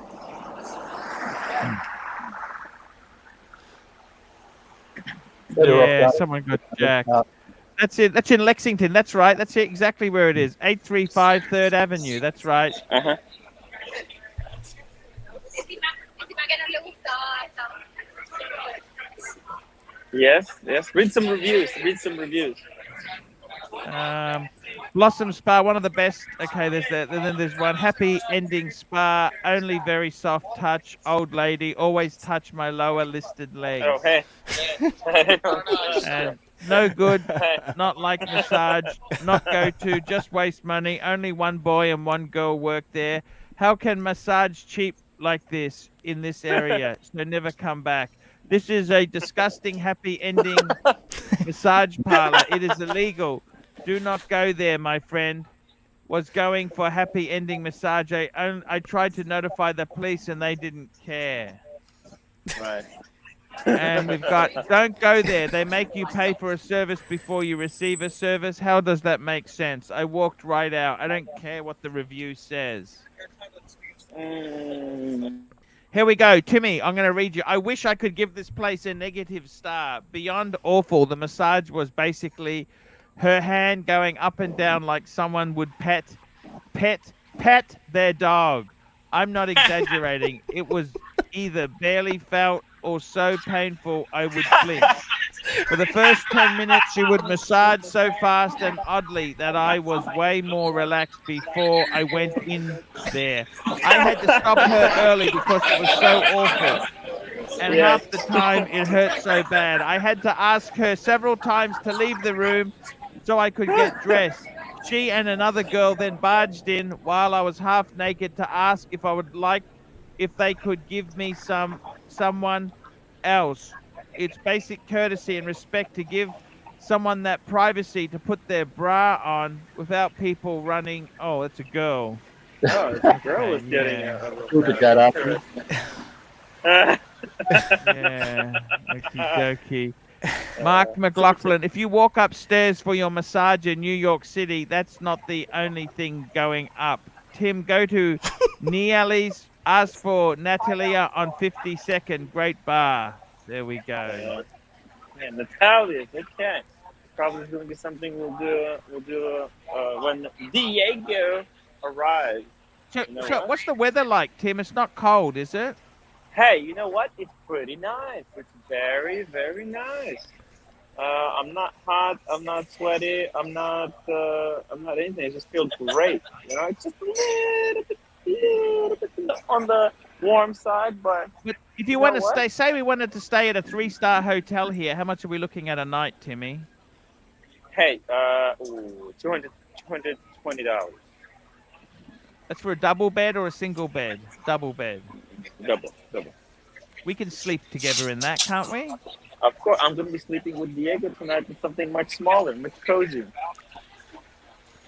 Yeah, someone got jacked. That's it. That's in Lexington. That's right. That's it. Exactly where it is. 835 3rd Avenue. That's right. Uh-huh. Yes. Read some reviews. Blossom Spa, one of the best. Okay, there's that. And then there's one. Happy ending spa. Only very soft touch. Old lady. Always touch my lower listed legs. Oh, hey. And no good. Not like massage. Not go to. Just waste money. Only one boy and one girl work there. How can massage cheap like this in this area? So never come back. This is a disgusting happy ending massage parlor. It is illegal. Do not go there, my friend. Was going for happy ending massage. I tried to notify the police and they didn't care. Right. And we've got, don't go there. They make you pay for a service before you receive a service. How does that make sense? I walked right out. I don't care what the review says. Here we go. Timmy, I'm going to read you. I wish I could give this place a negative star. Beyond awful. The massage was basically her hand going up and down like someone would pet their dog. I'm not exaggerating. It was either barely felt or so painful I would flinch. For the first 10 minutes, she would massage so fast and oddly that I was way more relaxed before I went in there. I had to stop her early because it was so awful. And half the time, it hurt so bad. I had to ask her several times to leave the room so I could get dressed. She and another girl then barged in while I was half naked to ask if they could give me someone else. It's basic courtesy and respect to give someone that privacy to put their bra on without people running. Oh, it's a girl. Oh, the girl was getting Look at that up. Yeah. Okie dokie. Mark McLaughlin, if you walk upstairs for your massage in New York City, that's not the only thing going up. Tim, go to Niali's, ask for Natalia on 52nd, great bar. There we go. Yeah, Natalia's, okay. Probably going to be something we'll do when Diego arrives. So, You know so what? what's the weather like, Tim? It's not cold, is it? Hey, you know what? It's pretty nice. It's very, very nice. I'm not hot. I'm not sweaty. I'm not anything. It just feels great. You know, it's just a little bit on the warm side, but If you want to stay, say we wanted to stay at a 3-star hotel here, how much are we looking at a night, Timmy? Hey, $220. That's for a double bed or a single bed? Double bed. Double. We can sleep together in that, can't we? Of course, I'm gonna be sleeping with Diego tonight in something much smaller, much cozy. I Do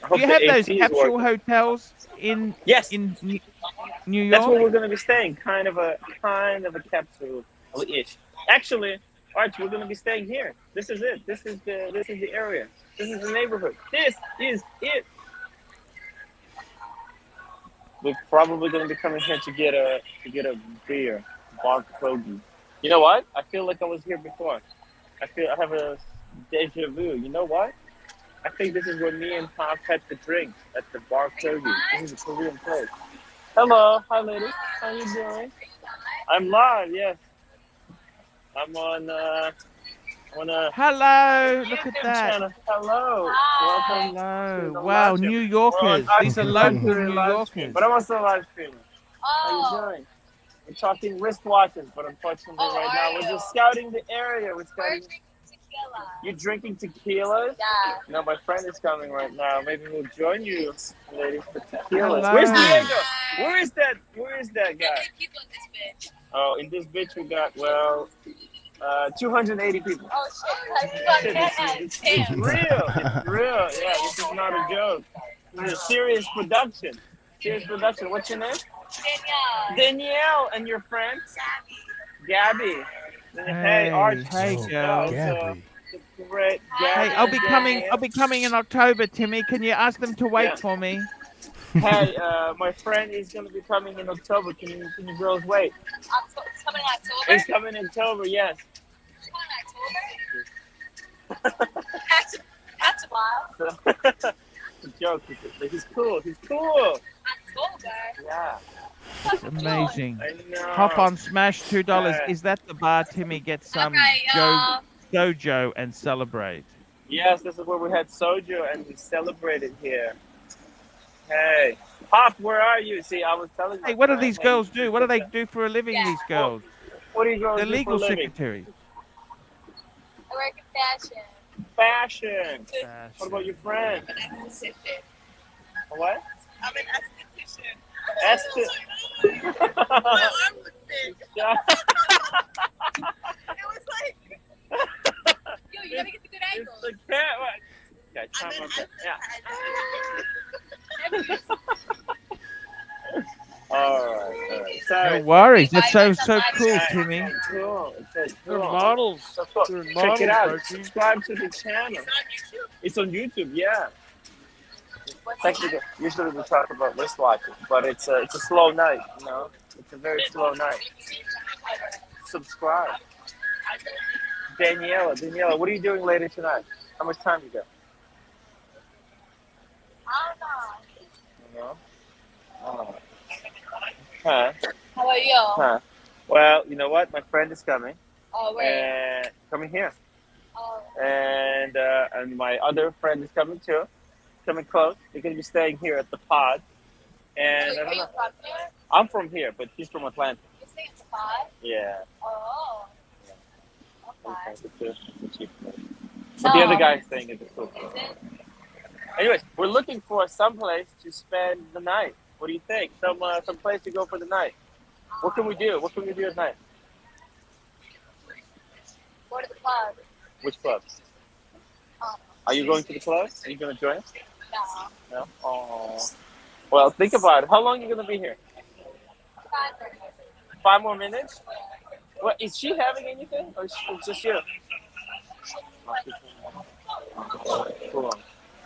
hope you the have those AC is capsule working. hotels in Yes, New that's where York? we're gonna be staying. Kind of a capsule-ish. Actually, Arch, we're gonna be staying here. This is it. This is the area. This is the neighborhood. This is it. We're probably gonna be coming here to get a beer, bar Kogi. You know what? I feel like I was here before. I have a deja vu. You know what? I think this is where me and Pop had the drink at the bar Kogi. This is a Korean place. Hello, hi ladies. How you doing? I'm live. Yes. I'm on a Hello, look at YouTube that. channel. Hello. Welcome. Hello. the Wow, live New stream. Yorkers. We're on These are Archie local Luxury New live stream, Yorkers. but I'm also live streaming. How you doing? We're talking wristwatches, but unfortunately right now we're just scouting the area. We're scouting. You're drinking tequila? Yeah. No, my friend is coming right now. Maybe we'll join you, ladies, for tequila. Hello. Where's Diego? Where is that guy? People in this bitch. Oh, in this bitch we got 280 people. Oh shit! It's real. It's real. Yeah, this is not a joke. This is a serious production. What's your name? Danielle, and your friend? Gabby. Hey, Archie. Hey, Yo, girl. Gabby. Great. Hey, I'll be coming in October, Timmy. Can you ask them to wait for me? Hey, my friend is gonna be coming in October. Can you girls wait? It's coming in October. It's coming in October. Yes. It's coming in October. That's wild. It's a joke. He's cool. October. Yeah. It's amazing. I know. Hop on Smash $2. Yeah. Is that the bar Timmy gets some Alright, Jojo and celebrate? Yes, this is where we had soju and we celebrated here. Hey, Pop, where are you? See, I was telling. Hey, what do these girls do? What do they do for a living? Yeah. These girls? What do you girls They're do for a legal living? secretaries. I work in Fashion. fashion. What about your friend? I'm an esthetician. What? I'm an esthetician. Esther. My arm was big. Yeah. It was like, yo, you gotta get the good It's angle. the cat. Okay, time I'm an up there. esthetician. All right. No So, worries. That's so cool, Timmy. cool. It's They're cool. models. So cool. They're Check models, it out. Archie. Subscribe to the channel. It's on YouTube. Yeah. Technically, usually we talk about wristwatches, but it's a slow night. You know, it's a very slow night. Subscribe. Daniela, what are you doing later tonight? How much time you got? I don't know. You know? Oh. Huh? How about you? Huh? Well, you know what? My friend is coming. Oh, wait. And coming here. Oh. And my other friend is coming too. Coming close. They're gonna be staying here at the pod. And I Are don't you know. from here? I'm from here, but he's from Atlanta. You're staying at the pod? Yeah. Oh. Okay. But the other guy is staying at the school. Is it? Anyways, we're looking for some place to spend the night. What do you think? Some place to go for the night. What can we do? What can we do at night? Go to the club. Which club? Are you going to the club? Are you going to join us? No. No? Oh. Well, think about it. How long are you going to be here? 5 minutes. 5 more minutes? What, is she having anything? Or is it just you? Cool.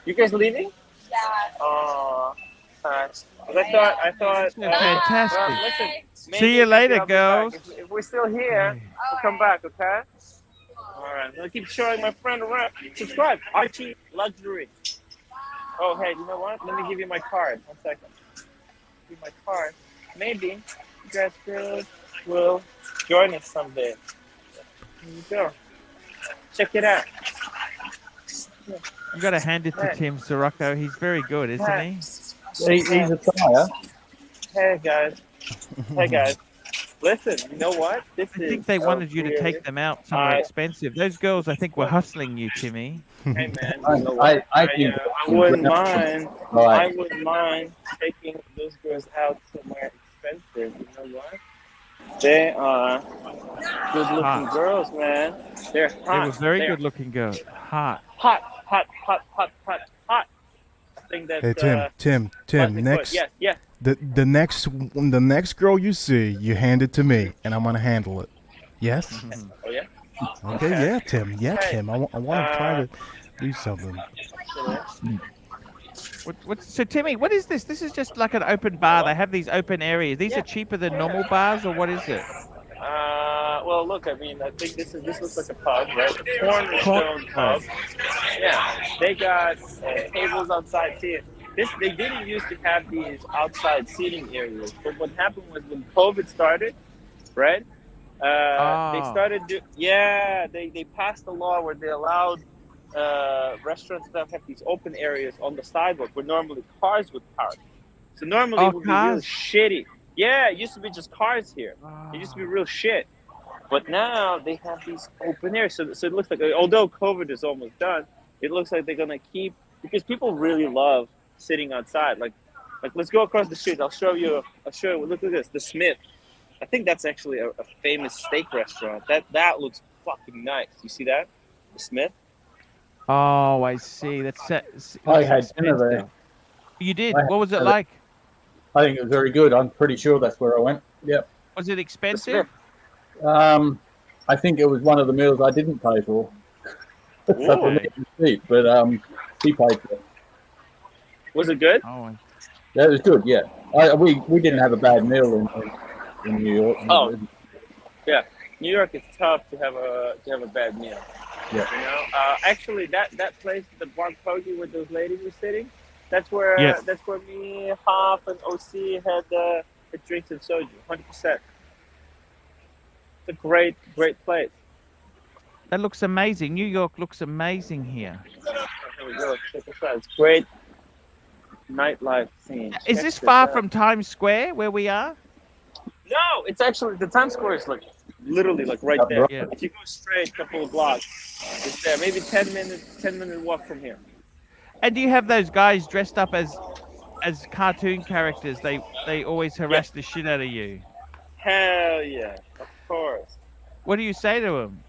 You guys leaving? Yeah. Oh. I thought. Fantastic. Well, listen, See maybe you later, I'll be back. girls. If we're still here, we'll come back, okay? All right. I'm going to keep showing my friend around. Subscribe. ArchieLuxury. Oh, hey, you know what? Let me give you my card. 1 second. Give you my card. Maybe you guys will join us someday. Here you go. Check it out. You got to hand it to Tim Sirocco. He's very good, isn't he? He's a tire. Hey, guys. Listen, you know what? This I is think they a wanted you to really- take them out somewhere I- expensive. Those girls, I think, were hustling you, Timmy. Hey man, you know what? I think I wouldn't mind. Right. I wouldn't mind taking those girls out somewhere expensive. You know what? They are good-looking Hot. girls, man. They're They hot. were very They're good-looking girls. Hot. hot. I think that. Hey Tim, Plastic next foot. Yes. the next girl you see, you hand it to me, and I'm gonna handle it. Yes. Oh yeah. Okay. Yeah, Tim. Yeah, Okay. Tim. I want to try to do something. So, Timmy, what is this? This is just like an open bar. They have these open areas. These are cheaper than normal bars, or what is it? Well, look. I mean, I think this looks like a pub, right? A cornerstone pub. Yeah. They got tables outside seating. They didn't used to have these outside seating areas, but what happened was when COVID started, right? They started they passed a law where they allowed restaurants that have these open areas on the sidewalk where normally cars would park. So normally it would be real shitty. Yeah, it used to be just cars here. It used to be real shit. But now they have these open areas. So it looks like, although COVID is almost done, it looks like they're gonna keep, because people really love sitting outside. Like let's go across the street. I'll show you. Look at this, the Smith. I think that's actually a famous steak restaurant. That looks fucking nice. You see that? The Smith? Oh, I see. That's I had dinner there. You did? What was it like? I think it was very good. I'm pretty sure that's where I went. Yep. Was it expensive? I think it was one of the meals I didn't pay for. So for me, it was cheap, but he paid for it. Was it good? Oh, yeah, it was good. Yeah, we didn't have a bad meal in New York. Oh, yeah. New York is tough to have a bad meal. Yeah. You know, actually, that place, the Bar Kogi where those ladies were sitting, that's where me, Hoff, and OC had drinks and soju. 100%. It's a great place. that looks amazing. New York looks amazing here. Here we go. Check this out. It's great nightlife scene. Is Check this far out. from Times Square where we are? No, it's actually the Times Square is like literally like right there. Yeah. If you go straight a couple of blocks, it's there. Maybe 10 minute walk from here. And do you have those guys dressed up as cartoon characters? They always harass the shit out of you. Hell yeah, of course. What do you say to them?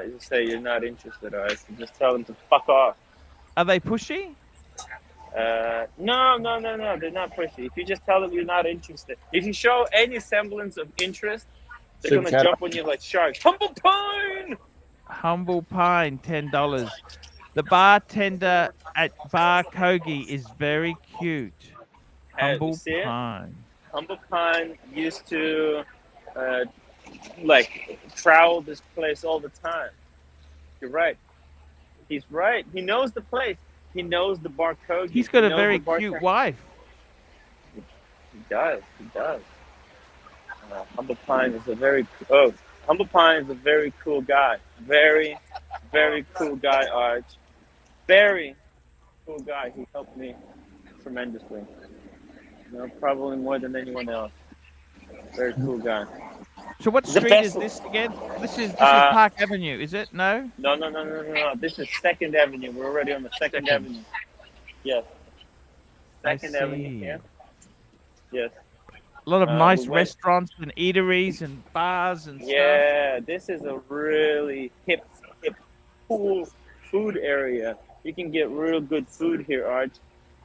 You say you're not interested, or you just tell them to fuck off. Are they pushy? No, they're not pushy. If you just tell them you're not interested, if you show any semblance of interest, they're gonna jump on you like sharks. Humble Pine! Humble Pine, $10. The bartender at Bar Kogi is very cute. Humble Pine. Humble Pine used to travel this place all the time. You're right. He's right. He knows the place. He knows the Bar Kogi. He's got a very cute wife. He does. Humble Pine is a very cool guy. Very, very cool guy, Arch. Very cool guy. He helped me tremendously. You know, probably more than anyone else. Very cool guy. So what street is this again? This is Park Avenue, is it? No? No. This is 2nd Avenue. We're already on the 2nd Avenue. Yes. 2nd Avenue here. Yes. A lot of nice restaurants and eateries and bars and stuff. Yeah, this is a really hip, cool food area. You can get real good food here, Arch.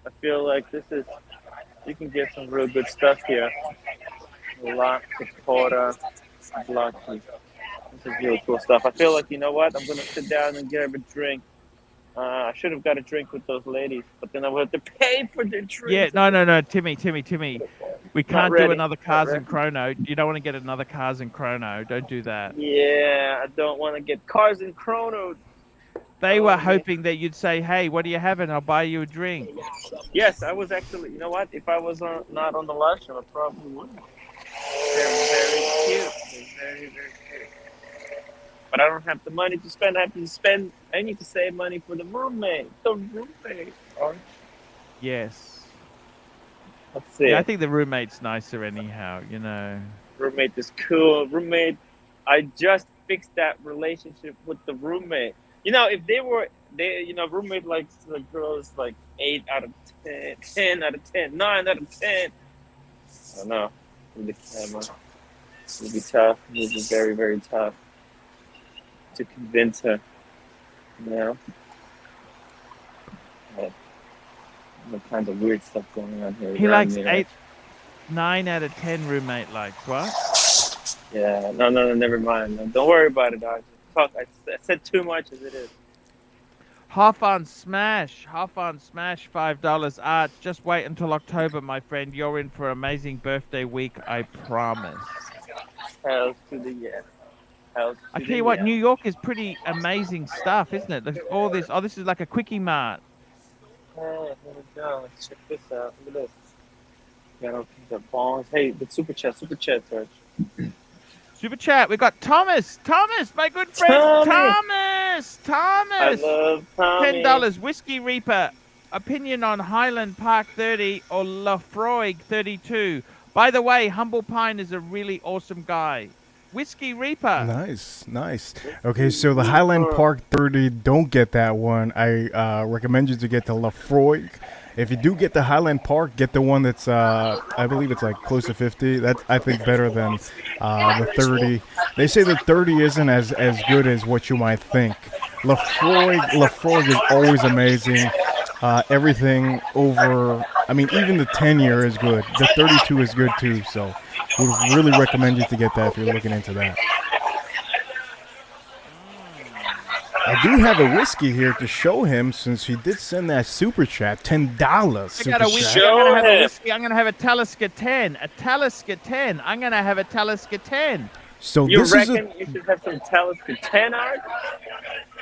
I feel like you can get some real good stuff here. Porta, Blocky. This is really cool stuff. I feel like, you know what? I'm going to sit down and grab a drink. I should have got a drink with those ladies, but then I would have to pay for their drink. Yeah, no, Timmy. We can't do another Cars and Chrono. You don't want to get another Cars and Chrono. Don't do that. Yeah, I don't want to get Cars and Chrono. They were hoping that you'd say, hey, what are you having? I'll buy you a drink. Yes, I was actually, you know what? If I was not on the live show, I probably would. They're very cute. They're very, very cute. But I don't have the money to spend. I need to save money for the roommate. The roommate. Yes. Let's see. Yeah, I think the roommate's nicer anyhow, you know. Roommate is cool. Roommate, I just fixed that relationship with the roommate. You know, if roommate likes the girls like 8 out of 10, 10 out of 10, 9 out of 10. I don't know. With the camera, it'll be tough. It'll be very, very tough to convince her. You know, all kinds of weird stuff going on here. He around likes me. 8, 9 out of 10 roommate likes. What? Yeah, no, never mind. No, don't worry about it, Archie. Fuck, I said too much as it is. Half on Smash, $5. Art, just wait until October, my friend. You're in for amazing birthday week, I promise. Hells to the yes. Hells to I the tell you what, yes. New York is pretty amazing stuff, isn't it? There's all this. Oh, this is like a quickie mart. Hey, here we go. Let's check this out. Look at this. Got all kinds of bongs. Hey, the super chat, Arch. Super chat. We got Thomas, my good friend Thomas. I love Tommy. $10. Whiskey Reaper. Opinion on Highland Park 30 or Lafroig 32. By the way, Humble Pine is a really awesome guy. Whiskey Reaper. Nice. Okay, so the Highland Park 30, don't get that one. I recommend you to get the Lafroig. If you do get the Highland Park, get the one that's, I believe it's like close to 50. That's, I think, better than the 30. They say the 30 isn't as good as what you might think. Lafroig is always amazing. Everything over, I mean, even the 10-year is good. The 32 is good too, so would really recommend you to get that if you're looking into that. I do have a whiskey here to show him since he did send that super chat, $10 I got a whiskey. I'm gonna have a whiskey. I'm gonna have a Talisker 10. A Talisker 10. I'm gonna have a Talisker 10. So You this reckon is you should have some Talisker 10 Arch?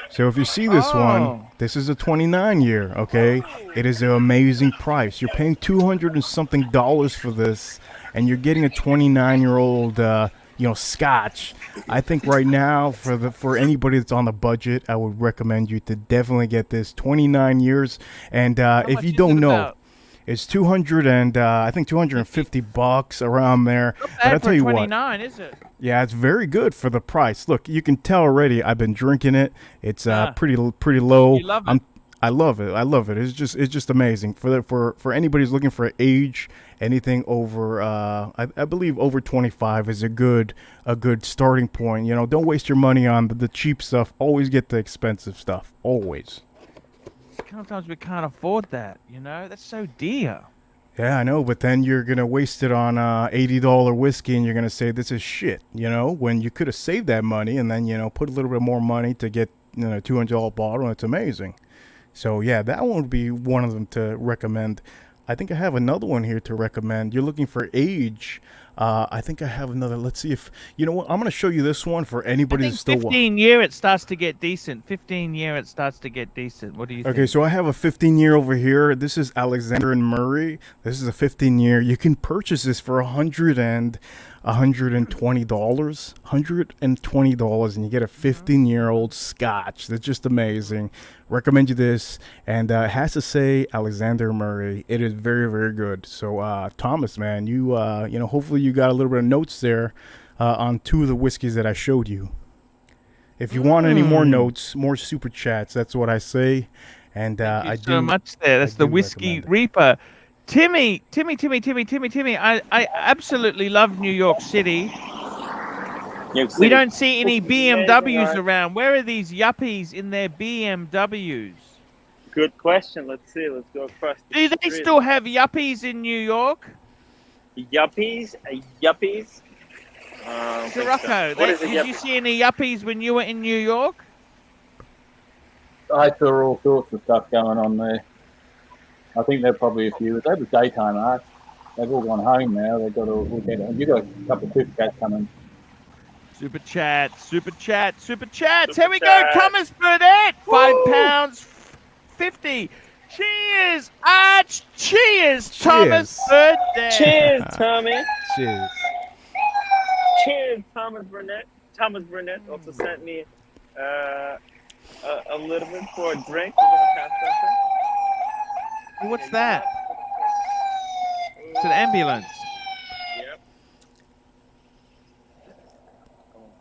So if you see this one, this is a 29-year, okay? It is an amazing price. You're paying $200 and something for this, and you're getting a 29-year-old, Scotch. I think right now, for anybody that's on the budget, I would recommend you to definitely get this 29 years. And if you don't know, it's $250 around there. Not But bad I'll for tell you 29, is it? yeah, it's very good for the price. Look, you can tell already. I've been drinking it. It's pretty low. You love it. I love it. It's just amazing. For anybody who's looking for age, anything over I believe over 25 is a good starting point. You know, don't waste your money on the cheap stuff. Always get the expensive stuff. Always. Sometimes we can't afford that, you know? That's so dear. Yeah, I know, but then you're going to waste it on $80 whiskey and you're going to say this is shit, you know, when you could have saved that money and then, put a little bit more money to get, a $200 bottle. It's amazing. So, yeah, that one would be one of them to recommend. I think I have another one here to recommend. You're looking for age. I think I have another. Let's see if, you know what, I'm going to show you this one for anybody that's still 15-year, it starts to get decent. 15-year, it starts to get decent. What do you think? Okay, so I have a 15-year over here. This is Alexander and Murray. This is a 15-year. You can purchase this for $120, $120, and you get a 15-year-old Scotch. That's just amazing. Recommend you this, and it has to say Alexander Murray. It is very, very good. So, Thomas, man, you hopefully you got a little bit of notes there on two of the whiskeys that I showed you. If you want any more notes, more super chats, that's what I say. And I do so much there. That's the Whiskey Reaper. Timmy. I absolutely love New York City. We don't see any BMWs around. Where are these yuppies in their BMWs? Good question. Let's see. Let's go across the Do they street. still have yuppies in New York? Yuppies? Sirocco, did you see any yuppies when you were in New York? I saw all sorts of stuff going on there. I think there are probably a few. They were daytime art. They've all gone home now. They've got all you got a couple of super chats coming. Super chats. Here we go. Thomas Burnett, £5.50. Cheers, Arch. Cheers, Thomas Burnett. Cheers, Tommy. Cheers. Cheers, Thomas Burnett. Thomas Burnett also sent me a little bit for a drink. We're gonna pass something. What's that? It's an ambulance. Yep.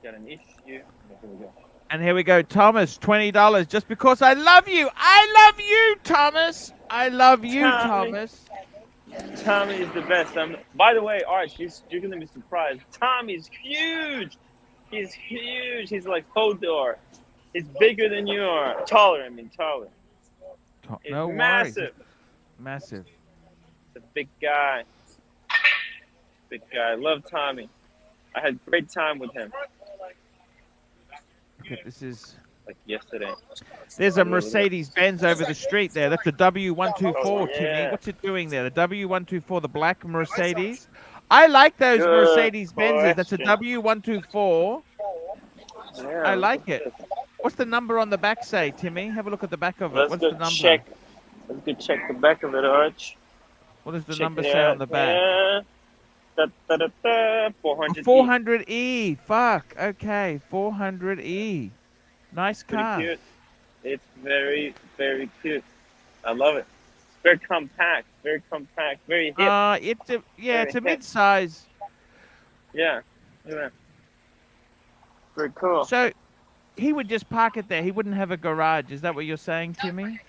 Got an issue. Here we go. And here we go, Thomas, $20. Just because I love you. I love you, Thomas. I love you, Tommy. Thomas. Tommy is the best. By the way, Arch, you're gonna be surprised. Tommy's huge. He's huge. He's like Hodor. He's bigger than you are. Taller, taller. He's No massive. worries. Massive. He's a big guy. Big guy. Love Tommy. I had a great time with him. Okay, this is like yesterday. There's a Mercedes-Benz over the street there. That's a W124, Oh, Timmy. yeah. What's it doing there? The W124, the black Mercedes. I like those Good Mercedes-Benzes. That's a question. W124. Yeah, I like it. What's the number on the back say, Timmy? Have a look at the back of it. Let's What's go the number? check. Let's go check the back of it, Arch. What does the Check number it say on out. the back? Yeah. 400. 400E. Fuck. Okay. 400E. Nice Pretty car. cute. It's very, very cute. I love it. It's very compact. Very compact. Very hip. It's a Very hip. mid-size. Yeah. Look at that. Very cool. So he would just park it there. He wouldn't have a garage. Is that what you're saying, Timmy?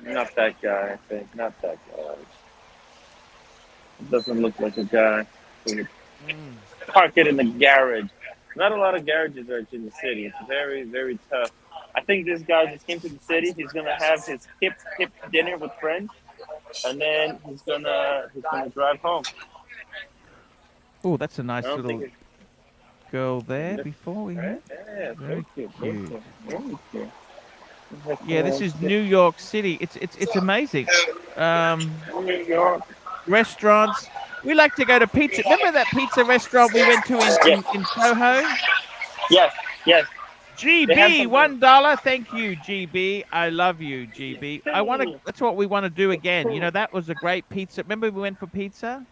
Not that guy, I think. Not that guy. It doesn't look like a guy who would park it in the garage. Not a lot of garages are in the city. It's very, very tough. I think this guy just came to the city. He's gonna have his hip dinner with friends, and then he's gonna drive home. Oh, that's a nice I don't little think girl there before we hit. Yeah, Very cute. cute. Very cute. Yeah, this is New York City. It's amazing. New York. Restaurants. We like to go to pizza. Remember that pizza restaurant we went to in Soho? Yes, yes. They have GB, something- $1. Thank you, GB. I love you, GB. That's what we want to do again. You know, that was a great pizza. Remember we went for pizza?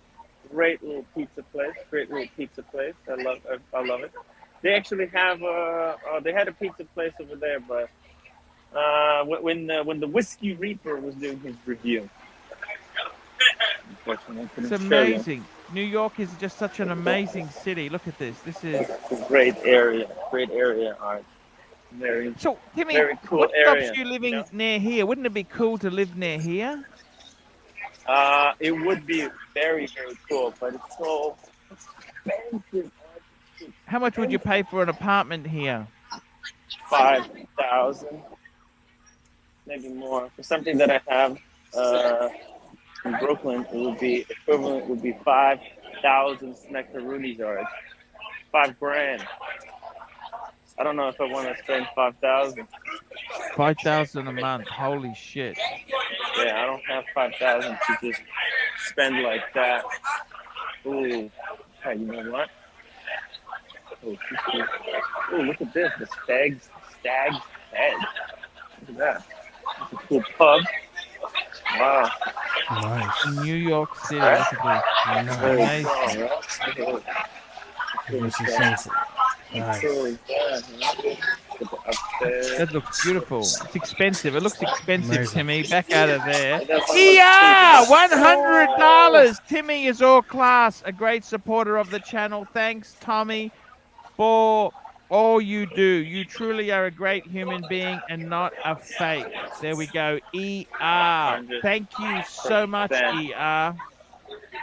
Great little pizza place. Great little pizza place. I love it. They actually have they had a pizza place over there, but when the Whiskey Reaper was doing his review. Unfortunately, I It's couldn't show you. amazing. New York is just such an amazing city. Look at this. This is It's a great area. Great area, Art. Very. so. Timmy, Very cool what area, stops you living you know? near here? Wouldn't it be cool to live near here? It would be very, very cool, but it's so expensive. How much would you pay for an apartment here? 5,000, maybe more. For something that I have in Brooklyn, it would be equivalent. Would be 5,000 smackaroonies yards. $5,000. I don't know if I want to spend 5,000. 5,000 a month. Holy shit. Yeah, I don't have 5,000 to just spend like that. Ooh, hey, you know what? Oh, look at this. The stag's head. Look at that. That's a cool pub. Wow. Nice. In New York City. Right? Look at this. Very Nice. cool, right? Look at This is so nice. That looks beautiful. It's expensive. It looks expensive, Amazing. Timmy. Back out of there. That's Yeah, $100. Timmy is all class. A great supporter of the channel. Thanks, Tommy, for all you do. You truly are a great human being and not a fake. There we go. ER. Thank you so much, ER.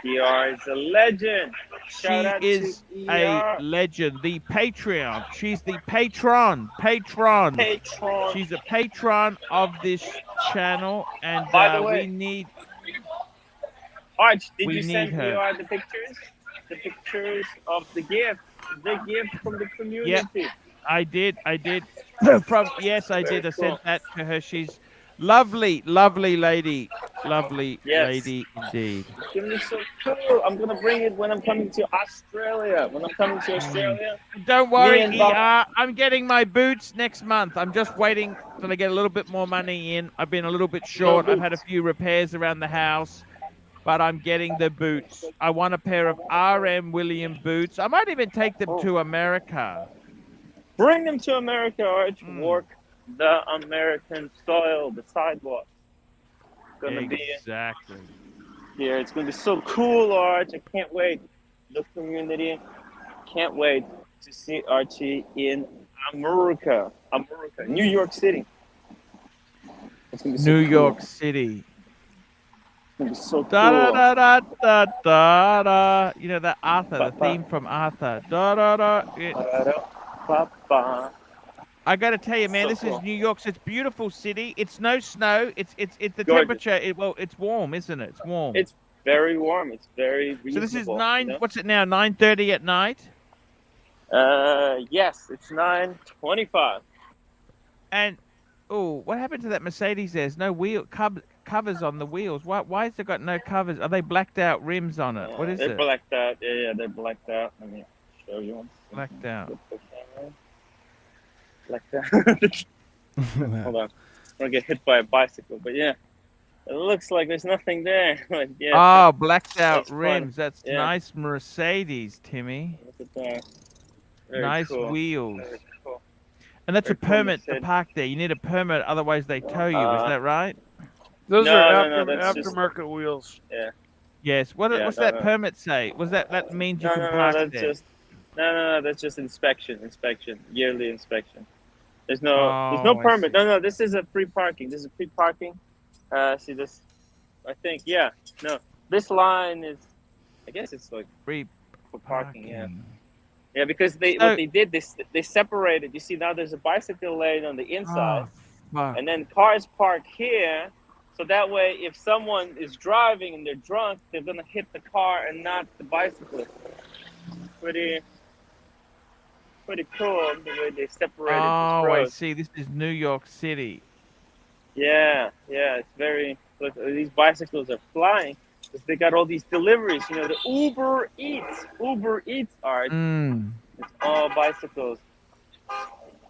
ER is a legend. She Shout out is to a ER. legend. The Patreon. She's the patron. Patron. Patron. She's a patron of this channel, and By the way, we need. Arch, did we you need send her. ER the pictures? The pictures of the gift. The gift from the community. I did. Yes, I did. I Very sent cool. that to her. She's lovely, lovely lady, lovely Yes. lady indeed. It's gonna be so cool. I'm gonna bring it when I'm coming to Australia. Don't worry, Me and Bob- ER. I'm getting my boots next month. I'm just waiting till I get a little bit more money in. I've been a little bit short. I've had a few repairs around the house, but I'm getting the boots. I want a pair of RM William boots. I might even take them to America. Bring them to America, Arch. Work the American soil, the sidewalk. Gonna be Exactly. here. It's going to be so cool, Arch. I can't wait. The community can't wait to see Archie in America, New York City. It's gonna be so New cool. York City. It's gonna be so Da da cool. da da da da da. You know that Arthur, the Ba-ba. theme from Arthur. Da da da. Ba-ba. I got to tell you, man, So this cool. is New York. It's a beautiful city. It's no snow. It's the Gorgeous. temperature. It's warm, isn't it? It's warm. It's very warm. It's very reasonable. So this is you 9. know? What's it now? 9:30 at night. Yes, it's 9:25. And oh, what happened to that Mercedes? There's no covers on the wheels. Why has it got no covers? Are they blacked out rims on it? What is They're it? blacked out. Yeah, they're blacked out. Let me show you one. Blacked out. Blacked out. Hold on. I'm gonna get hit by a bicycle, but yeah, it looks like there's nothing there. But yeah. Oh, blacked out that's fun. rims. That's Yeah. nice Mercedes, Timmy. Look at that. Very Nice cool. wheels. Very cool. And that's Very a cool permit to Mercedes. park there. You need a permit, otherwise they tow you. Is that right? Those No, are no, that's just- aftermarket wheels. Yes. What's no, that no. permit say? That means you No, can no, park that's there? just that's just inspection, yearly inspection. There's no Oh, I permit. see. No, this is a free parking. This is free parking. See this? I think No, this line is. I guess it's like Free for parking. Yeah. parking. Yeah, because So- what they did, they separated. You see now there's a bicycle lane on the inside, Oh, fuck. and then cars park here. So that way, if someone is driving and they're drunk, they're gonna hit the car and not the bicyclist. Pretty cool the way they separated this Oh, I road. see. This is New York City. Yeah, it's very. Look, these bicycles are flying because they got all these deliveries. You know, the Uber Eats are. Mm. It's all bicycles.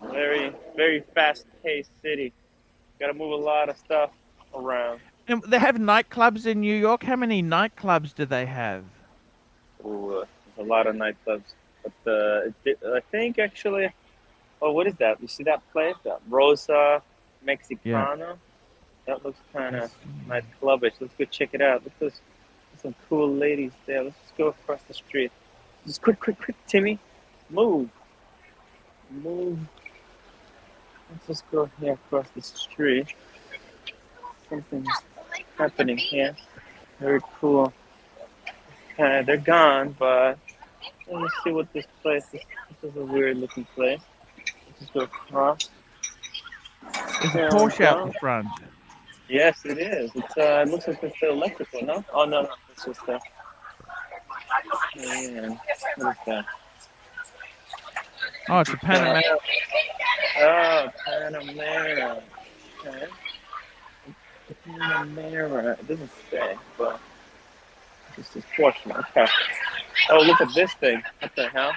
Very, very fast-paced city. Got to move a lot of stuff around. And they have nightclubs in New York. How many nightclubs do they have? Ooh, there's a lot of nightclubs. But I think actually, oh, what is that? You see that place? That Rosa Mexicano? That looks kind of nightclubbish. Let's go check it out. Look, there's some cool ladies there. Let's just go across the street. Just quick, Timmy. Move. Let's just go here across the street. Something's happening here. Very cool. They're gone, but let me see what this place is. This is a weird looking place. Let's just go across. There's a Porsche out the front. Yes, it is. It looks like it's electrical, no? Oh, no. It's just what is that? Oh, it's a Panamera. Oh, Panamera. Okay. Panamera. It doesn't say, but this is Porsche. Okay. Oh, look at this thing. What the hell?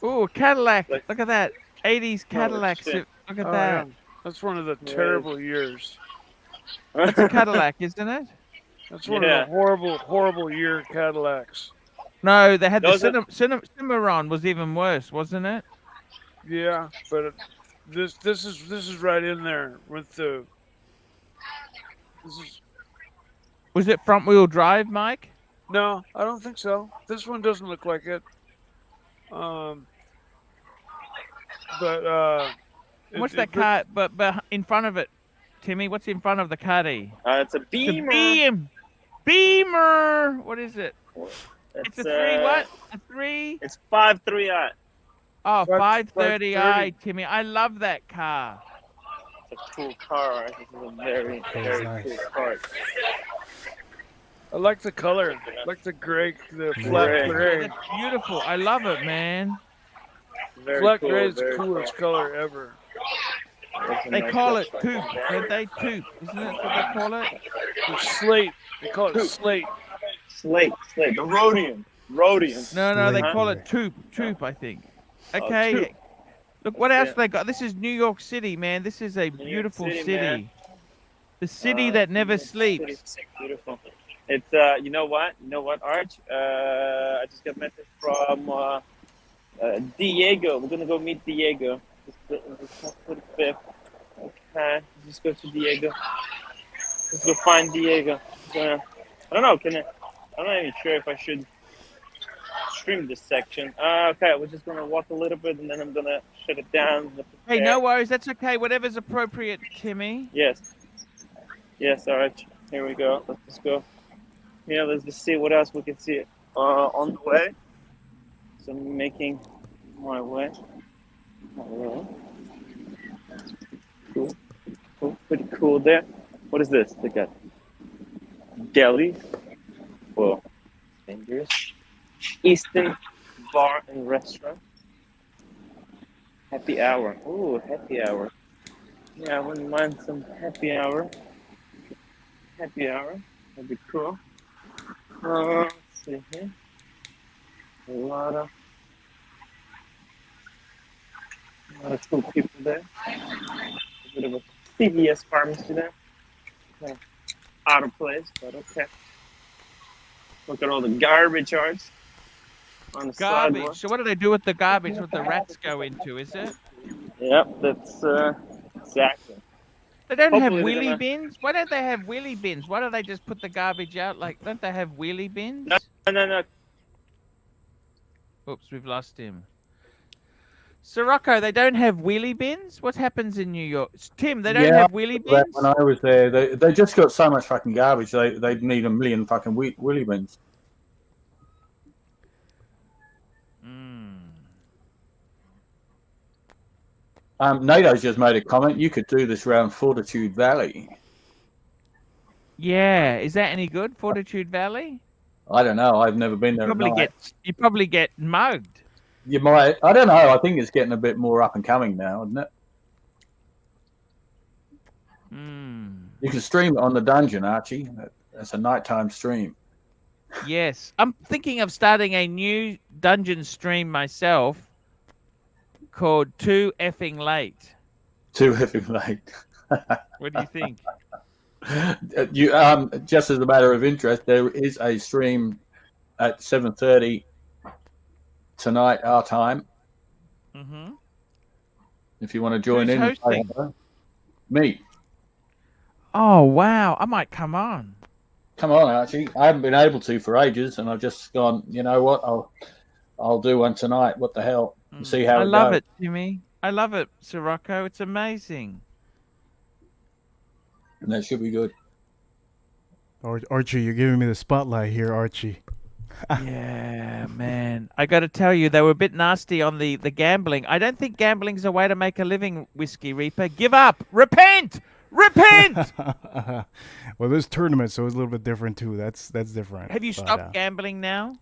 Ooh, Cadillac. Like- Look at that. 80s Cadillac. shit. Look at Oh, that. yeah. That's one of the Yeah. terrible years. That's a Cadillac, isn't it? That's one Yeah. of the horrible, horrible year Cadillacs. No, they had Those the Cimarron was even worse, wasn't it? Yeah, but this is right in there with the. This is Was it front wheel drive, Mike? no, I don't think so. This one doesn't look like it. But What's that car? But in front of it, Timmy. What's in front of the caddy? It's a It's a Beamer. Beamer. What is it? It's a 3 what? A 3? It's 5.3i. Oh, 530. 530i, Timmy. I love that car. It's a cool car. This is a very, very nice. cool car. I like the color, I like the gray, the flat Gray. gray. That's beautiful. I love it, man. Very Flat cool. gray is the very coolest color ever. That's a They nice call little it truck Toop, there. don't they? Toop. Isn't that what they call it? The slate. They call it slate. Slate. The Rhodium. No, they Uh-huh. call it Toop, I think. Oh, Okay. Toop. Look, what else Yeah. they got? This is New York City, man. This is a York beautiful City, city. man. The city that never sleeps. It's beautiful. It's you know what, Arch? I just got a message from Diego. We're gonna go meet Diego. This 5th. Okay, just go to Diego. Let's go find Diego. I don't know. I'm not even sure if I should stream this section. Okay, we're just gonna walk a little bit, and then I'm gonna shut it down. Hey, no worries. That's okay. Whatever's appropriate, Timmy. Yes. All right. Here we go. Let's just go. Yeah, let's just see what else we can see on the way. So I'm making my way. All right. Cool. Pretty cool there. What is this? They got deli. Well, dangerous. Eastern Bar and Restaurant. Happy hour. Ooh, happy hour. Yeah, I wouldn't mind some happy hour. Happy hour. That'd be cool. Let's see here. A lot of cool people there. A bit of a CVS pharmacy there. Okay. Out of place, but okay. Look at all the garbage arts on the Garbage. sidewalk. So what do they do with the garbage? What the rats go into? Is it? Yep, that's exactly. They don't have Hopefully they're wheelie gonna- bins. Why don't they have wheelie bins? Why don't they just put the garbage out? Like, don't they have wheelie bins? No. Oops, we've lost him. Sirocco, they don't have wheelie bins? What happens in New York? Tim, they don't have wheelie That bins? when I was there, they just got so much fucking garbage. They'd need a million fucking wheelie bins. NATO's just made a comment. You could do this around Fortitude Valley. Yeah. Is that any good, Fortitude Valley? I don't know. I've never been there. You probably get mugged. You might. I don't know. I think it's getting a bit more up and coming now, isn't it? You can stream it on the dungeon, Archie. That's a nighttime stream. Yes. I'm thinking of starting a new dungeon stream myself called Too Effing Late. Too effing late. What do you think? Just as a matter of interest, there is a stream at 7:30 tonight, our time. Mm-hmm. If you want to join Who's in, hosting? Me. Oh, wow. I might come on. Come on, Archie. I haven't been able to for ages, and I've just gone. You know what? I'll do one tonight. What the hell? And see how I it love goes. it, Jimmy. I love it, Sirocco. It's amazing. And that should be good. Archie, you're giving me the spotlight here, Archie. Yeah, man. I got to tell you, they were a bit nasty on the gambling. I don't think gambling's a way to make a living, Whiskey Reaper. Give up. Repent. Repent. Well, there's tournaments, so it's a little bit different too. That's different. Have you But, stopped gambling now?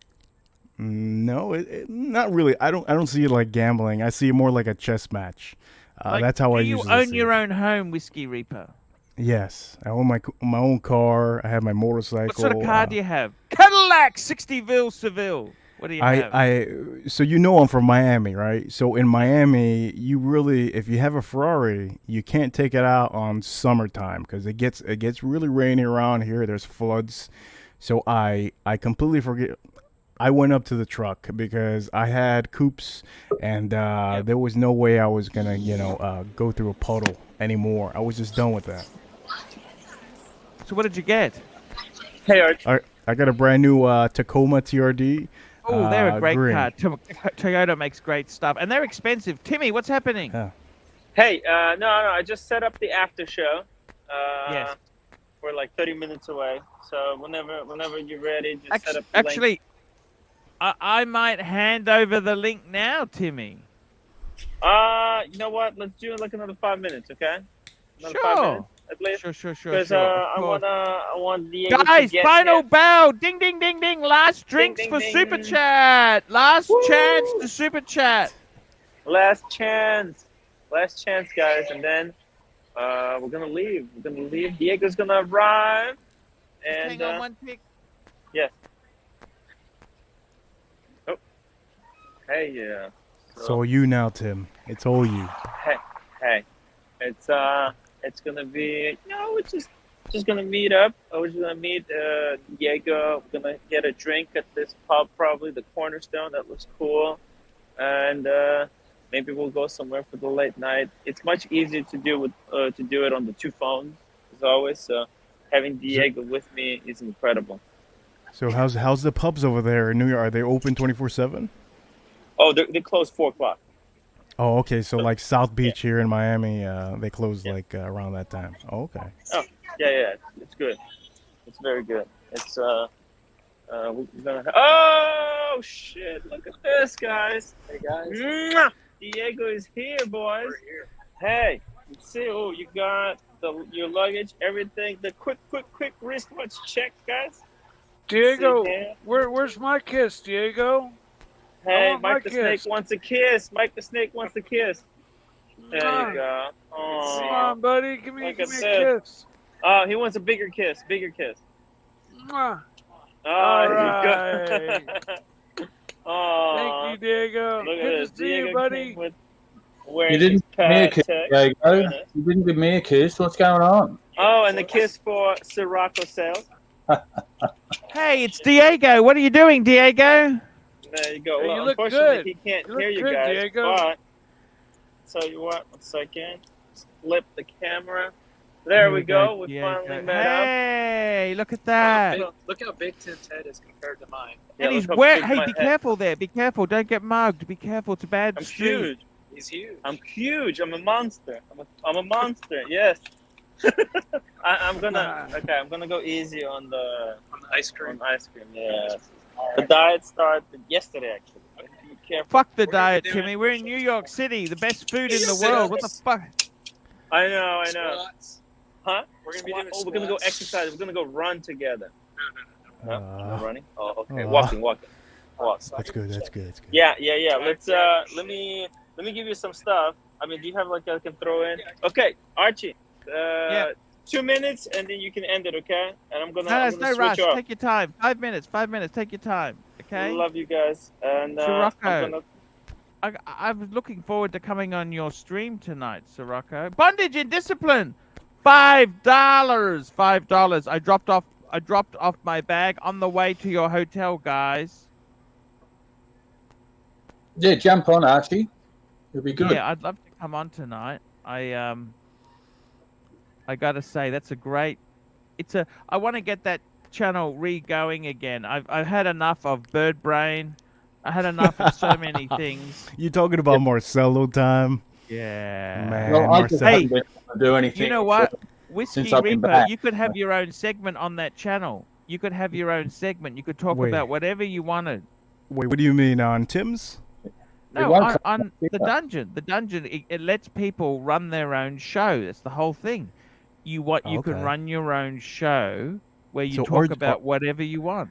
No, not really. I don't see it like gambling. I see it more like a chess match. That's how I Do you usually own see your it. own home, Whiskey Reaper? Yes, I own my own car. I have my motorcycle. What sort of car do you have? Cadillac 60 Seville. What do you have? So you know I'm from Miami, right? So in Miami, you really, if you have a Ferrari, you can't take it out on summertime because it gets really rainy around here. There's floods. So I completely forget. I went up to the truck because I had coupes, and there was no way I was gonna, go through a puddle anymore. I was just done with that. So what did you get? Hey, Arch. I got a brand new Tacoma TRD. Oh, they're a great green. car. Toyota makes great stuff, and they're expensive. Timmy, what's happening? Yeah. Hey, no. I just set up the after show. Yes. We're like 30 minutes away, so whenever you're ready, just set up the link. Actually, I might hand over the link now, Timmy. You know what? Let's do like another 5 minutes, okay? Another 5 minutes at least. Sure. Because I want Diego Guys, to get final here. bell. Ding, ding, ding, ding. Last drinks ding, for ding. Super Chat. Last chance to Super Chat. Last chance, guys, and then we're gonna leave. Diego's gonna arrive, and Hang on one tick. yes. Oh, hey, yeah. It's all you now, Tim. It's all you. Hey, it's gonna be we're just gonna meet up. We're just gonna meet Diego. We're gonna get a drink at this pub, probably the Cornerstone. That looks cool, and maybe we'll go somewhere for the late night. It's much easier to do it on the two phones as always. So having Diego with me is incredible. So how's the pubs over there in New York? Are they open 24/7? Oh, they close 4 o'clock. Oh, okay. So like South Beach here in Miami, they close like around that time. Oh, okay. Oh, yeah. It's good. It's very good. It's we're gonna. Oh shit! Look at this, guys. Hey guys, Mwah! Diego is here, boys. we're here. Hey, let's see. Oh, you got your luggage, everything. The quick wristwatch check, guys. Diego, See here. where's my kiss, Diego? Hey, want my Mike the kiss. Snake wants a kiss. Mike the Snake wants a kiss. There Mwah. you go. Come Oh, on, buddy, give me Like I a said. kiss. he wants a bigger kiss. Mwah. Oh, All there you go. Oh, Thank you, Diego. look at Good this. to see you, Diego buddy. came with wearing You didn't his give me a pad kiss, tech. Diego. Goodness. You didn't give me a kiss. What's going on? Oh, and the kiss for Sirocco sales. Hey, it's Diego. What are you doing, Diego? There you go. Hey, Well, you look unfortunately, good. he can't You look hear you good, guys. Diego. But tell you what, 1 second. Flip the camera. There we go. We Diego. finally met up. Hey, look at that. Look how big Tint's head is compared to mine. Yeah, And he's look how wet. big Hey, my be head- careful there. Be careful. Don't get mugged. Be careful. It's a bad I'm street. huge. He's huge. I'm huge. I'm a monster. I'm a monster. Yes. I'm gonna go easy on the On the ice cream. ice cream. Yes. The diet started yesterday actually. Be careful. Fuck the We're gonna be diet, doing Timmy. We're in New York City, the best food in the Yes, world. What the yes. fuck? I know. Squats. Huh? We're gonna be Squat- doing we're gonna go squats. exercise. We're gonna go run together. No. No running. Oh, okay. uh, Walking. Walk. That's good. That's good. That's good. Yeah. Let's let me give you some stuff. I mean, do you have like I can throw in? Okay, Archie. Yeah. 2 minutes and then you can end it, okay? And I'm gonna, No, I'm there's gonna no rush. switch off. Take your time. 5 minutes. 5 minutes. Take your time. Okay. Love you guys. And Sirocco. I'm gonna I was looking forward to coming on your stream tonight, Sirocco. Bondage and discipline. $5. $5. I dropped off my bag on the way to your hotel, guys. Yeah, jump on, Archie. It'll be good. Yeah, I'd love to come on tonight. I gotta say that's a great. I want to get that channel re-going again. I've had enough of Bird Brain. I had enough of so many things. You talking about Marcelo time? Yeah. Man, Well, I just Marcelo. haven't been able to do anything. You know what? for- Whiskey since I've been Reaper, back. you could have your own segment on that channel. You could have your own segment. You could talk Wait. about whatever you wanted. Wait, what do you mean on Tim's? No, won't on, come on the together. dungeon. The dungeon, it lets people run their own show. That's the whole thing. You can Okay. run your own show where you So talk about whatever you want.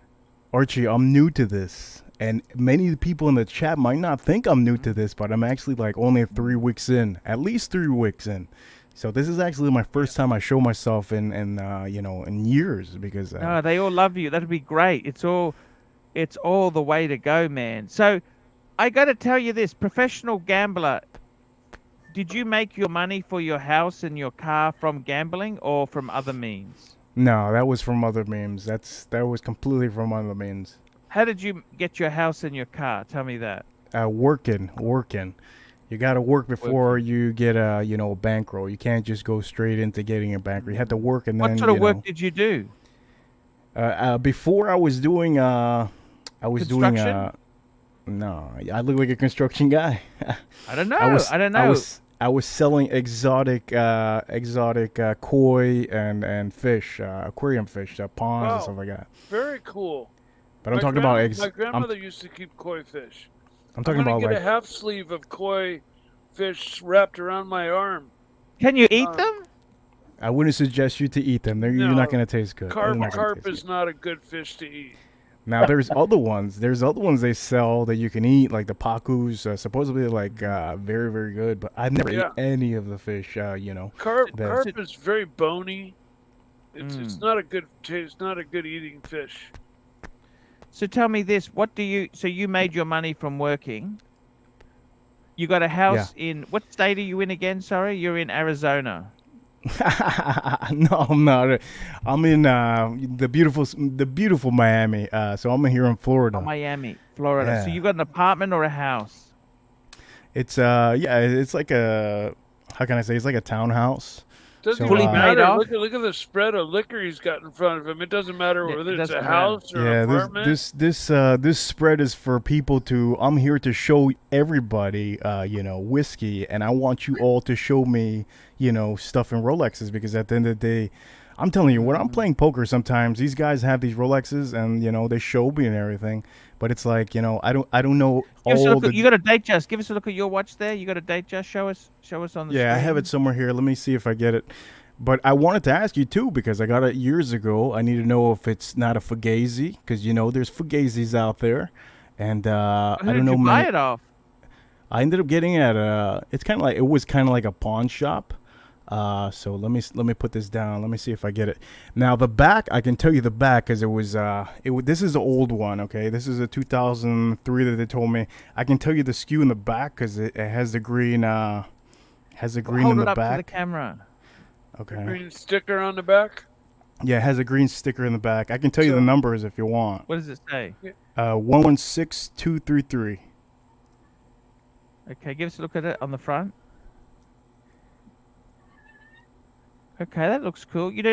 Archie, I'm new to this, and many of the people in the chat might not think I'm new to this, but I'm actually like only 3 weeks in, at least 3 weeks in. So this is actually my first time I show myself in years because No, they all love you. That'd be great. It's all the way to go, man. So I got to tell you this, professional gambler. Did you make your money for your house and your car from gambling or from other means? no, that was from other memes. That was completely from other memes. How did you get your house and your car? Tell me that. Working. You got to work before you get a bankroll. You can't just go straight into getting a bankroll. You have to work and then. What sort of work did you do? Before I was doing Construction? no, I look like a construction guy. I don't know. I don't know. I was selling exotic koi and fish, aquarium fish, ponds Wow. and stuff like that. Very cool. But I'm talking about My grandmother used to keep koi fish. I'm talking gonna about get like a half sleeve of koi fish wrapped around my arm. Can you eat them? I wouldn't suggest you to eat them. You're not No, gonna taste good. They're not gonna Carp taste is good. not a good fish to eat. Now there's other ones. There's other ones they sell that you can eat, like the pacus. Supposedly like very very good. But I've never Yeah. ate any of the fish. Carp The- is very bony. It's Mm. not a good taste. Not a good eating fish. So tell me this: so you made your money from working? You got a house in what state are you in again? Sorry, you're in Arizona. No, I'm not. I'm in the beautiful Miami. So I'm here in Florida. Oh, Miami, Florida. So Yeah. you got an apartment or a house? It's it's like a, how can I say? It's like a townhouse. Doesn't So, even uh, paid matter. off. Look at the spread of liquor he's got in front of him. It doesn't matter Yeah, whether it it's a doesn't matter. house or an Yeah, apartment. this spread is for people to. I'm here to show everybody, whiskey, and I want you all to show me, stuff in Rolexes, because at the end of the day, I'm telling you, when I'm playing poker, sometimes these guys have these Rolexes, and they show me and everything, but it's like, I don't know Give us a all look the. at, you got a date just. Give us a look at your watch there. You got a date just. Show us on the screen. Yeah, I have it somewhere here. Let me see if I get it. But I wanted to ask you too, because I got it years ago. I need to know if it's not a Fugazi, because there's Fugazis out there, and Who I did don't know. you buy it off? I ended up getting it at it was kind of like a pawn shop. So let me put this down. Let me see if I get it. Now the back, I can tell you the back, because this is an old one. Okay, this is a 2003 that they told me. I can tell you the SKU in the back, because it has the green Hold in the it up back. to the camera. Okay. Green sticker on the back. Yeah, it has a green sticker in the back. I can tell you the numbers if you want. What does it say? 116233. Okay, give us a look at it on the front. Okay, that looks cool. You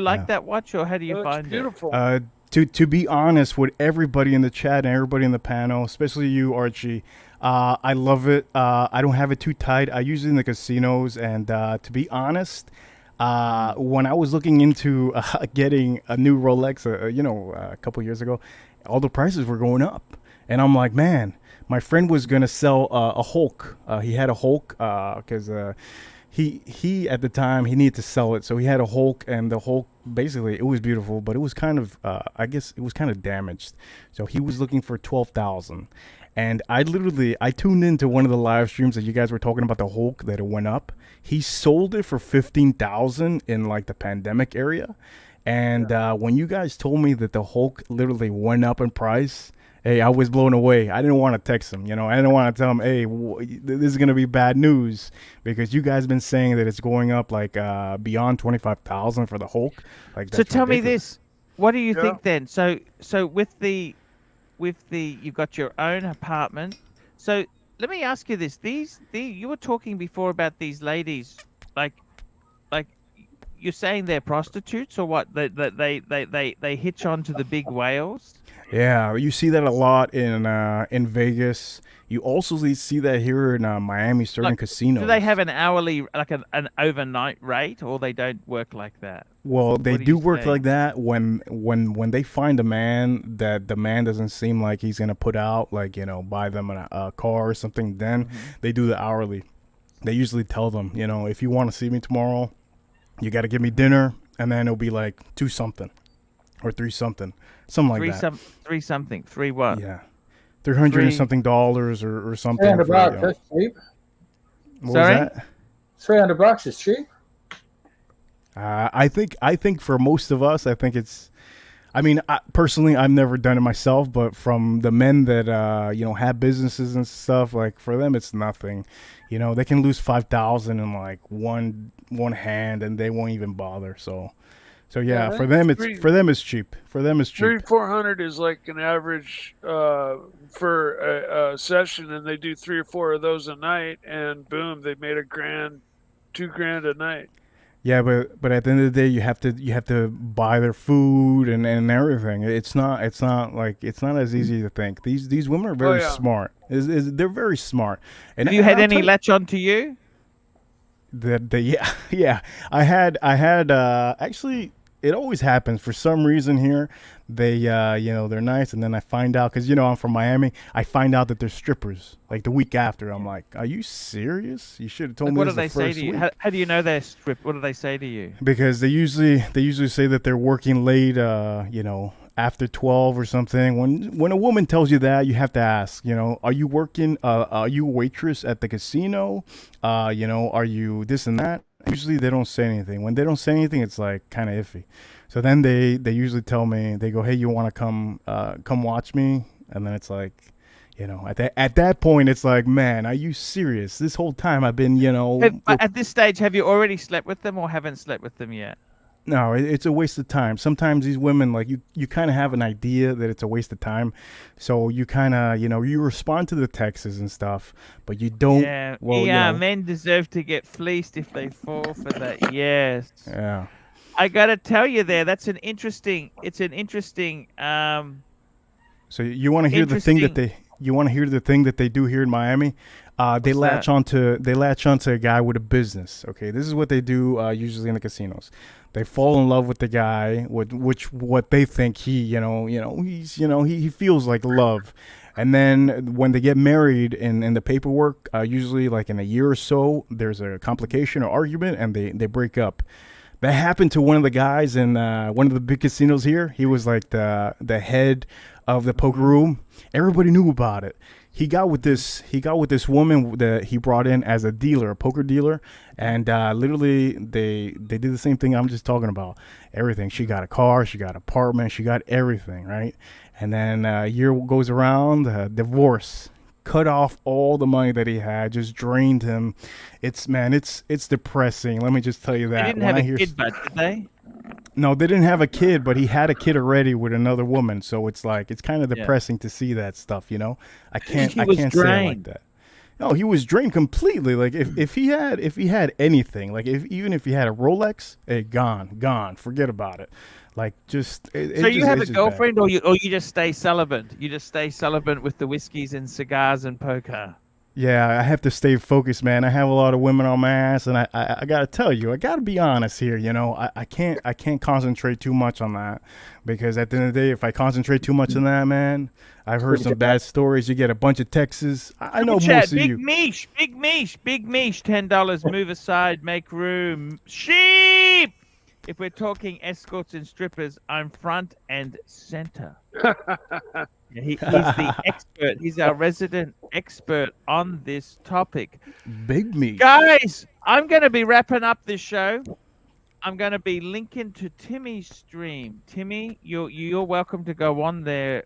like Yeah. that watch, or how do you That looks find beautiful. To be honest with everybody in the chat and everybody in the panel, especially you, Archie, I love it. I don't have it too tight. I use it in the casinos, and to be honest, when I was looking into getting a new Rolex, a couple years ago, all the prices were going up, and I'm like, man, my friend was gonna sell a Hulk. He had a Hulk because he at the time he needed to sell it, so he had a Hulk, and the Hulk basically it was beautiful, but it was kind of I guess it was kind of damaged. So he was looking for 12,000, and I tuned into one of the live streams that you guys were talking about the Hulk that it went up. He sold it for 15,000 in like the pandemic area, and when you guys told me that the Hulk literally went up in price. Hey, I was blown away. I didn't want to text him, I didn't want to tell him, hey, this is going to be bad news, because you guys been saying that it's going up like beyond 25,000 for the Hulk. Like, So that's tell me ridiculous. this: what do you Yeah. think then? So with the you've got your own apartment. So let me ask you this: you were talking before about these ladies, like you're saying they're prostitutes or what? They hitch on to the big whales. Yeah, you see that a lot in Vegas. You also see that here in Miami, certain Like, casinos. Do they have an hourly, like an overnight rate, or they don't work like that? Well, they What do do you work say? like that when they find a man that the man doesn't seem like he's gonna put out, like buy them a car or something. Then they do the hourly. They usually tell them, if you want to see me tomorrow, you got to give me dinner, and then it'll be like 2 something or 3 something, something like that. Three something, three what? Yeah, $300 and Three- something or something. $300 for, bucks. That's cheap. What Sorry? was that? $300 is cheap. I think for most of us, I think it's. I mean, personally, I've never done it myself, but from the men that have businesses and stuff, like for them, it's nothing. They can lose 5,000 in like one hand, and they won't even bother. So yeah, Yeah, for them, that's it's cheap. For them, it's cheap. 300-400 is like an average for a session, and they do 3 or 4 of those a night, and boom, they made $1,000, $2,000 a night. Yeah, but at the end of the day, you have to buy their food and everything. It's not as easy to think. These women are very yeah. smart. They're very smart. And Have you had I'll any tell you- latch on to you? Yeah. I had actually, it always happens for some reason here. They they're nice, and then I find out, because I'm from Miami, I find out that they're strippers like the week after. I'm like, are you serious? You should have told Like, me what this do they the say first to you? week. How do you know they're stripped? What do they say to you? Because they usually say that they're working late, after 12 or something. When a woman tells you that, you have to ask, are you working? Are you a waitress at the casino? Are you this and that? Usually they don't say anything. When they don't say anything, it's like kind of iffy. So then they usually tell me, they go, hey, you want to come watch me? And then it's like, at that point, it's like, man, are you serious? This whole time I've been, At this stage, have you already slept with them or haven't slept with them yet? No, it's a waste of time. Sometimes these women, like you kind of have an idea that it's a waste of time, so you kind of, you respond to the texts and stuff, but you don't. Yeah, Well, yeah. Men deserve to get fleeced if they fall for that. Yes. yeah. I gotta tell you, that's an interesting. It's an interesting. So you want to hear the thing that Interesting. you want to hear the thing that they do here in Miami? They What's latch onto a guy with a business. Okay, this is what they do usually in the casinos. They fall in love with the guy with what they think he feels like love, and then when they get married in the paperwork, usually like in a year or so, there's a complication or argument, and they break up. That happened to one of the guys in one of the big casinos here. He was like the head of the poker room. Everybody knew about it. He got with this woman that he brought in as a dealer, a poker dealer, and literally they did the same thing I'm just talking about. Everything. She got a car, she got an apartment, she got everything, right? And then a year goes around, divorce. Cut off all the money that he had, just drained him. It's depressing. Let me just tell you that. They didn't have a kid, but did they? No, they didn't have a kid, but he had a kid already with another woman. So it's kind of Yeah. depressing to see that stuff. I can't He was say it like drained. that. No, he was drained completely. Like if he had anything, like even if he had a Rolex, gone. Forget about it. Like just. So you have a girlfriend, or you just stay celibate? You just stay celibate with the whiskeys and cigars and poker. Yeah, I have to stay focused, man. I have a lot of women on my ass, and I gotta tell you, I gotta be honest here. I can't concentrate too much on that, because at the end of the day, if I concentrate too much on that, man, I've heard some bad stories. You get a bunch of texts. I know Chat, most of big you. Mish, $10. Move aside, make room. Sheep. If we're talking escorts and strippers, I'm front and center. He's the expert. He's our resident expert on this topic. Big me. Guys, I'm going to be wrapping up this show. I'm going to be linking to Timmy's stream. Timmy, you're welcome to go on there.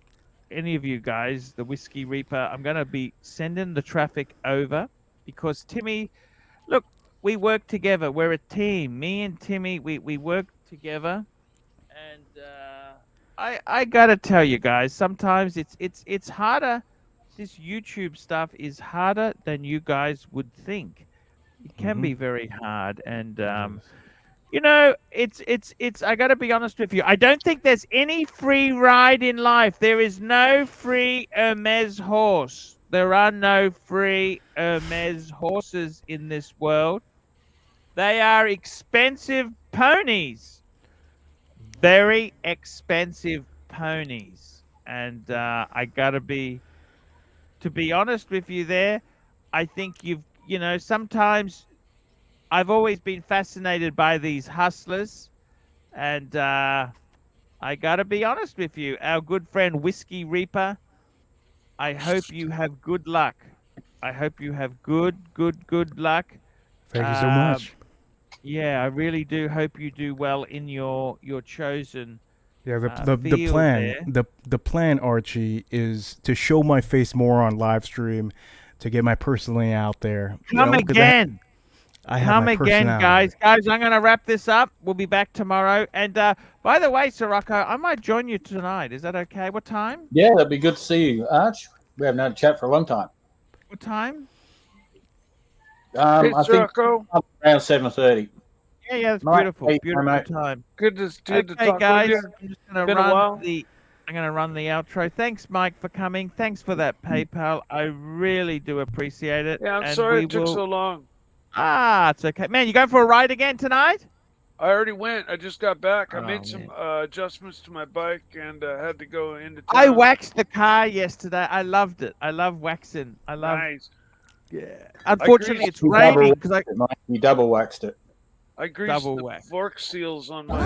Any of you guys, the Whiskey Reaper, I'm going to be sending the traffic over, because Timmy, look, we work together. We're a team. Me and Timmy, we work together. And I gotta tell you guys, sometimes it's harder. This YouTube stuff is harder than you guys would think. It can be very hard, and it's. I gotta be honest with you. I don't think there's any free ride in life. There is no free Hermes horse. There are no free Hermes horses in this world. They are expensive ponies. Very expensive ponies. And I gotta to be honest with you there, I think sometimes I've always been fascinated by these hustlers, and I gotta be honest with you, our good friend Whiskey Reaper, I hope you have good luck. I hope you have good luck. Thank you so much. Yeah, I really do hope you do well in your chosen. Yeah, the plan the plan, Archie, is to show my face more on live stream, to get my personality out there. Come again. I have Come my again, personality. guys. I'm gonna wrap this up. We'll be back tomorrow. And by the way, Sirocco, I might join you tonight. Is that okay? What time? Yeah, that'd be good to see you, Arch. We haven't had a chat for a long time. What time? I think Sirocco. around 7:30. Yeah, that's Mate, beautiful. hey, Beautiful mate. time. Good to Okay, talk guys, with you. I'm just gonna Been a while. run the outro. Thanks, Mike, for coming. Thanks for that PayPal. I really do appreciate it. Yeah, I'm And sorry we it took will- so long. It's okay. Man, you going for a ride again tonight? I already went. I just got back. I Oh, made some adjustments to my bike and had to go into town. I waxed the car yesterday. I loved it. I love waxing. I love. Nice. Yeah. Unfortunately, it's You raining double because I waxed it, mate. You double waxed it. I greased Double the wax. fork seals on my